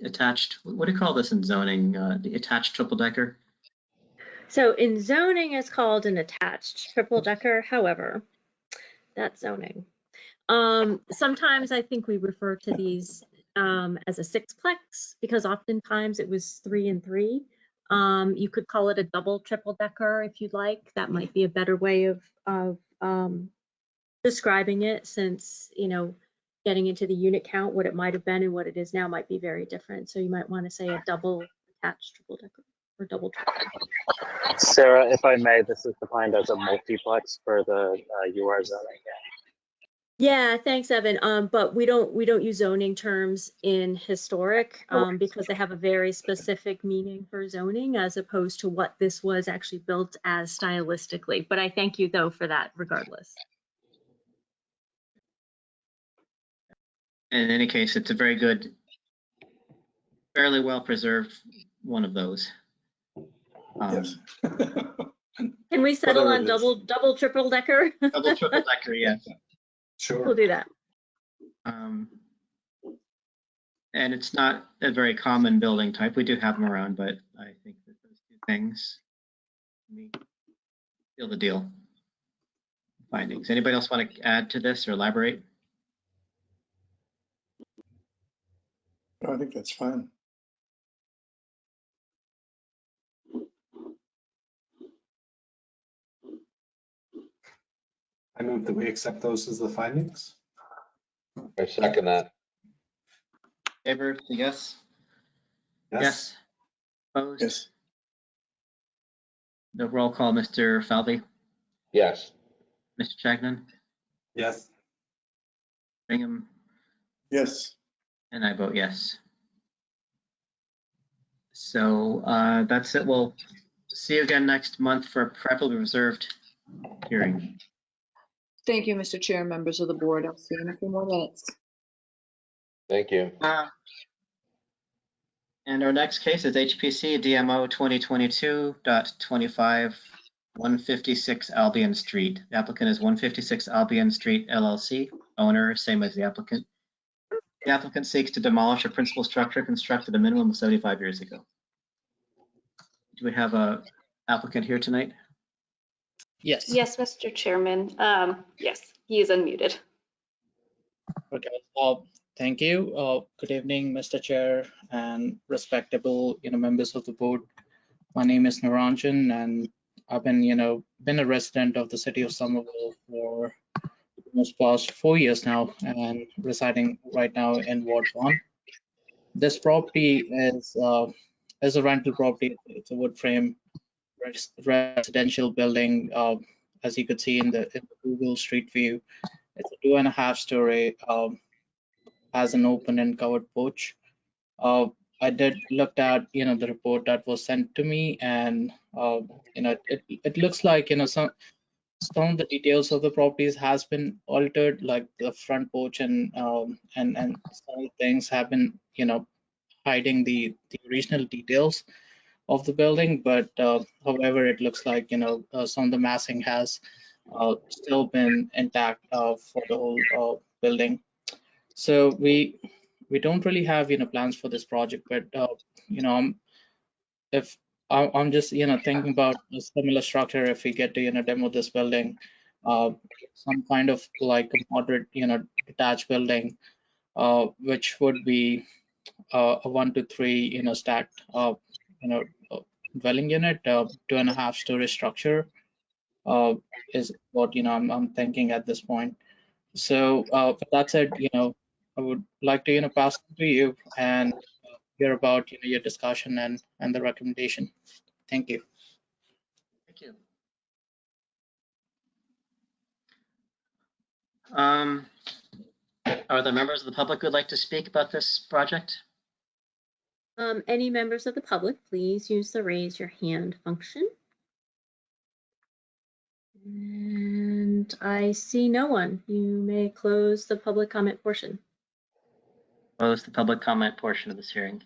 S1: attached, what do you call this in zoning? The attached triple decker?
S6: So in zoning, it's called an attached triple decker. However, that's zoning. Sometimes I think we refer to these as a sixplex because oftentimes it was 3 and 3. You could call it a double triple decker if you'd like. That might be a better way of describing it, since, you know, getting into the unit count, what it might have been and what it is now might be very different. So you might want to say a double attached triple decker or double triple.
S18: Sarah, if I may, this is defined as a multiplex for the UR zoning.
S6: Yeah, thanks, Evan. But we don't use zoning terms in historic because they have a very specific meaning for zoning as opposed to what this was actually built as stylistically. But I thank you though for that regardless.
S1: In any case, it's a very good, fairly well preserved one of those.
S3: Yes.
S6: Can we settle
S3: Whatever
S6: on double, triple decker?
S1: Double, triple decker, yes.
S4: Sure.
S6: We'll do that.
S1: And it's not a very common building type. We do have them around, but I think that those two things seal the deal. Findings. Anybody else want to add to this or elaborate?
S3: No, I think that's fine.
S4: I move that we accept those as the findings.
S2: I second that.
S1: Favor, yes?
S4: Yes.
S1: Opposed?
S3: Yes.
S1: The roll call, Mr. Falvey,
S2: Yes.
S1: Mr. Chagnon,
S4: Yes.
S1: Bingham,
S3: Yes.
S1: and I vote yes. So that's it. We'll see you again next month for a privately reserved hearing.
S14: Thank you, Mr. Chair, members of the board. I'll see you in a few more minutes.
S2: Thank you.
S1: And our next case is HPC DMO 2022.25 156 Albion Street. The applicant is 156 Albion Street LLC, owner, same as the applicant. The applicant seeks to demolish a principal structure constructed a minimum of 75 years ago. Do we have a applicant here tonight?
S19: Yes.
S5: Yes, Mr. Chairman. Yes, he is unmuted.
S19: Okay. Thank you. Good evening, Mr. Chair and respectable, members of the board. My name is Naranjan, and I've been, been a resident of the city of Somerville for almost past 4 years now, and residing right now in Ward 1. This property is a rental property. It's a wood frame residential building. As you could see in the Google Street View, it's a 2.5 story. Has an open and covered porch. I did looked at the report that was sent to me, and it looks like some of the details of the properties has been altered, like the front porch and some things have been hiding the original details of the building, but however, it looks like, some of the massing has still been intact for the whole building. So we don't really have, plans for this project, but if I'm just, thinking about a similar structure, if we get to, demo this building, some kind of like a moderate, detached building, which would be a 1 to 3, stacked, dwelling unit, 2.5-story structure, is what, I'm thinking at this point. So, with that said, I would like to, pass it to you and hear about, your discussion and the recommendation. Thank you.
S1: Thank you. Are there members of the public who would like to speak about this project?
S6: Any members of the public, please use the raise your hand function. And I see no one. You may close the public comment portion.
S1: Close the public comment portion of this hearing.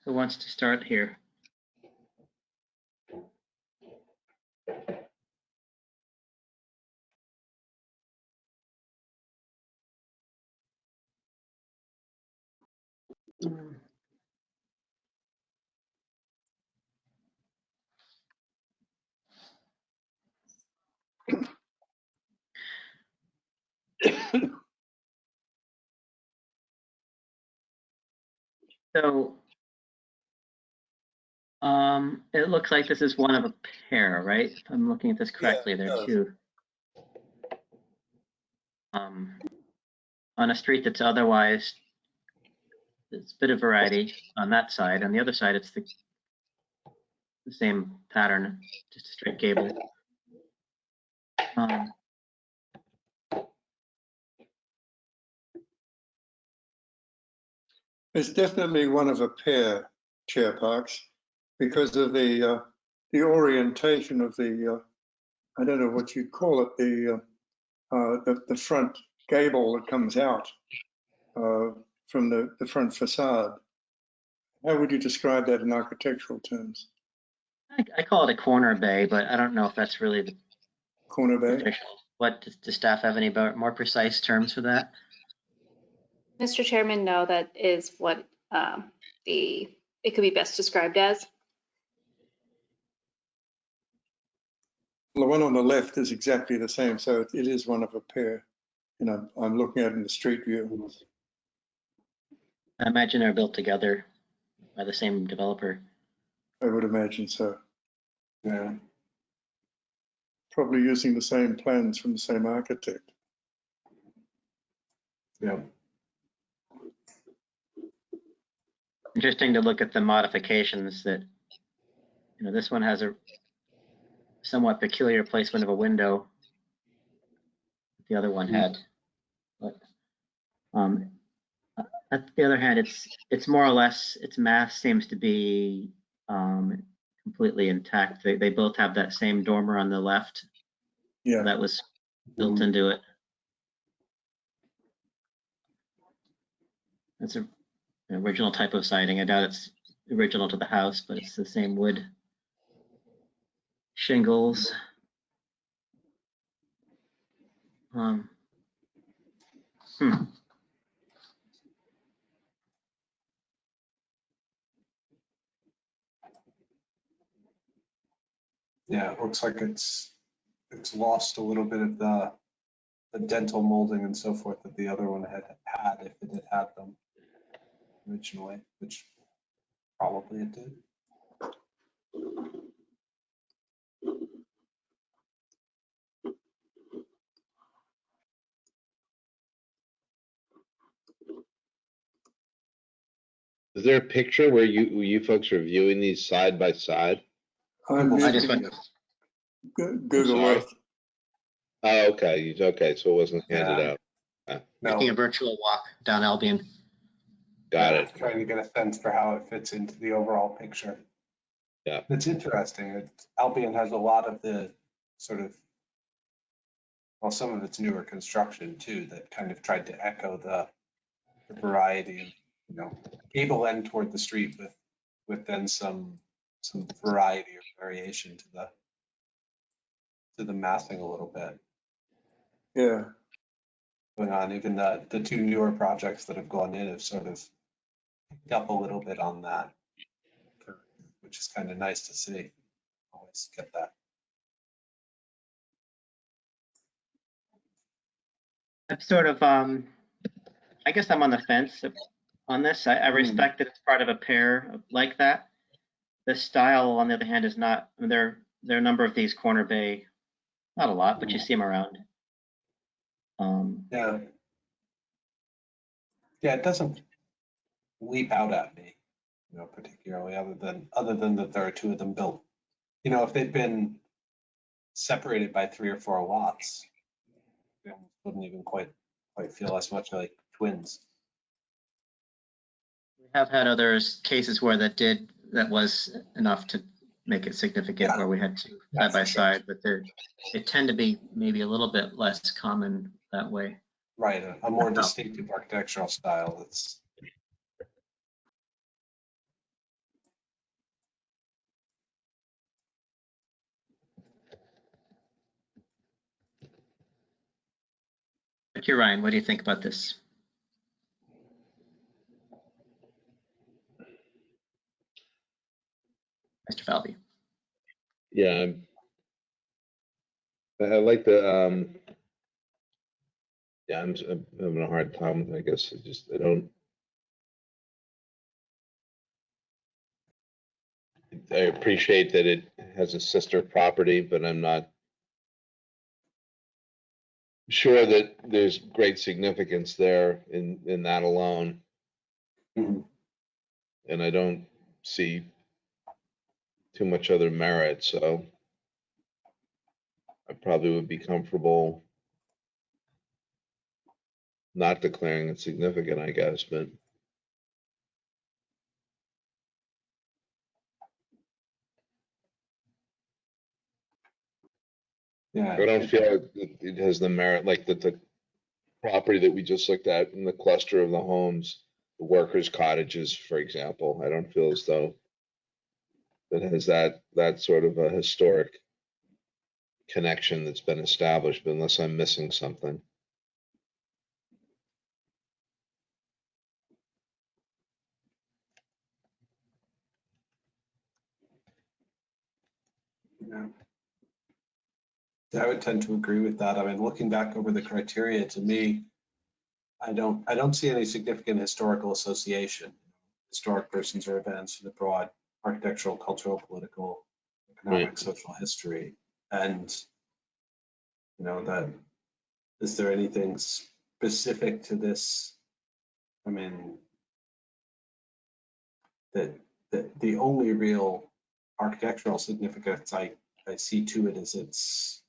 S1: Who wants to start here? So, it looks like this is one of a pair, right? If I'm looking at this correctly, there are two. On a street that's otherwise, it's a bit of variety on that side. On the other side, it's the same pattern, just a straight gable.
S3: It's definitely one of a pair, Chair Parks, because of the orientation of the I don't know what you'd call it, the front gable that comes out from the front facade. How would you describe that in architectural terms?
S1: I call it a corner bay, but I don't know if that's really the
S3: corner bay.
S1: Official. What does staff have any more precise terms for that?
S5: Mr. Chairman, no, that is what it could be best described as.
S3: Well, the one on the left is exactly the same, so it is one of a pair. I'm looking at it in the street view.
S1: I imagine they're built together by the same developer.
S3: I would imagine so. Yeah. Probably using the same plans from the same architect. Yeah.
S1: Interesting to look at the modifications that, this one has a somewhat peculiar placement of a window. The other one had, but on the other hand, it's more or less, its mass seems to be completely intact. They both have that same dormer on the left.
S3: Yeah.
S1: That was built into it. It's an original type of siding. I doubt it's original to the house, but it's the same wood shingles.
S4: Yeah, it looks like it's lost a little bit of the dental molding and so forth that the other one had if it had them originally, which probably it did.
S2: Is there a picture where you folks are viewing these side by side?
S1: I just went
S3: Google Earth.
S2: Oh, okay. Okay, so it wasn't handed out.
S1: Making a virtual walk down Albion.
S2: Got it.
S4: Trying to get a sense for how it fits into the overall picture.
S2: Yeah.
S4: It's interesting. Albion has a lot of the sort of, well, some of its newer construction too, that kind of tried to echo the variety of, you know, gable end toward the street with then some variety or variation to the massing a little bit
S3: Yeah.
S4: going on. Even the two newer projects that have gone in have sort of picked up a little bit on that, which is kind of nice to see. Always get that.
S1: I'm sort of, I guess I'm on the fence on this. I respect that it's part of a pair like that. The style, on the other hand, is not. I mean, there are a number of these corner bay, not a lot, but you see them around.
S4: Yeah. Yeah, it doesn't leap out at me, you know, particularly other than that there are two of them built. You know, if they'd been separated by 3 or 4 lots, it wouldn't even quite feel as much like twins.
S1: We have had others cases where that was enough to make it significant, where we had two side by side, but they tend to be maybe a little bit less common that way.
S4: Right, a more distinctive architectural style that's.
S1: But you're Ryan, what do you think about this? Mr. Falvey.
S2: Yeah, I like the, yeah, I'm having a hard time, I guess. I appreciate that it has a sister property, but I'm not sure that there's great significance there in that alone.
S4: Mm-hmm.
S2: And I don't see too much other merit, so I probably would be comfortable not declaring it significant, I guess, but
S4: yeah,
S2: I don't feel it has the merit, like the property that we just looked at in the cluster of the homes, the workers' cottages, for example. I don't feel as though it has that sort of a historic connection that's been established, but unless I'm missing something.
S4: Yeah, I would tend to agree with that. I mean, looking back over the criteria, to me, I don't see any significant historical association, historic persons or events in the broad architectural, cultural, political, economic, social history. And, you know, that, is there anything specific to this? I mean, that the only real architectural significance I see to it is it's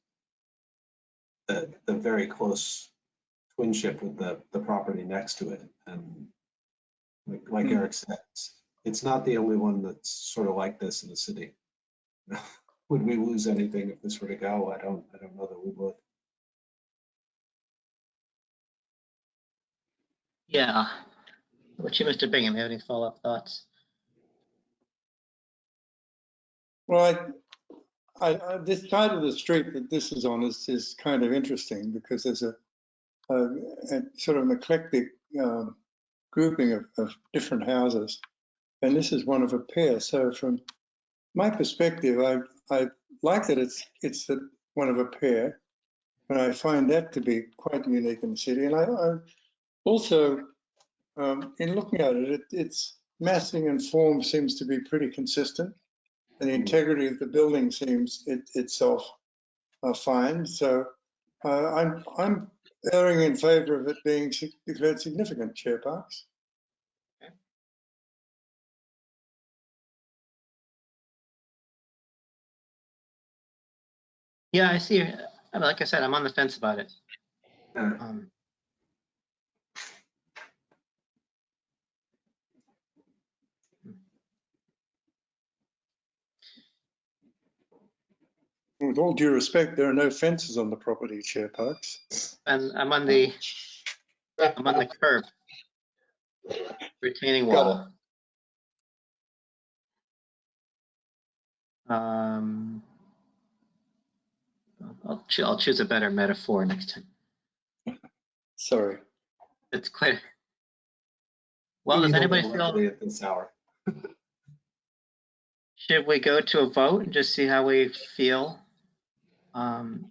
S4: the very close twinship with the property next to it. And like Eric said, it's not the only one that's sort of like this in the city. Would we lose anything if this were to go? I don't know that we would.
S1: Yeah. What you, Mr. Bingham, have any follow-up thoughts?
S3: Well, this side of the street that this is on is kind of interesting because there's a sort of an eclectic grouping of different houses, and this is one of a pair. So from my perspective, I like that it's one of a pair, and I find that to be quite unique in the city. And I also, in looking at it, its massing and form seems to be pretty consistent, and the integrity of the building seems itself fine. So I'm erring in favor of it being declared significant, Chair Parks.
S1: Yeah, I see. I mean, like I said, I'm on the fence about it.
S3: with all due respect, there are no fences on the property, Chair Parks.
S1: And I'm on the curb. Retaining
S3: Got
S1: wall. I'll choose a better metaphor next time.
S3: Sorry.
S1: It's quite. Well, does anybody feel?
S4: At this hour.
S1: Should we go to a vote and just see how we feel? And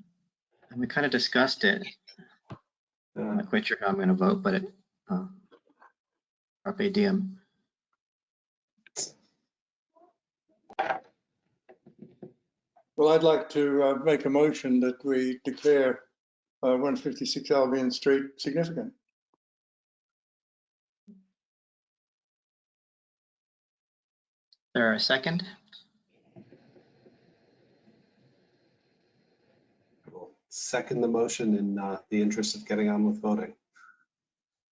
S1: we kind of discussed it. I'm not quite sure how I'm going to vote, but it. Carpe diem.
S3: Well, I'd like to make a motion that we declare 156 Albion Street significant.
S1: There a second?
S4: I will second the motion in the interest of getting on with voting.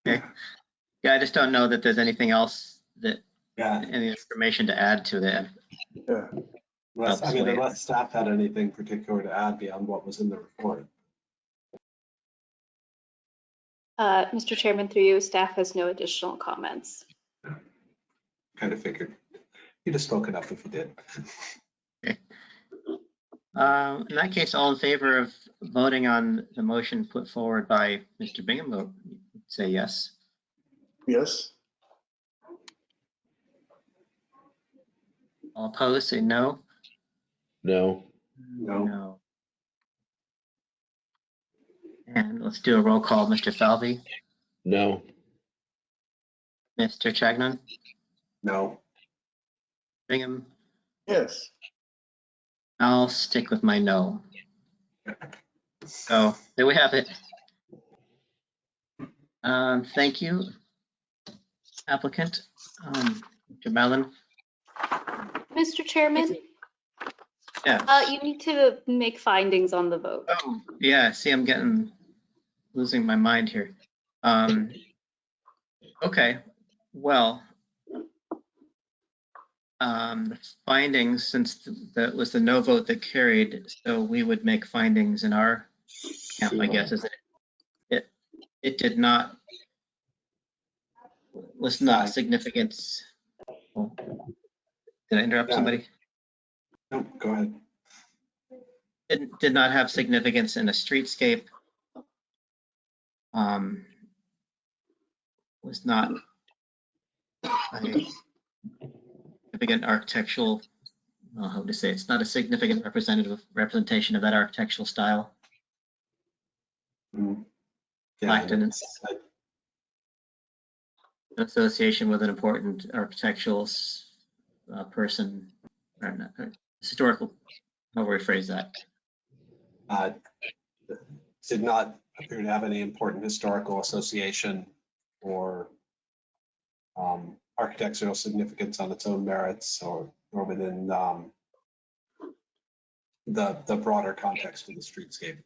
S1: Okay. Yeah, I just don't know that there's anything else that,
S4: Yeah.
S1: any information to add to that.
S3: Yeah.
S4: Unless staff had anything particular to add beyond what was in the report.
S5: Mr. Chairman, through you, staff has no additional comments.
S4: Kind of figured. You'd have spoken up if you did.
S1: Okay. In that case, all in favor of voting on the motion put forward by Mr. Bingham, vote, say yes.
S3: Yes.
S1: All opposed, say no.
S2: No.
S1: No. And let's do a roll call. Mr. Falvey,
S2: No.
S1: Mr. Chagnon,
S4: No.
S1: Bingham.
S3: Yes.
S1: I'll stick with my no. So there we have it. Thank you, applicant. Mr. Mallon.
S5: Mr. Chairman,
S1: Yeah.
S5: you need to make findings on the vote.
S1: Oh, yeah. See, I'm losing my mind here. Okay. Well, the findings, since that was the no vote that carried, so we would make findings in our camp, my guess is that it did not, was not significance. Oh, did I interrupt somebody?
S4: No, go ahead.
S1: It did not have significance in a streetscape. Was not a significant architectural, how to say, it's not a significant representation of that architectural style.
S4: Yeah,
S1: Lacked an association with an important architectural person, or not, historical, how do we phrase that?
S4: Did not appear to have any important historical association or architectural significance on its own merits or within the broader context of the streetscape.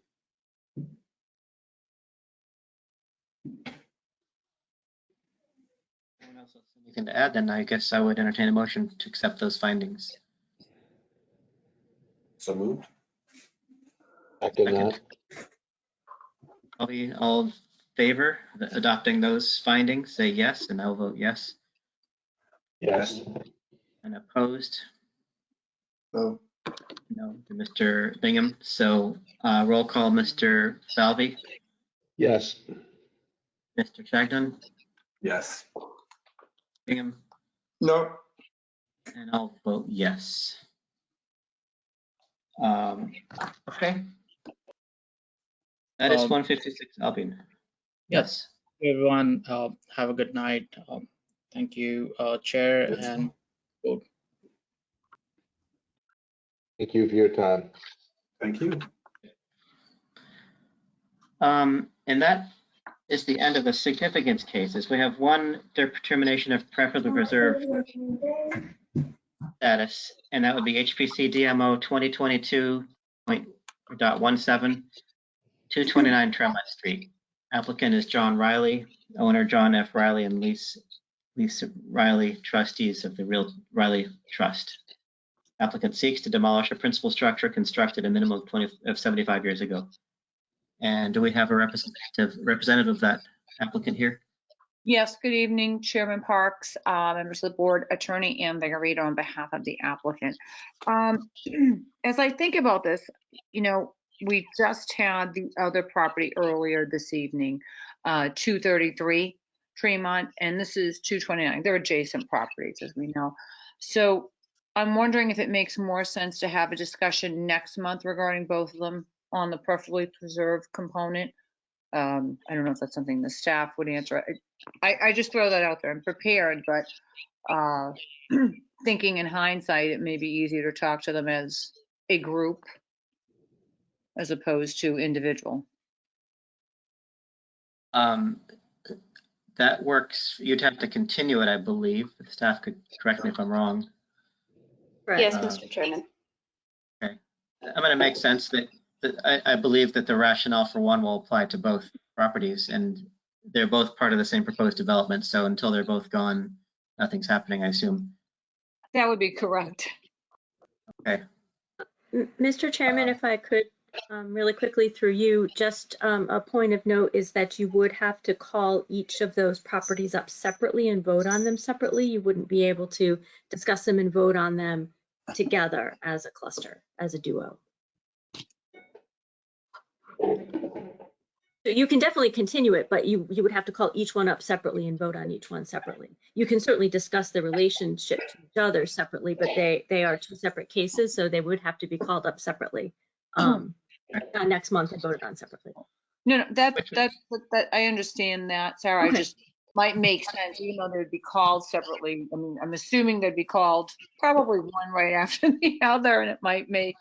S1: Anyone else has anything to add? Then I guess I would entertain a motion to accept those findings.
S4: So moved.
S2: Second.
S1: All in favor of adopting those findings, say yes, and I'll vote yes.
S2: Yes.
S1: And opposed?
S3: No.
S1: No to Mr. Bingham. So roll call, Mr. Falvey,
S2: Yes.
S1: Mr. Chagnon,
S4: Yes.
S1: Bingham,
S3: No.
S1: and I'll vote yes. Okay. That is 156 Albion.
S19: Yes. Everyone, have a good night. Thank you, Chair and board.
S2: Thank you for your time.
S4: Thank you.
S1: And that is the end of the significance cases. We have one determination of preferably reserved status, and that would be HPC DMO 2022.17, 229 Tremont Street. Applicant is John Riley, owner John F. Riley and Lisa Riley, trustees of the Real Riley Trust. applicant seeks to demolish a principal structure constructed a minimum of 75 years ago. And do we have a representative of that applicant here?
S14: Yes, good evening, Chairman Parks, members of the board, Attorney Ann Vigorito on behalf of the applicant. As I think about this, you know, we just had the other property earlier this evening, 233 Tremont, and this is 229. They're adjacent properties, as we know. So I'm wondering if it makes more sense to have a discussion next month regarding both of them on the perfectly preserved component. I don't know if that's something the staff would answer. I just throw that out there. I'm prepared, but thinking in hindsight, it may be easier to talk to them as a group as opposed to individual.
S1: That works. You'd have to continue it, I believe. The staff could correct me if I'm wrong.
S5: Yes, Mr. Chairman.
S1: Okay. I mean, it makes sense that I believe that the rationale for one will apply to both properties, and they're both part of the same proposed development. So until they're both gone, nothing's happening, I assume.
S14: That would be correct.
S1: Okay.
S6: Mr. Chairman, if I could really quickly through you, just a point of note is that you would have to call each of those properties up separately and vote on them separately. You wouldn't be able to discuss them and vote on them together as a cluster, as a duo. So you can definitely continue it, but you would have to call each one up separately and vote on each one separately. You can certainly discuss the relationship to each other separately, but they are two separate cases, so they would have to be called up separately next month and voted on separately.
S14: No, that I understand that, Sarah.
S6: Okay.
S14: I just might make sense, even though they'd be called separately. I mean, I'm assuming they'd be called probably one right after the other, and it might make,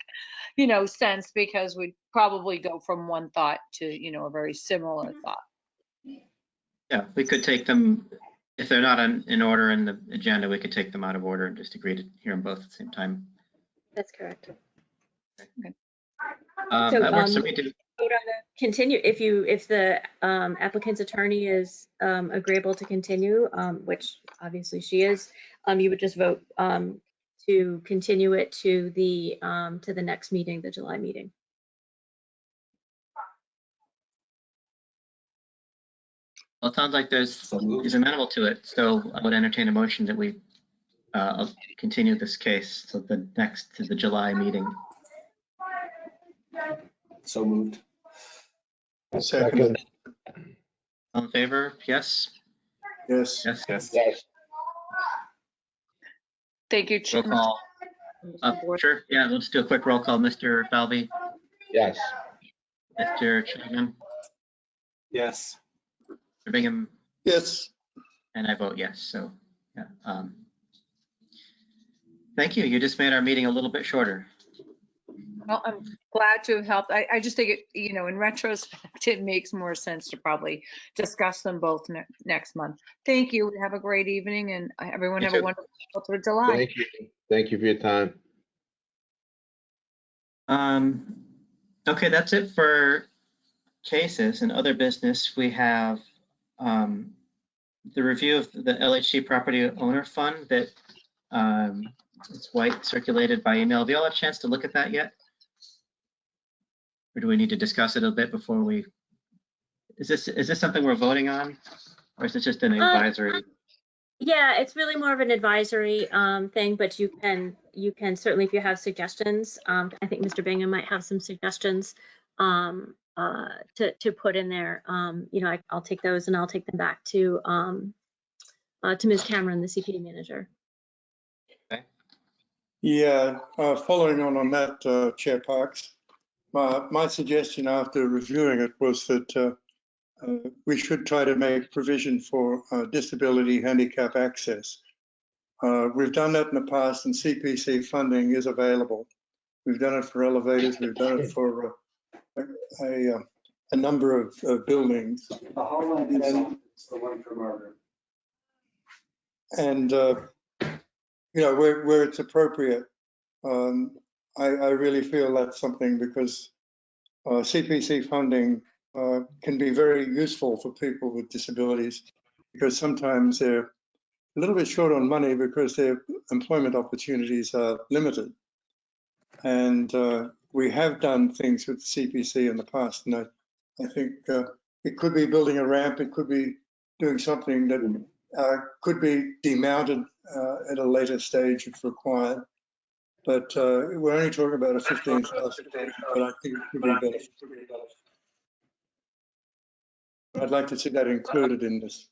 S14: you know, sense because we'd probably go from one thought to, you know, a very similar thought.
S1: Yeah, we could take them, if they're not in order in the agenda, we could take them out of order and just agree to hear them both at the same time.
S6: That's correct.
S14: Okay.
S1: That works for me too.
S6: Vote on the continue if the applicant's attorney is agreeable to continue, which obviously she is. You would just vote to continue it to the next meeting, the July meeting.
S1: Well, it sounds like he's amenable to it, so I would entertain a motion that we continue this case to the July meeting.
S18: So moved.
S3: Second.
S1: All in favor? Yes?
S3: Yes.
S1: Yes.
S18: Yes.
S14: Thank you,
S1: Roll
S14: Chairman.
S1: call. Sure. Yeah, let's do a quick roll call. Mr. Falvey,
S2: Yes.
S1: Mr. Chapman,
S4: Yes.
S1: Mr. Bingham,
S3: Yes.
S1: and I vote yes. So, yeah. Thank you. You just made our meeting a little bit shorter.
S14: Well, I'm glad to have helped. I just think it, you know, in retrospect, it makes more sense to probably discuss them both next month. Thank you. Have a great evening, and everyone have a wonderful 4th of July.
S2: Thank you. Thank you for your time.
S1: Okay, that's it for cases and other business. We have the review of the LHC Property Owner Fund that it's white circulated by email. Have you all had a chance to look at that yet? Or do we need to discuss it a bit before we? Is this something we're voting on, or is it just an advisory?
S6: Yeah, it's really more of an advisory thing, but you can certainly, if you have suggestions, I think Mr. Bingham might have some suggestions to put in there. You know, I'll take those and I'll take them back to Ms. Cameron, the CPD manager.
S1: Okay.
S3: Yeah, following on that, Chair Parks, my suggestion after reviewing it was that we should try to make provision for disability handicap access. We've done that in the past, and CPC funding is available. We've done it for elevators. We've done it for a number of buildings.
S18: The Holland is the one from Margaret.
S3: And you know, where it's appropriate, I really feel that's something, because CPC funding can be very useful for people with disabilities, because sometimes they're a little bit short on money because their employment opportunities are limited. And we have done things with CPC in the past, and I think it could be building a ramp, it could be doing something that could be demounted at a later stage if required. But we're only talking about a 15,000, but I think it could be better. I'd like to see that included in this.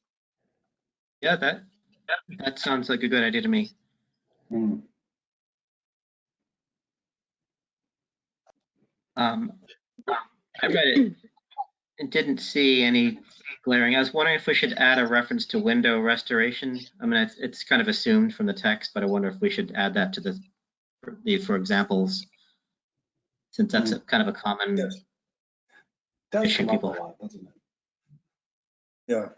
S1: Yeah, that sounds like a good idea to me. I read it and didn't see any glaring. I was wondering if we should add a reference to window restoration. I mean, it's kind of assumed from the text, but I wonder if we should add that to the for examples, since that's kind of a common issue people have.
S4: Doesn't it?
S3: Yeah.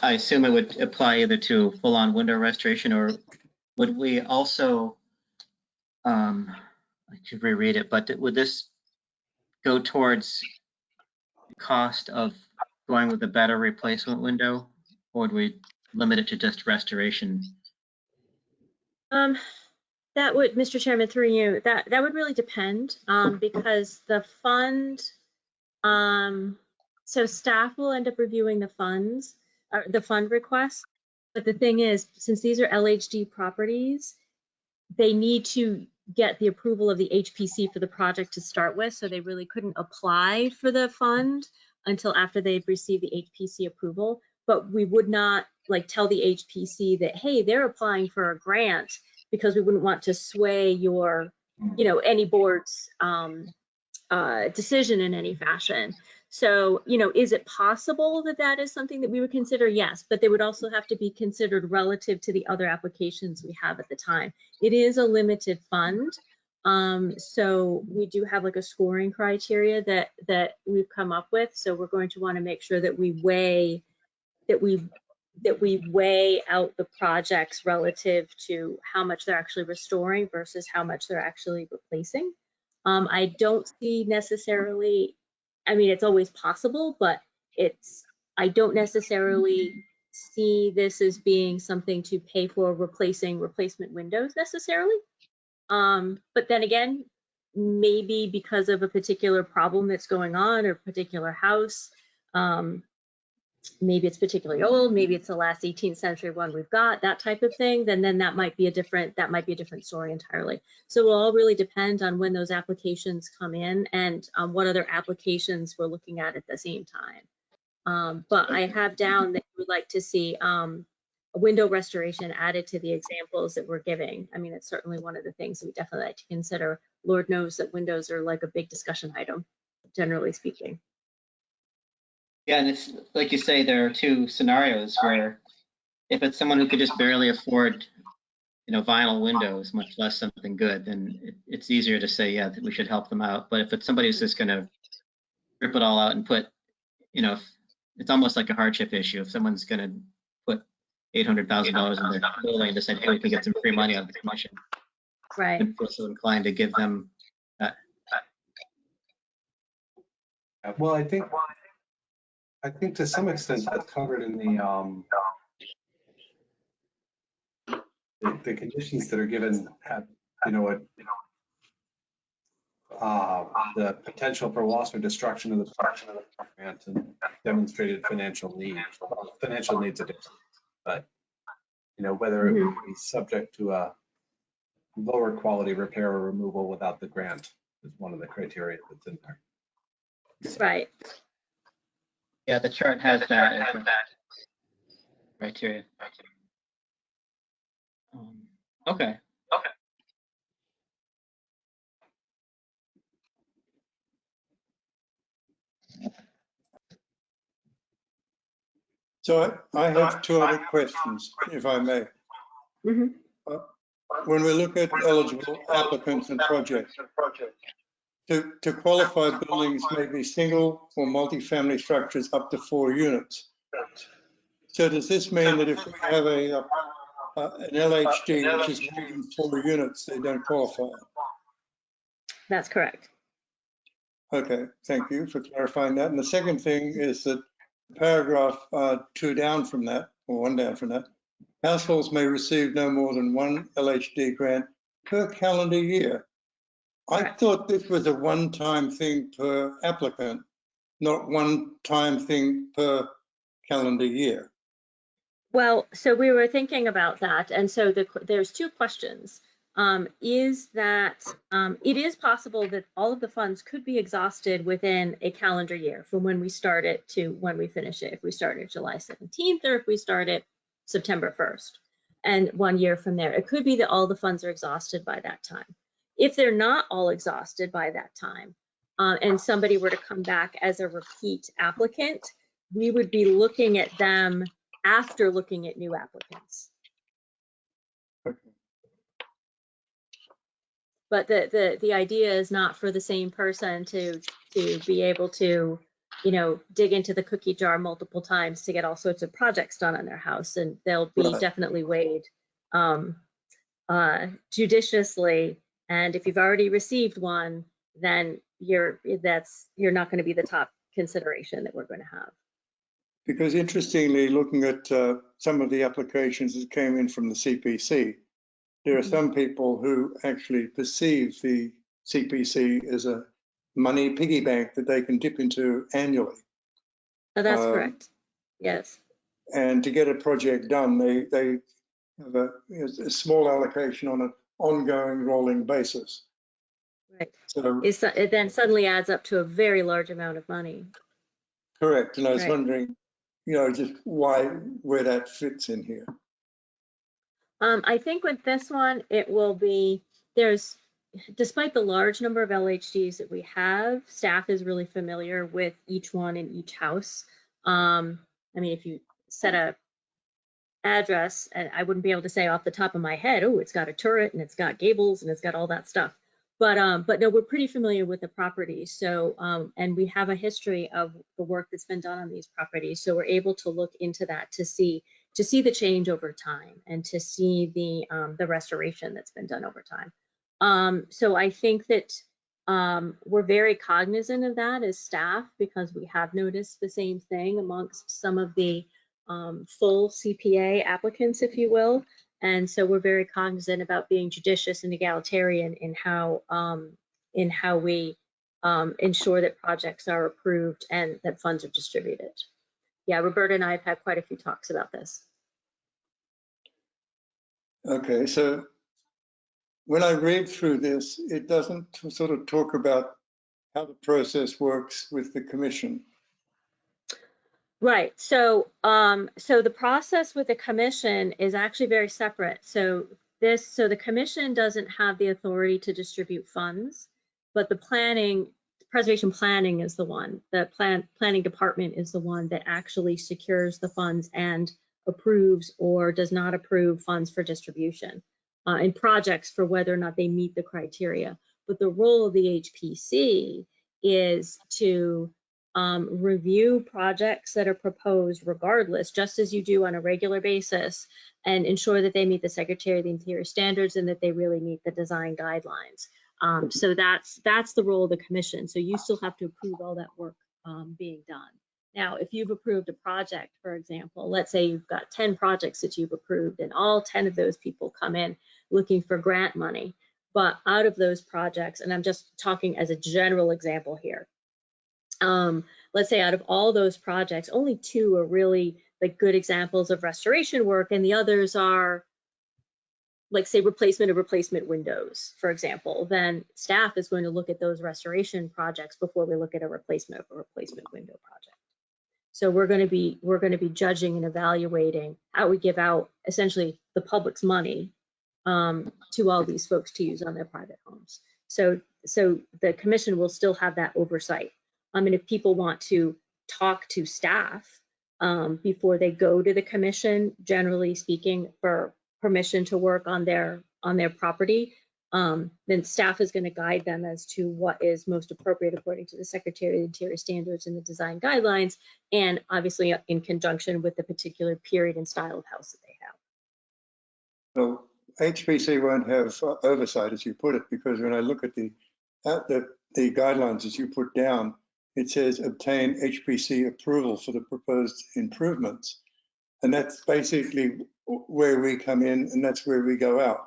S1: I assume it would apply either to full-on window restoration, or would we also, I should reread it, but would this go towards the cost of going with a better replacement window, or would we limit it to just restoration?
S6: That would, Mr. Chairman, through you, that would really depend, because the fund, so staff will end up reviewing the funds, the fund requests. But the thing is, since these are LHD properties, they need to get the approval of the HPC for the project to start with. So they really couldn't apply for the fund until after they've received the HPC approval. But we would not like tell the HPC that, hey, they're applying for a grant, because we wouldn't want to sway your, any board's decision in any fashion. So, is it possible that that is something that we would consider? Yes, but they would also have to be considered relative to the other applications we have at the time. It is a limited fund. So we do have like a scoring criteria that we've come up with. So we're going to want to make sure that we weigh out the projects relative to how much they're actually restoring versus how much they're actually replacing. I don't see necessarily, I mean, it's always possible, but I don't necessarily see this as being something to pay for replacement windows necessarily. But then again, maybe because of a particular problem that's going on or a particular house, maybe it's particularly old, maybe it's the last 18th century one we've got, that type of thing, then that might be a different story entirely. So it will all really depend on when those applications come in and what other applications we're looking at the same time. But I have down that you would like to see a window restoration added to the examples that we're giving. I mean, it's certainly one of the things that we definitely like to consider. Lord knows that windows are like a big discussion item, generally speaking.
S1: Yeah, and it's like you say, there are two scenarios where if it's someone who could just barely afford, vinyl windows, much less something good, then it's easier to say, yeah, that we should help them out. But if it's somebody who's just going to rip it all out and put, it's almost like a hardship issue. If someone's going to put $800,000 in their building and decide, hey, we can get some free money out of the commission,
S6: right?
S1: I'm so inclined to give them that.
S4: Well, I think to some extent that's covered in the conditions that are given at, the potential for loss or destruction of the grant and demonstrated financial need. Financial needs are different, but whether it would be subject to a lower quality repair or removal without the grant is one of the criteria that's in there.
S6: Right.
S1: Yeah, the chart has that as a criteria. Okay.
S3: So I have two other questions, if I may.
S6: Mm-hmm.
S3: When we look at eligible applicants and projects, to qualify, buildings may be single or multi-family structures up to 4 units. So does this mean that if we have an LHD, which is more than 4 units, they don't qualify?
S6: That's correct.
S3: Okay, thank you for clarifying that. And the second thing is that paragraph 2 down from that, or 1 down from that, households may receive no more than 1 LHD grant per calendar year. I thought this was a one-time thing per applicant, not one-time thing per calendar year.
S6: Well, so we were thinking about that, and so there's two questions. Is that it is possible that all of the funds could be exhausted within a calendar year from when we start it to when we finish it. If we start it July 17th or if we start it September 1st, and 1 year from there. It could be that all the funds are exhausted by that time. If they're not all exhausted by that time, and somebody were to come back as a repeat applicant, we would be looking at them after looking at new applicants. But the idea is not for the same person to be able to, you know, dig into the cookie jar multiple times to get all sorts of projects done on their house, and they'll be definitely weighed judiciously. And if you've already received one, then you're not going to be the top consideration that we're going to have.
S3: Because interestingly, looking at some of the applications that came in from the CPC, there are some people who actually perceive the CPC as a money piggy bank that they can dip into annually.
S6: Oh, that's correct. Yes.
S3: And to get a project done, they have a small allocation on an ongoing rolling basis.
S6: Right.
S3: So
S6: it then suddenly adds up to a very large amount of money.
S3: Correct. And I was
S6: Right.
S3: wondering, you know, just where that fits in here.
S6: I think with this one, it will be, despite the large number of LHDs that we have, staff is really familiar with each one in each house. I mean, if you set a address, and I wouldn't be able to say off the top of my head, oh, it's got a turret and it's got gables and it's got all that stuff. But no, we're pretty familiar with the properties. So, and we have a history of the work that's been done on these properties. So we're able to look into that to see the change over time and to see the restoration that's been done over time. So I think that we're very cognizant of that as staff, because we have noticed the same thing amongst some of the full CPA applicants, if you will. And so we're very cognizant about being judicious and egalitarian in how we ensure that projects are approved and that funds are distributed. Yeah, Roberta and I have had quite a few talks about this.
S3: Okay, so when I read through this, it doesn't sort of talk about how the process works with the commission.
S6: Right. So, so the process with the commission is actually very separate. So the commission doesn't have the authority to distribute funds, but the preservation planning is the one. The planning department is the one that actually secures the funds and approves or does not approve funds for distribution in projects for whether or not they meet the criteria. But the role of the HPC is to review projects that are proposed regardless, just as you do on a regular basis, and ensure that they meet the Secretary of the Interior standards and that they really meet the design guidelines. So that's the role of the commission. So you still have to approve all that work being done. Now, if you've approved a project, for example, let's say you've got 10 projects that you've approved and all 10 of those people come in looking for grant money, but out of those projects, and I'm just talking as a general example here, let's say out of all those projects, only 2 are really like good examples of restoration work, and the others are, like, say, replacement of replacement windows, for example. Then staff is going to look at those restoration projects before we look at a replacement of a replacement window project. So we're going to be judging and evaluating how we give out essentially the public's money to all these folks to use on their private homes. So the commission will still have that oversight. I mean, if people want to talk to staff before they go to the commission, generally speaking, for permission to work on their property, then staff is going to guide them as to what is most appropriate according to the Secretary of the Interior standards and the design guidelines, and obviously in conjunction with the particular period and style of house that they have.
S3: So HPC won't have oversight, as you put it, because when I look at the guidelines as you put down, it says obtain HPC approval for the proposed improvements. And that's basically where we come in, and that's where we go out.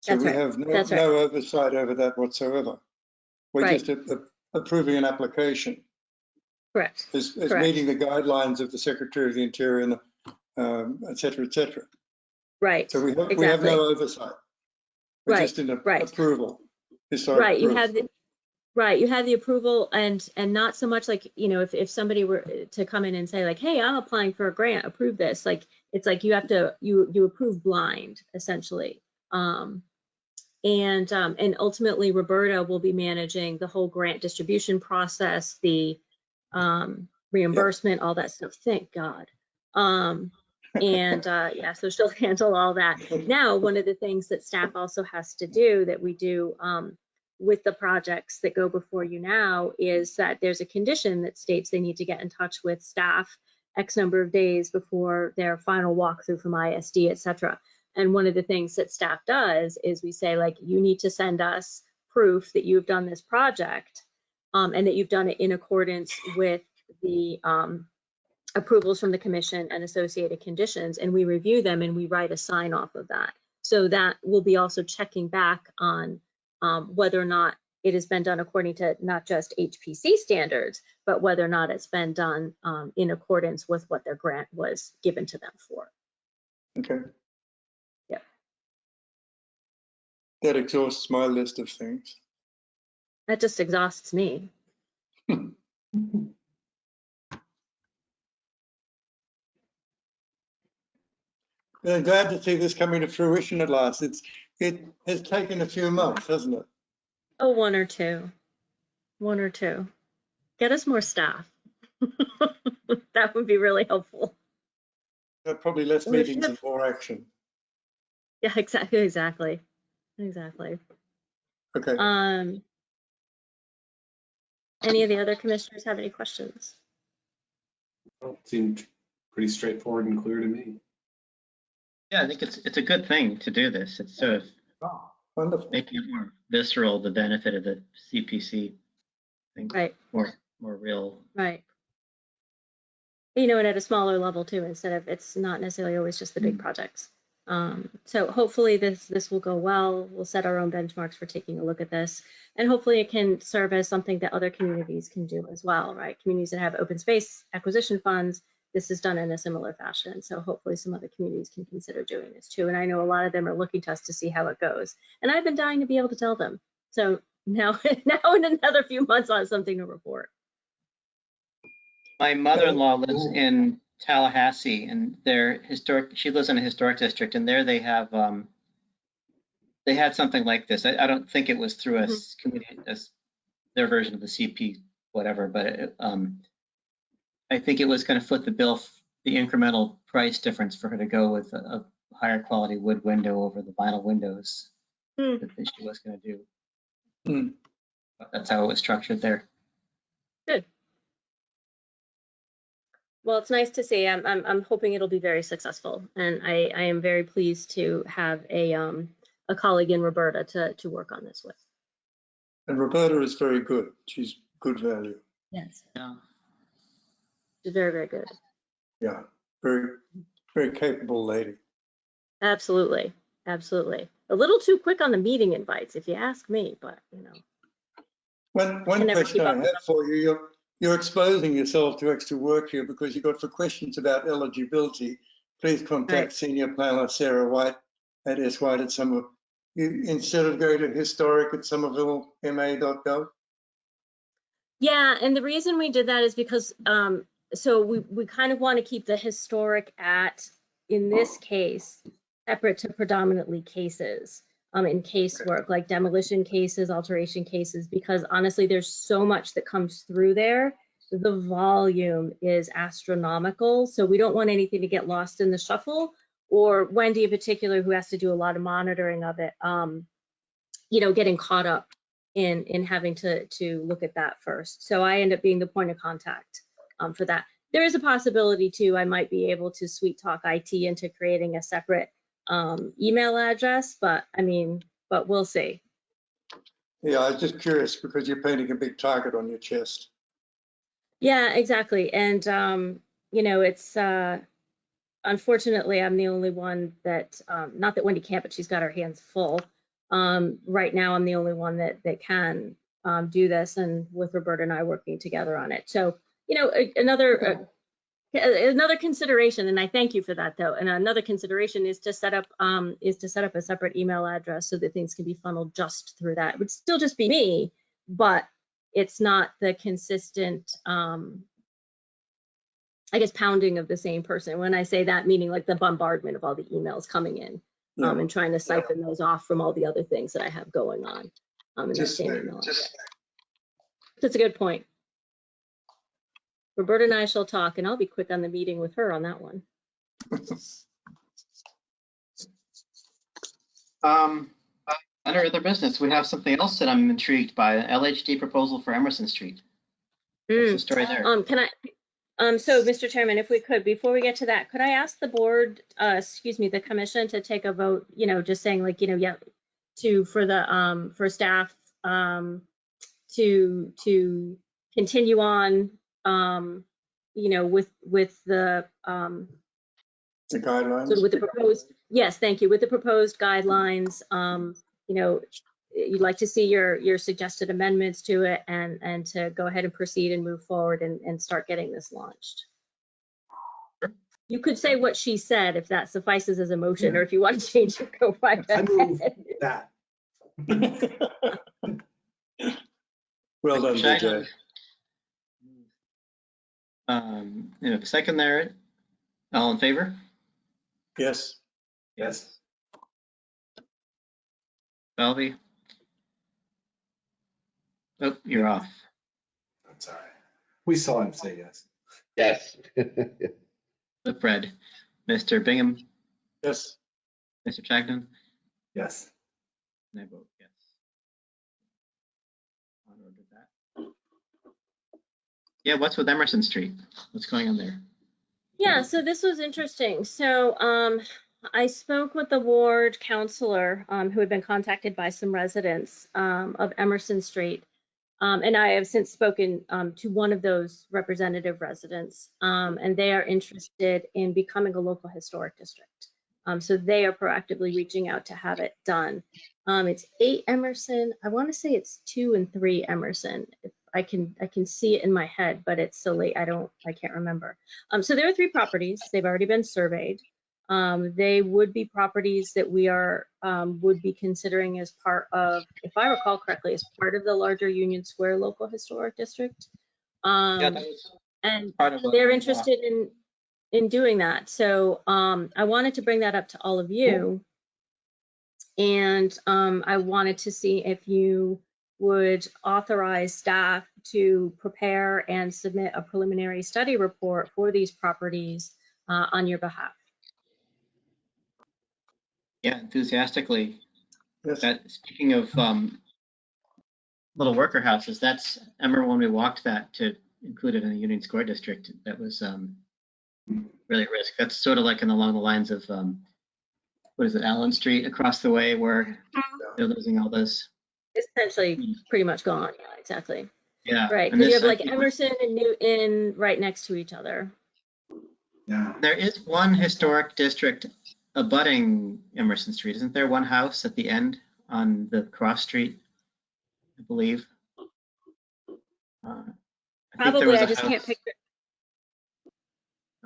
S3: So
S6: That's
S3: we
S6: right.
S3: have no,
S6: That's right.
S3: no oversight over that whatsoever. We're
S6: Right.
S3: just approving an application
S6: Correct.
S3: as
S6: Correct.
S3: meeting the guidelines of the Secretary of the Interior and et cetera, et cetera.
S6: Right.
S3: So we have
S6: Exactly.
S3: no oversight. We're
S6: Right.
S3: just in
S6: Right.
S3: approval, historic
S6: Right. You
S3: approval.
S6: have the right. You have the approval, and not so much like, you know, if somebody were to come in and say like, hey, I'm applying for a grant, approve this. Like, it's like you have to you approve blind essentially. And ultimately Roberta will be managing the whole grant distribution process, the reimbursement, all that stuff. Thank God. Yeah, so she'll handle all that. Now, one of the things that staff also has to do that we do with the projects that go before you now is that there's a condition that states they need to get in touch with staff X number of days before their final walkthrough from ISD, et cetera. And one of the things that staff does is we say, like, you need to send us proof that you've done this project and that you've done it in accordance with the approvals from the commission and associated conditions, and we review them and we write a sign off of that. So that will be also checking back on whether or not it has been done according to not just HPC standards, but whether or not it's been done in accordance with what their grant was given to them for.
S3: Okay.
S6: Yeah.
S3: That exhausts my list of things.
S6: That just exhausts me.
S3: I'm glad to see this coming to fruition at last. It has taken a few months, hasn't it?
S6: Oh, one or two. Get us more staff. That would be really helpful.
S3: Probably less
S6: We
S3: meetings
S6: should-
S3: and more action.
S6: Yeah, exactly.
S3: Okay.
S6: Any of the other commissioners have any questions?
S20: Well, it seemed pretty straightforward and clear to me.
S1: Yeah, I think it's a good thing to do this. It's sort of
S3: wonderful,
S1: making it more visceral, the benefit of the CPC. I think
S6: Right.
S1: more real.
S6: Right. You know, and at a smaller level too, instead of, it's not necessarily always just the big projects. So hopefully this will go well. We'll set our own benchmarks for taking a look at this, and hopefully it can serve as something that other communities can do as well, right? Communities that have open space acquisition funds, this is done in a similar fashion. So hopefully some other communities can consider doing this too. And I know a lot of them are looking to us to see how it goes. And I've been dying to be able to tell them. So now in another few months, I'll have something to report.
S1: My mother-in-law lives in Tallahassee, and she lives in a historic district, and there they have they had something like this. I don't think it was through a community, their version of the CP whatever, but I think it was going to foot the bill, the incremental price difference for her to go with a higher quality wood window over the vinyl windows that she was going to do. That's how it was structured there.
S6: Good. Well, it's nice to see. I'm hoping it'll be very successful, and I am very pleased to have a colleague in Roberta to work on this with.
S3: And Roberta is very good. She's good value.
S6: Yes.
S1: Yeah.
S6: She's very, very good.
S3: Yeah. Very, very capable lady.
S6: Absolutely. Absolutely. A little too quick on the meeting invites, if you ask me, but you know.
S3: One question I have for you, you're exposing yourself to extra work here because you got for questions about eligibility, please contact Senior Planner Sarah White at swhite at Somerville. Instead of going to historic at somervillema.gov.
S6: Yeah, and the reason we did that is because so we kind of want to keep the historic at, in this case, separate to predominantly cases in casework, like demolition cases, alteration cases, because honestly, there's so much that comes through there. The volume is astronomical, so we don't want anything to get lost in the shuffle, or Wendy in particular, who has to do a lot of monitoring of it, you know, getting caught up in having to look at that first. So I end up being the point of contact for that. There is a possibility too, I might be able to sweet talk IT into creating a separate email address, but we'll see.
S3: Yeah, I was just curious because you're painting a big target on your chest.
S6: Yeah, exactly. And you know, it's unfortunately I'm the only one that not that Wendy can't, but she's got her hands full Right now, I'm the only one that can do this, and with Roberta and I working together on it. So, you know, another consideration, and I thank you for that though. And another consideration is to set up a separate email address so that things can be funneled just through that. It would still just be me, but it's not the consistent, I guess, pounding of the same person. When I say that, meaning like the bombardment of all the emails coming in, and trying to siphon those off from all the other things that I have going on in that same email address. That's a good point. Roberta and I shall talk, and I'll be quick on the meeting with her on that one.
S1: Under other business, we have something else that I'm intrigued by, an LHD proposal for Emerson Street. What's the story there?
S6: So Mr. Chairman, if we could, before we get to that, could I ask the board, the commission to take a vote, you know, just saying like, you know, yeah, for staff, to continue on, you know, with the
S3: guidelines.
S6: So with the proposed, yes, thank you. With the proposed guidelines, you know, you'd like to see your suggested amendments to it, and to go ahead and proceed and move forward and start getting this launched. You could say what she said if that suffices as a motion, or if you want to change it, go right ahead.
S4: That.
S3: Well done, BJ.
S1: You know, second there, all in favor?
S3: Yes.
S4: Yes.
S1: Belvy? Oh, you're off.
S20: That's all right. We saw him say yes.
S2: Yes.
S1: Flip red. Mr. Bingham?
S3: Yes.
S1: Mr. Chagnon?
S20: Yes.
S1: And I vote yes. Honor did that. Yeah, what's with Emerson Street? What's going on there?
S6: Yeah, so this was interesting. So I spoke with the ward counselor who had been contacted by some residents of Emerson Street. And I have since spoken to one of those representative residents, and they are interested in becoming a local historic district. So they are proactively reaching out to have it done. It's 8 Emerson. I want to say it's 2 and 3 Emerson. I can see it in my head, but it's so late. I can't remember. So there are 3 properties. They've already been surveyed. They would be properties that we would be considering as part of, if I recall correctly, as part of the larger Union Square Local Historic District. And they're interested in doing that. So I wanted to bring that up to all of you. And I wanted to see if you would authorize staff to prepare and submit a preliminary study report for these properties on your behalf.
S1: Yeah, enthusiastically.
S3: Yes.
S1: Speaking of little worker houses, that's, I remember when we walked that to include it in the Union Square district, that was really at risk. That's sort of like along the lines of, what is it, Allen Street across the way where they're losing all those.
S6: It's essentially pretty much gone. Yeah, exactly.
S1: Yeah.
S6: Right, because you have like Emerson and Newton right next to each other.
S20: Yeah.
S1: There is one historic district abutting Emerson Street. Isn't there one house at the end on the cross street, I believe?
S6: Probably, I just can't picture.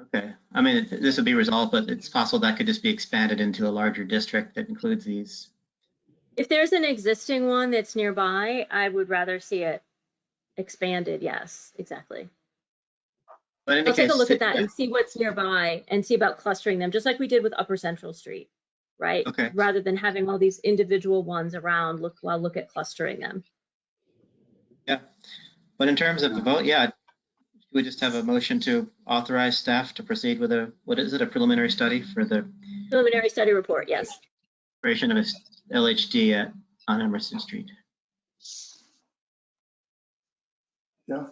S1: Okay, I mean, this would be resolved, but it's possible that could just be expanded into a larger district that includes these.
S6: If there's an existing one that's nearby, I would rather see it expanded. Yes, exactly.
S1: But in
S6: I'll take a
S1: case,
S6: look at that and see what's nearby and see about clustering them, just like we did with Upper Central Street, right?
S1: Okay.
S6: Rather than having all these individual ones around, look at clustering them.
S1: Yeah, but in terms of the vote, yeah, we just have a motion to authorize staff to proceed with a, what is it, a preliminary study for the
S6: preliminary study report, yes.
S1: Creation of a LHD on Emerson Street.
S3: Yeah,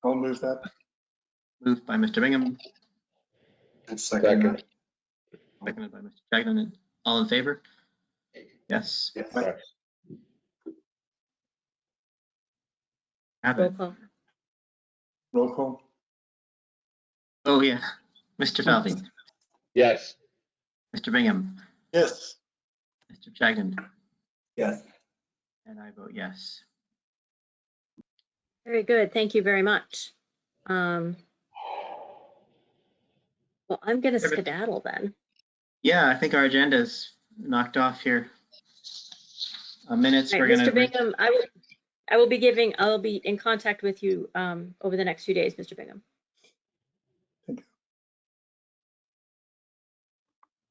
S3: I'll move that.
S1: Moved by Mr. Bingham.
S2: Second.
S1: Seconded by Mr. Chagnon. All in favor? Yes.
S3: Yes.
S1: Have
S6: Roll
S1: it.
S6: call.
S3: Roll call.
S1: Oh, yeah. Mr. Falvey.
S2: Yes.
S1: Mr. Bingham.
S3: Yes.
S1: Mr. Chagnon.
S4: Yes.
S1: And I vote yes.
S6: Very good. Thank you very much. Well, I'm going to skedaddle then.
S1: Yeah, I think our agenda is knocked off here. Minutes,
S6: Right,
S1: we're gonna.
S6: Mr. Bingham, I'll be in contact with you over the next few days, Mr. Bingham.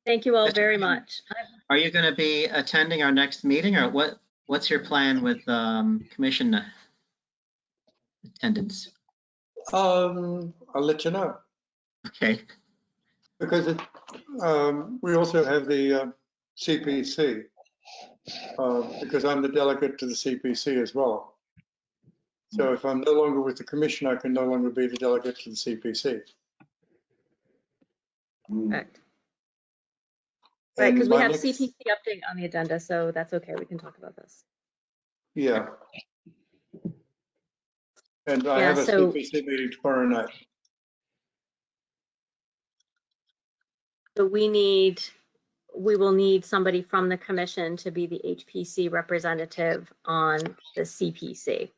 S6: Thank you all very much.
S1: Are you going to be attending our next meeting, or what's your plan with commission attendance?
S3: I'll let you know.
S1: Okay.
S3: Because we also have the CPC, because I'm the delegate to the CPC as well. So if I'm no longer with the commission, I can no longer be the delegate to the CPC.
S6: Correct. Right, because we have
S3: next-
S6: CPC update on the agenda, so that's okay. We can talk about this.
S3: Yeah. And I
S6: Yeah,
S3: have a
S6: so-
S3: CPC meeting tomorrow night.
S6: So we will need somebody from the commission to be the HPC representative on the CPC.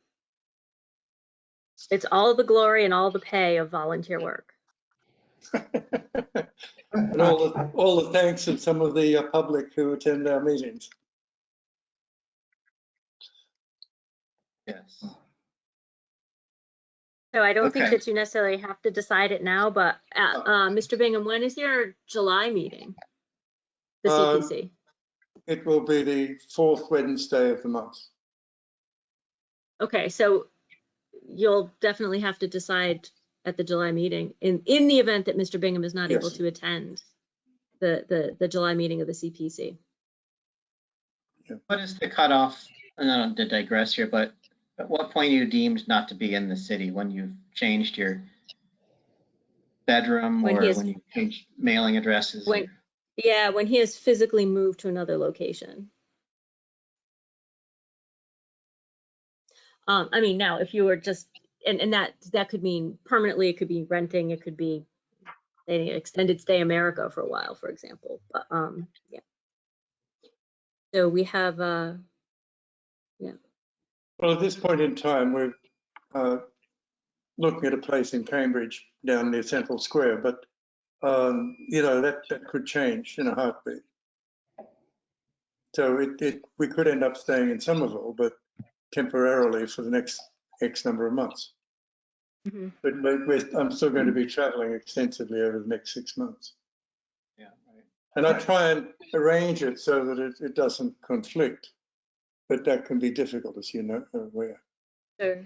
S6: It's all the glory and all the pay of volunteer work.
S3: And all the thanks of some of the public who attend our meetings.
S1: Yes.
S6: So I don't think
S1: Okay.
S6: that you necessarily have to decide it now, but Mr. Bingham, when is your July meeting? The CPC?
S3: It will be the fourth Wednesday of the month.
S6: Okay, so you'll definitely have to decide at the July meeting in the event that Mr. Bingham is not able
S3: Yes.
S6: to attend the July meeting of the CPC.
S1: What is the cutoff? And I don't to digress here, but at what point are you deemed not to be in the city? When you've changed your bedroom
S6: When
S1: or
S6: he is-
S1: when you change mailing addresses?
S6: When he has physically moved to another location. I mean, now if you were just, and that could mean permanently, it could be renting, it could be an extended stay in America for a while, for example. But yeah. So we have yeah.
S3: Well, at this point in time, we're looking at a place in Cambridge down near Central Square, but you know, that could change in a heartbeat. So we could end up staying in Somerville, but temporarily for the next X number of months.
S6: Mm-hmm.
S3: But I'm still going to be traveling extensively over the next 6 months.
S1: Yeah, right.
S3: And I try and arrange it so that it doesn't conflict, but that can be difficult, as you know, aware.
S6: Sure.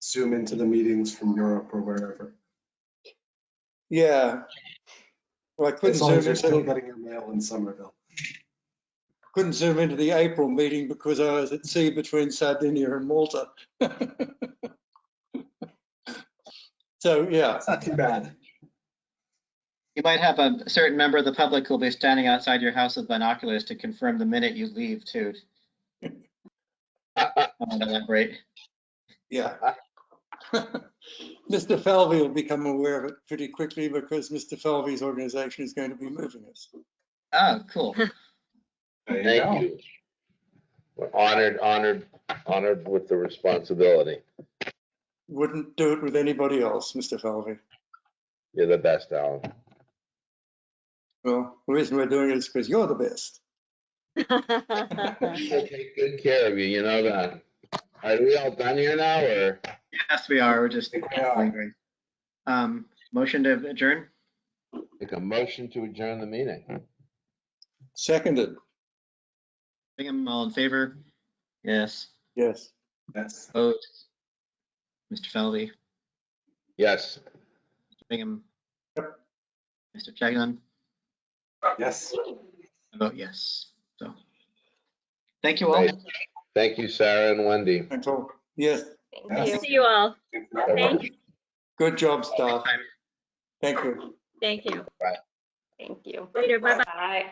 S20: Zoom into the meetings from Europe or wherever.
S3: Yeah. Well, I couldn't
S20: As long as
S3: zoom
S20: you're still
S3: into
S20: getting your mail in Somerville.
S3: the April meeting because I was at sea between Sardinia and Malta. So, yeah.
S20: It's not too bad.
S1: You might have a certain member of the public who'll be standing outside your house with binoculars to confirm the minute you leave too. Elaborate.
S3: Yeah. Mr. Falvey will become aware of it pretty quickly because Mr. Falvey's organization is going to be moving us.
S1: Oh, cool.
S2: Thank you. We're honored with the responsibility.
S3: Wouldn't do it with anybody else, Mr. Falvey.
S2: You're the best, Alan.
S3: Well, the reason we're doing it is because you're the best.
S2: We'll take good care of you, you know that. Are we all done here now, or?
S1: Yes, we are. We're just lingering. Motion to adjourn?
S2: Make a motion to adjourn the meeting.
S3: Seconded.
S1: Bingham, all in favor? Yes.
S3: Yes.
S20: Yes.
S1: Opposed? Mr. Falvey?
S2: Yes.
S1: Mr. Bingham? Mr. Chagnon?
S20: Yes.
S1: I vote yes. So, thank you all.
S2: Great. Thank you, Sarah and Wendy.
S3: Thanks all. Yes.
S6: Thank you. See you all. Thank you.
S3: Good job, staff. Thank you.
S6: Thank you.
S2: Bye.
S5: Thank you.
S6: Later. Bye-bye.
S5: Bye.